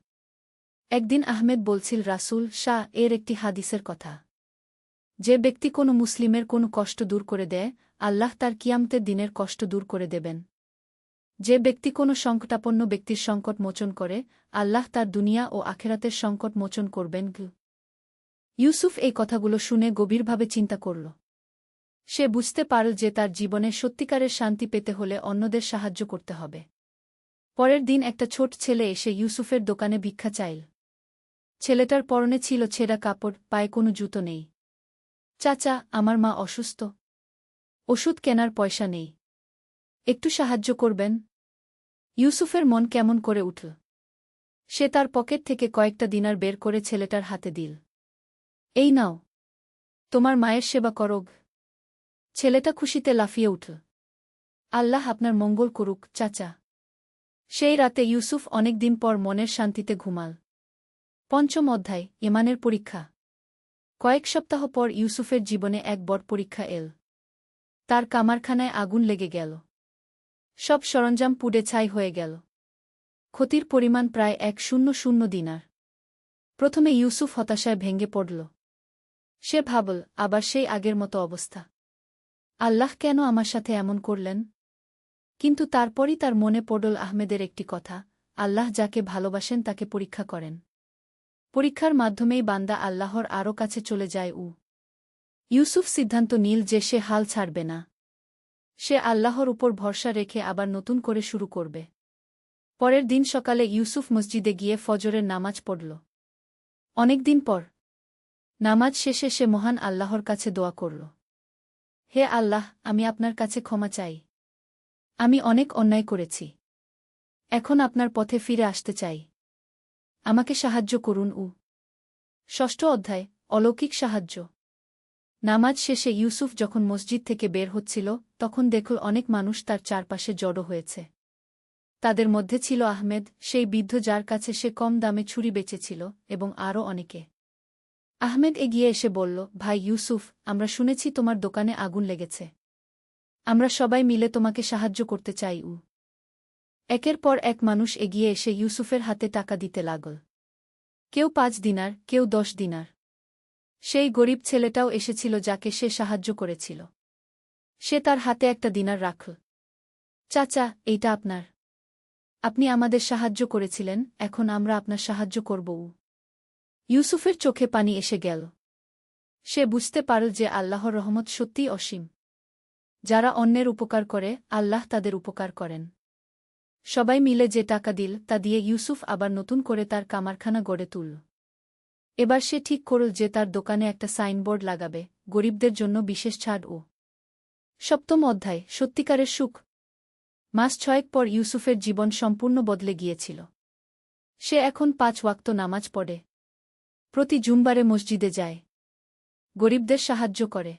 একদিন আহমেদ বলছিল, রাসূল শাহ এর একটি হাদিসের কথা। যে ব্যক্তি কোনো মুসলিমের কোনো কষ্ট দূর করে দেয়, আল্লাহ তার কিয়ামতের দিনের কষ্ট দূর করে দেবেন। যে ব্যক্তি কোনো সংকটাপন্ন ব্যক্তির সংকট মোচন করে, আল্লাহ তার দুনিয়া ও আখেরাতের সংকট মোচন করবেন। ইউসুফ এই কথাগুলো শুনে গভীরভাবে চিন্তা করল। সে বুঝতে পারল যে তার জীবনে সত্যিকারের শান্তি পেতে হলে অন্যদের সাহায্য করতে হবে। পরের দিন একটা ছোট ছেলে এসে ইউসুফের দোকানে ভিক্ষা চাইল। ছেলেটার পরনে ছিল ছেঁড়া কাপড়, পায়ে কোনো জুতো নেই। চাচা, আমার মা অসুস্থ। ওষুধ কেনার পয়সা নেই। একটু সাহায্য করবেন? ইউসুফের মন কেমন করে উঠল। সে তার পকেট থেকে কয়েকটা দিনার বের করে ছেলেটার হাতে দিল। এই নাও, তোমার মায়ের সেবা করোগ। ছেলেটা খুশিতে লাফিয়ে উঠল। আল্লাহ আপনার মঙ্গল করুক, চাচা। সেই রাতে ইউসুফ অনেক দিন পর মনের শান্তিতে ঘুমাল। পঞ্চম অধ্যায়, ঈমানের পরীক্ষা। কয়েক সপ্তাহ পর ইউসুফের জীবনে এক বড় পরীক্ষা এল। তার কামারখানায় আগুন লেগে গেল। সব সরঞ্জাম পুড়ে ছাই হয়ে গেল। ক্ষতির পরিমাণ প্রায় 100 দিনার। প্রথমে ইউসুফ হতাশায় ভেঙে পড়ল। সে ভাবল, আবার সেই আগের মতো অবস্থা। আল্লাহ কেন আমার সাথে এমন করলেন? কিন্তু তারপরই তার মনে পড়ল আহমেদের একটি কথা, আল্লাহ যাকে ভালোবাসেন তাকে পরীক্ষা করেন। পরীক্ষার মাধ্যমেই বান্দা আল্লাহর আরও কাছে চলে যায়। ইউসুফ সিদ্ধান্ত নিল যে সে হাল ছাড়বে না। সে আল্লাহর উপর ভরসা রেখে আবার নতুন করে শুরু করবে। পরের দিন সকালে ইউসুফ মসজিদে গিয়ে ফজরের নামাজ পড়ল। অনেকদিন পর নামাজ শেষে সে মহান আল্লাহর কাছে দোয়া করল। হে আল্লাহ, আমি আপনার কাছে ক্ষমা চাই। আমি অনেক অন্যায় করেছি। এখন আপনার পথে ফিরে আসতে চাই। আমাকে সাহায্য করুন। ষষ্ঠ অধ্যায়, অলৌকিক সাহায্য। নামাজ শেষে ইউসুফ যখন মসজিদ থেকে বের হচ্ছিল, তখন দেখল অনেক মানুষ তার চারপাশে জড়ো হয়েছে। তাদের মধ্যে ছিল আহমেদ, সেই বৃদ্ধ যার কাছে সে কম দামে ছুরি বেচেছিল, এবং আরও অনেকে। আহমেদ এগিয়ে এসে বলল, ভাই ইউসুফ, আমরা শুনেছি তোমার দোকানে আগুন লেগেছে। আমরা সবাই মিলে তোমাকে সাহায্য করতে চাই। একের পর এক মানুষ এগিয়ে এসে ইউসুফের হাতে টাকা দিতে লাগল। কেউ 5 দিনার, কেউ 10 দিনার। সেই গরিব ছেলেটাও এসেছিল যাকে সে সাহায্য করেছিল। সে তার হাতে একটা দিনার রাখল। চাচা, এইটা আপনার। আপনি আমাদের সাহায্য করেছিলেন, এখন আমরা আপনার সাহায্য করব। ইউসুফের চোখে পানি এসে গেল। সে বুঝতে পারল যে আল্লাহর রহমত সত্যিই অসীম। যারা অন্যের উপকার করে, আল্লাহ তাদের উপকার করেন। সবাই মিলে যে টাকা দিল তা দিয়ে ইউসুফ আবার নতুন করে তার কামারখানা গড়ে তুলল। এবার সে ঠিক করল যে তার দোকানে একটা সাইনবোর্ড লাগাবে, গরিবদের জন্য বিশেষ ছাড়। সপ্তম অধ্যায়, সত্যিকারের সুখ। মাস 6 পর ইউসুফের জীবন সম্পূর্ণ বদলে গিয়েছিল। সে এখন 5 ওয়াক্ত নামাজ পড়ে। প্রতি জুমবারে মসজিদে যায়। গরিবদের সাহায্য করে।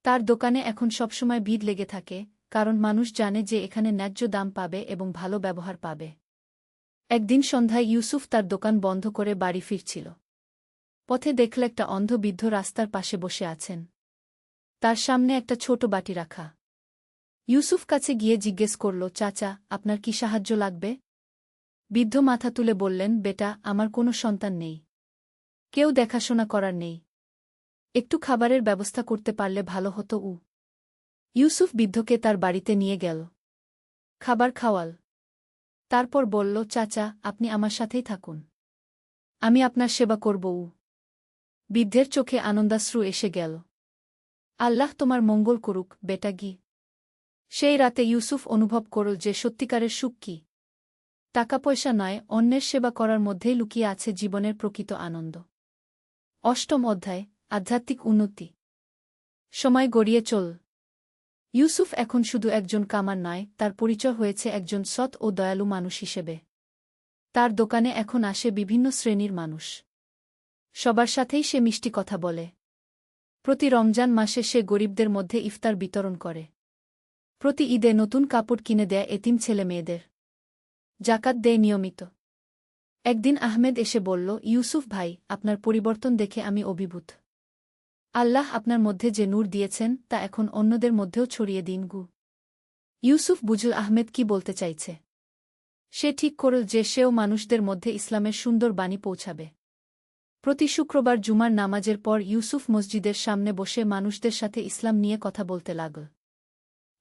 তার দোকানে এখন সবসময় ভিড় লেগে থাকে, কারণ মানুষ জানে যে এখানে ন্যায্য দাম পাবে এবং ভালো ব্যবহার পাবে। একদিন সন্ধ্যায় ইউসুফ তার দোকান বন্ধ করে বাড়ি ফিরছিল। পথে দেখল একটা অন্ধ বৃদ্ধ রাস্তার পাশে বসে আছেন। তার সামনে একটা ছোট বাটি রাখা। ইউসুফ কাছে গিয়ে জিজ্ঞেস করল, চাচা, আপনার কি সাহায্য লাগবে? বৃদ্ধ মাথা তুলে বললেন, বেটা, আমার কোনো সন্তান নেই। কেউ দেখাশোনা করার নেই। একটু খাবারের ব্যবস্থা করতে পারলে ভালো হতো। ইউসুফ বৃদ্ধকে তার বাড়িতে নিয়ে গেল। খাবার খাওয়াল। তারপর বলল, চাচা, আপনি আমার সাথেই থাকুন। আমি আপনার সেবা করব। বৃদ্ধের চোখে আনন্দাশ্রু এসে গেল। আল্লাহ তোমার মঙ্গল করুক, বেটা গি। সেই রাতে ইউসুফ অনুভব করল যে সত্যিকারের সুখ কি। টাকা পয়সা নয়, অন্যের সেবা করার মধ্যেই লুকিয়ে আছে জীবনের প্রকৃত আনন্দ। অষ্টম অধ্যায়, আধ্যাত্মিক উন্নতি। সময় গড়িয়ে চল। ইউসুফ এখন শুধু একজন কামার নয়, তার পরিচয় হয়েছে একজন সৎ ও দয়ালু মানুষ হিসেবে। তার দোকানে এখন আসে বিভিন্ন শ্রেণীর মানুষ। সবার সাথেই সে মিষ্টি কথা বলে। প্রতি রমজান মাসে সে গরিবদের মধ্যে ইফতার বিতরণ করে। প্রতি ঈদে নতুন কাপড় কিনে দেয় এতিম ছেলে মেয়েদের। জাকাত দেয় নিয়মিত। একদিন আহমেদ এসে বলল, ইউসুফ ভাই, আপনার পরিবর্তন দেখে আমি অভিভূত। আল্লাহ আপনার মধ্যে যে নূর দিয়েছেন তা এখন অন্যদের মধ্যেও ছড়িয়ে দিন। ইউসুফ বুঝল আহমেদ কি বলতে চাইছে। সে ঠিক করল যে সেও মানুষদের মধ্যে ইসলামের সুন্দর বাণী পৌঁছাবে। প্রতি শুক্রবার জুমার নামাজের পর ইউসুফ মসজিদের সামনে বসে মানুষদের সাথে ইসলাম নিয়ে কথা বলতে লাগল।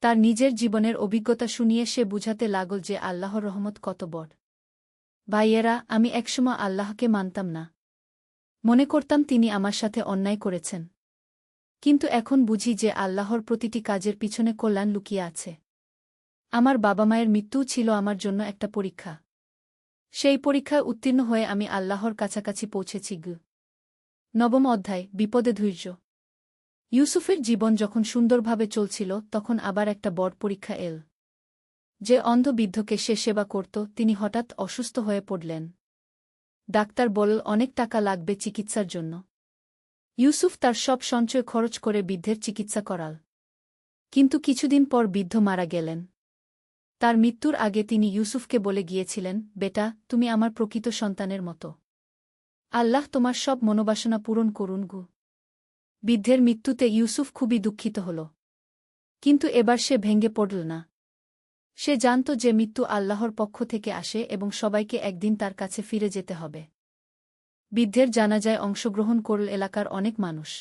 তার নিজের জীবনের অভিজ্ঞতা শুনিয়ে সে বুঝাতে লাগল যে আল্লাহর রহমত কত বড়। ভাইয়েরা, আমি একসময় আল্লাহকে মানতাম না। মনে করতাম তিনি আমার সাথে অন্যায় করেছেন। কিন্তু এখন বুঝি যে আল্লাহর প্রতিটি কাজের পিছনে কল্যাণ লুকিয়ে আছে। আমার বাবা মায়ের মৃত্যুও ছিল আমার জন্য একটা পরীক্ষা। সেই পরীক্ষায় উত্তীর্ণ হয়ে আমি আল্লাহর কাছাকাছি পৌঁছেছি। নবম অধ্যায়, বিপদে ধৈর্য। ইউসুফের জীবন যখন সুন্দরভাবে চলছিল তখন আবার একটা বড় পরীক্ষা এল। যে অন্ধ বৃদ্ধকে সে সেবা করত তিনি হঠাৎ অসুস্থ হয়ে পড়লেন। ডাক্তার বলল অনেক টাকা লাগবে চিকিৎসার জন্য। ইউসুফ তার সব সঞ্চয় খরচ করে বৃদ্ধের চিকিৎসা করাল। কিন্তু কিছুদিন পর বৃদ্ধ মারা গেলেন। তার মৃত্যুর আগে তিনি ইউসুফকে বলে গিয়েছিলেন, বেটা, তুমি আমার প্রকৃত সন্তানের মতো। আল্লাহ তোমার সব মনোবাসনা পূরণ করুন। বৃদ্ধের মৃত্যুতে ইউসুফ খুবই দুঃখিত হল। কিন্তু এবার সে ভেঙে পড়ল না। সে জানত যে মৃত্যু আল্লাহর পক্ষ থেকে আসে এবং সবাইকে একদিন তার কাছে ফিরে যেতে হবে। বৃদ্ধের জানাজায় অংশগ্রহণ করল এলাকার অনেক মানুষ।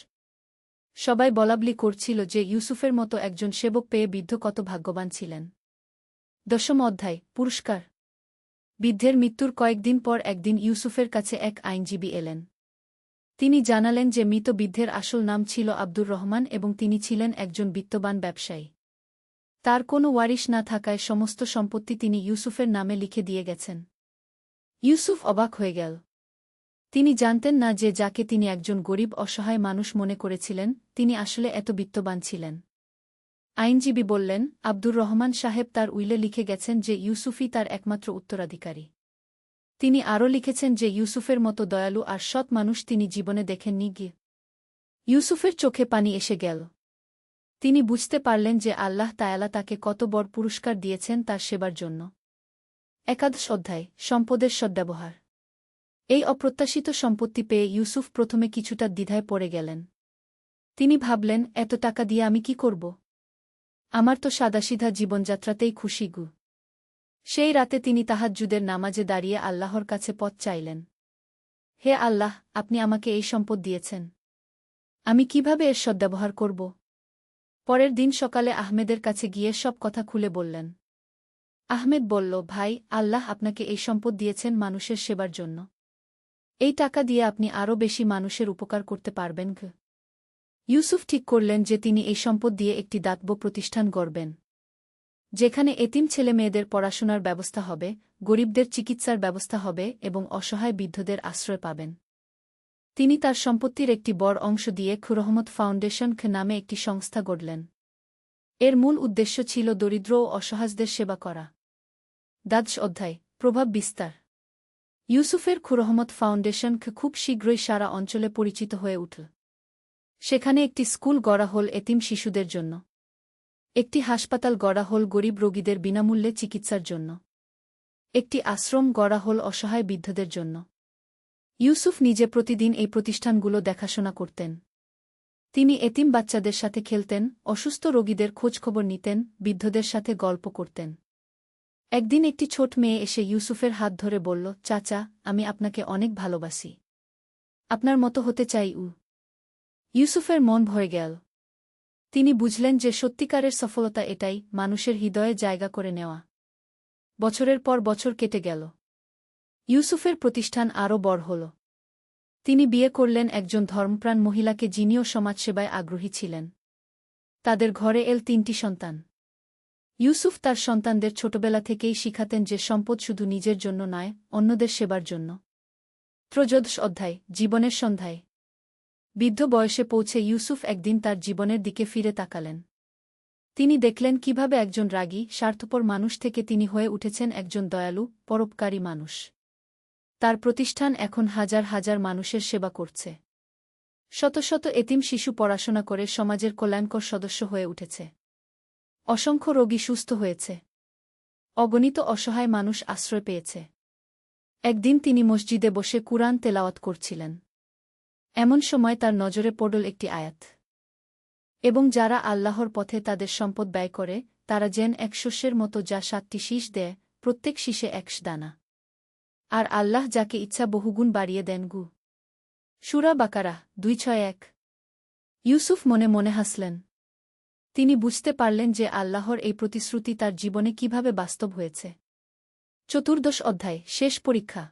সবাই বলাবলি করছিল যে ইউসুফের মতো একজন সেবক পেয়ে বৃদ্ধ কত ভাগ্যবান ছিলেন। দশম অধ্যায়, পুরস্কার। বৃদ্ধের মৃত্যুর কয়েকদিন পর একদিন ইউসুফের কাছে এক আইনজীবী এলেন। তিনি জানালেন যে মৃত বৃদ্ধের আসল নাম ছিল আব্দুর রহমান এবং তিনি ছিলেন একজন বিত্তবান ব্যবসায়ী। তার কোনো ওয়ারিশ না থাকায় সমস্ত সম্পত্তি তিনি ইউসুফের নামে লিখে দিয়ে গেছেন। ইউসুফ অবাক হয়ে গেল। তিনি জানতেন না যে যাকে তিনি একজন গরিব অসহায় মানুষ মনে করেছিলেন তিনি আসলে এত বিত্তবান ছিলেন। আইনজীবী বললেন, আব্দুর রহমান সাহেব তার উইলে লিখে গেছেন যে ইউসুফই তার একমাত্র উত্তরাধিকারী। তিনি আরও লিখেছেন যে ইউসুফের মতো দয়ালু আর সৎ মানুষ তিনি জীবনে দেখেননি। ইউসুফের চোখে পানি এসে গেল। তিনি বুঝতে পারলেন যে আল্লাহ তায়ালা তাকে কত বড় পুরস্কার দিয়েছেন তার সেবার জন্য। একাদশ অধ্যায়, সম্পদের সদ্ব্যবহার। এই অপ্রত্যাশিত সম্পত্তি পেয়ে ইউসুফ প্রথমে কিছুটা দ্বিধায় পড়ে গেলেন। তিনি ভাবলেন, এত টাকা দিয়ে আমি কি করব? আমার তো সাদাসিধা জীবনযাত্রাতেই খুশি। সেই রাতে তিনি তাহাজ্জুদের নামাজে দাঁড়িয়ে আল্লাহর কাছে পথ চাইলেন। হে আল্লাহ, আপনি আমাকে এই সম্পদ দিয়েছেন। আমি কিভাবে এর সদ্ব্যবহার করব? পরের দিন সকালে আহমেদের কাছে গিয়ে সব কথা খুলে বললেন। আহমেদ বলল, ভাই, আল্লাহ আপনাকে এই সম্পদ দিয়েছেন মানুষের সেবার জন্য। এই টাকা দিয়ে আপনি আরও বেশি মানুষের উপকার করতে পারবেন। ইউসুফ ঠিক করলেন যে তিনি এই সম্পদ দিয়ে একটি দাতব্য প্রতিষ্ঠান গড়বেন, যেখানে এতিম ছেলেমেয়েদের পড়াশোনার ব্যবস্থা হবে, গরিবদের চিকিৎসার ব্যবস্থা হবে এবং অসহায় বৃদ্ধদের আশ্রয় পাবেন। তিনি তার সম্পত্তির একটি বড় অংশ দিয়ে খুরহমত ফাউন্ডেশন নামে একটি সংস্থা গড়লেন। এর মূল উদ্দেশ্য ছিল দরিদ্র ও অসহায়দের সেবা করা। দ্বাদশ অধ্যায়, প্রভাব বিস্তার। ইউসুফের খুরহমত ফাউন্ডেশন খুব শীঘ্রই সারা অঞ্চলে পরিচিত হয়ে উঠল। সেখানে একটি স্কুল গড়া হল এতিম শিশুদের জন্য। একটি হাসপাতাল গড়া হল গরিব রোগীদের বিনামূল্যে চিকিৎসার জন্য। একটি আশ্রম গড়া হল অসহায় বৃদ্ধদের জন্য। ইউসুফ নিজে প্রতিদিন এই প্রতিষ্ঠানগুলো দেখাশোনা করতেন। তিনি এতিম বাচ্চাদের সাথে খেলতেন, অসুস্থ রোগীদের খোঁজখবর নিতেন, বৃদ্ধদের সাথে গল্প করতেন। একদিন একটি ছোট মেয়ে এসে ইউসুফের হাত ধরে বলল, চাচা, আমি আপনাকে অনেক ভালোবাসি। আপনার মতো হতে চাই। ইউসুফের মন ভরে গেল। তিনি বুঝলেন যে সত্যিকারের সফলতা এটাই, মানুষের হৃদয়ে জায়গা করে নেওয়া। বছরের পর বছর কেটে গেল। ইউসুফের প্রতিষ্ঠান আরও বড় হল। তিনি বিয়ে করলেন একজন ধর্মপ্রাণ মহিলাকে যিনিও সমাজসেবায় আগ্রহী ছিলেন। তাদের ঘরে এল 3টি সন্তান। ইউসুফ তার সন্তানদের ছোটবেলা থেকেই শিখাতেন যে সম্পদ শুধু নিজের জন্য নয়, অন্যদের সেবার জন্য। ত্রয়োদশ অধ্যায়, জীবনের সন্ধ্যায়। বৃদ্ধ বয়সে পৌঁছে ইউসুফ একদিন তার জীবনের দিকে ফিরে তাকালেন। তিনি দেখলেন কিভাবে একজন রাগী, স্বার্থপর মানুষ থেকে তিনি হয়ে উঠেছেন একজন দয়ালু, পরোপকারী মানুষ। তার প্রতিষ্ঠান এখন হাজার হাজার মানুষের সেবা করছে। শত শত এতিম শিশু পড়াশোনা করে সমাজের কল্যাণকর সদস্য হয়ে উঠেছে। অসংখ্য রোগী সুস্থ হয়েছে। অগণিত অসহায় মানুষ আশ্রয় পেয়েছে। একদিন তিনি মসজিদে বসে কুরআন তেলাওয়াত করছিলেন। এমন সময় তার নজরে পড়ল একটি আয়াত। এবং যারা আল্লাহর পথে তাদের সম্পদ ব্যয় করে, তারা যেন এক শস্যের মতো যা 7টি শীষ দেয়, প্রত্যেক শীষে 1 দানা। আর আল্লাহ যাকে ইচ্ছা বহুগুণ বাড়িয়ে দেন। সূরা বাকারাহ 261। ইউসুফ মনে মনে হাসলেন। তিনি বুঝতে পারলেন যে আল্লাহর এই প্রতিশ্রুতি তার জীবনে কিভাবে বাস্তব হয়েছে। চতুর্দশ অধ্যায়, শেষ পরীক্ষা।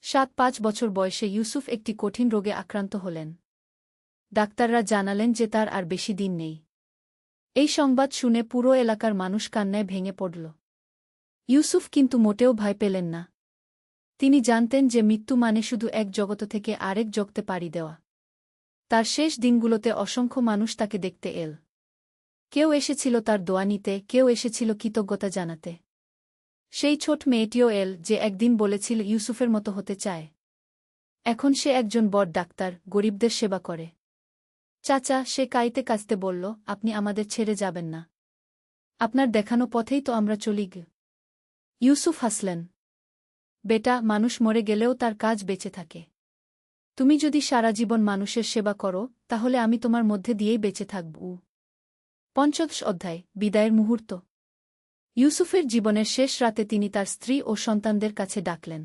7-5 বছর বয়সে ইউসুফ একটি কঠিন রোগে আক্রান্ত হলেন। ডাক্তাররা জানালেন যে তার আর বেশি দিন নেই। এই সংবাদ শুনে পুরো এলাকার মানুষ কান্নায় ভেঙে পড়ল। ইউসুফ কিন্তু মোটেও ভয় পেলেন না। তিনি জানতেন যে মৃত্যু মানে শুধু এক জগৎ থেকে আরেক জগতে পাড়ি দেওয়া। তার শেষ দিনগুলোতে অসংখ্য মানুষ তাকে দেখতে এল। কেউ এসেছিল তার দোয়া নিতে, কেউ এসেছিল কৃতজ্ঞতা জানাতে। সেই ছোট মেয়েটিও এল যে একদিন বলেছিল ইউসুফের মতো হতে চায়। এখন সে একজন বড় ডাক্তার, গরিবদের সেবা করে। চাচা, সে কাঁদতে কাঁদতে বলল, আপনি আমাদের ছেড়ে যাবেন না। আপনার দেখানো পথেই তো আমরা চলি গে। ইউসুফ হাসলেন। বেটা, মানুষ মরে গেলেও তার কাজ বেঁচে থাকে। তুমি যদি সারা জীবন মানুষের সেবা করো, তাহলে আমি তোমার মধ্যে দিয়েই বেঁচে থাকব। ৫০ অধ্যায়, বিদায়ের মুহূর্ত। ইউসুফের জীবনের শেষ রাতে তিনি তার স্ত্রী ও সন্তানদের কাছে ডাকলেন।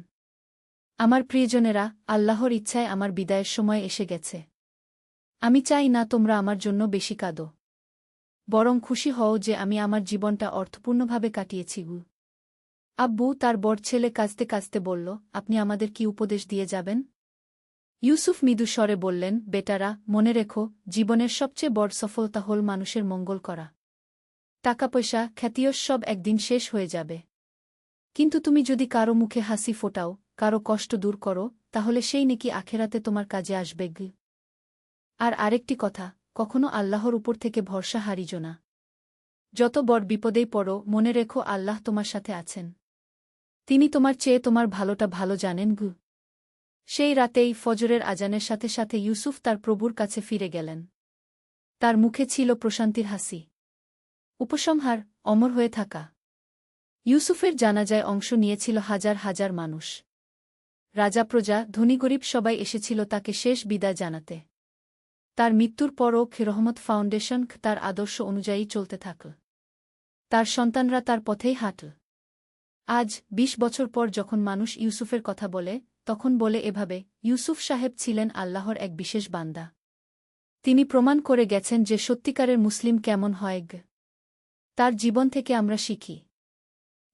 আমার প্রিয়জনেরা, আল্লাহর ইচ্ছায় আমার বিদায়ের সময় এসে গেছে। আমি চাই না তোমরা আমার জন্য বেশি কাঁদো। বরং খুশি হও যে আমি আমার জীবনটা অর্থপূর্ণভাবে কাটিয়েছি। আব্বু, তার বড় ছেলে কাঁদতে কাঁদতে বলল, আপনি আমাদের কি উপদেশ দিয়ে যাবেন? ইউসুফ মৃদু স্বরে বললেন, বেটারা, মনে রেখো, জীবনের সবচেয়ে বড় সফলতা হল মানুষের মঙ্গল করা। টাকা পয়সা, খ্যাতিয়শ সব একদিন শেষ হয়ে যাবে। কিন্তু তুমি যদি কারো মুখে হাসি ফোটাও, কারো কষ্ট দূর করো, তাহলে সেই নেকি আখেরাতে তোমার কাজে আসবে। আর আরেকটি কথা, কখনো আল্লাহর উপর থেকে ভরসা হারিজো না। যত বড় বিপদেই পড়ো, মনে রেখো আল্লাহ তোমার সাথে আছেন। তিনি তোমার চেয়ে তোমার ভালোটা ভালো জানেন। সেই রাতেই ফজরের আজানের সাথে সাথে ইউসুফ তার প্রভুর কাছে ফিরে গেলেন। তার মুখে ছিল প্রশান্তির হাসি। উপসংহার, অমর হয়ে থাকা। ইউসুফের জানাজায় অংশ নিয়েছিল হাজার হাজার মানুষ। রাজা, প্রজা, ধনী গরিব সবাই এসেছিল তাকে শেষ বিদায় জানাতে। তার মৃত্যুর পরও রহমত ফাউন্ডেশন তার আদর্শ অনুযায়ী চলতে থাকল। তার সন্তানরা তার পথেই হাঁটল। আজ ২০ বছর পর যখন মানুষ ইউসুফের কথা বলে, তখন বলে এভাবে, ইউসুফ সাহেব ছিলেন আল্লাহর এক বিশেষ বান্দা। তিনি প্রমাণ করে গেছেন যে সত্যিকারের মুসলিম কেমন হয়। তার জীবন থেকে আমরা শিখি।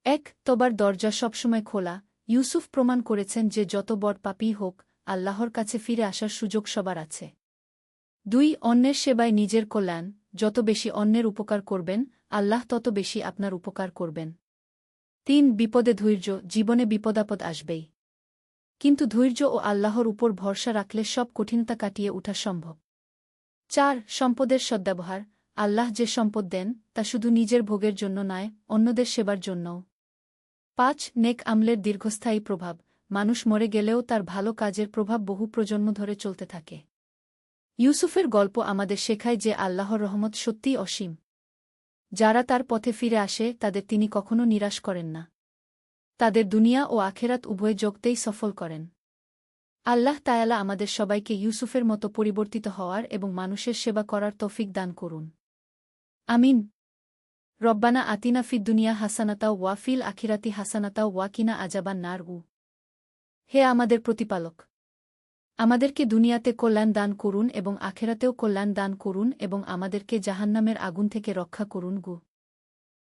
১. তবার দরজা সবসময় খোলা। ইউসুফ প্রমাণ করেছেন যে যত বড় পাপীই হোক, আল্লাহর কাছে ফিরে আসার সুযোগ সবার আছে। ২. অন্যের সেবায় নিজের কল্যাণ। যত বেশি অন্যের উপকার করবেন, আল্লাহ তত বেশি আপনার উপকার করবেন। ৩. বিপদে ধৈর্য। জীবনে বিপদাপদ আসবেই। কিন্তু ধৈর্য ও আল্লাহর উপর ভরসা রাখলে সব কঠিনতা কাটিয়ে ওঠা সম্ভব। ৪. সম্পদের সদ্ব্যবহার। আল্লাহ যে সম্পদ দেন, তা শুধু নিজের ভোগের জন্য নয়, অন্যদের সেবার জন্যও। ৫. নেক আমলের দীর্ঘস্থায়ী প্রভাব। মানুষ মরে গেলেও তার ভালো কাজের প্রভাব বহু প্রজন্ম ধরে চলতে থাকে। ইউসুফের গল্প আমাদের শেখায় যে আল্লাহর রহমত সত্যিই অসীম। যারা তার পথে ফিরে আসে, তাদের তিনি কখনো নিরাশ করেন না। তাদের দুনিয়া ও আখেরাত উভয় জগতেই সফল করেন। আল্লাহ তায়ালা আমাদের সবাইকে ইউসুফের মতো পরিবর্তিত হওয়ার এবং মানুষের সেবা করার তৌফিক দান করুন। আমিন। রব্বানা আতিনা ফিদ দুনিয়া হাসানাতা ওয়া ফিল আখিরাতি হাসানাতা ওয়া কিনা আজাবান নার। হে আমাদের প্রতিপালক, আমাদেরকে দুনিয়াতে কল্যাণ দান করুন এবং আখেরাতেও কল্যাণ দান করুন এবং আমাদেরকে জাহান্নামের আগুন থেকে রক্ষা করুন।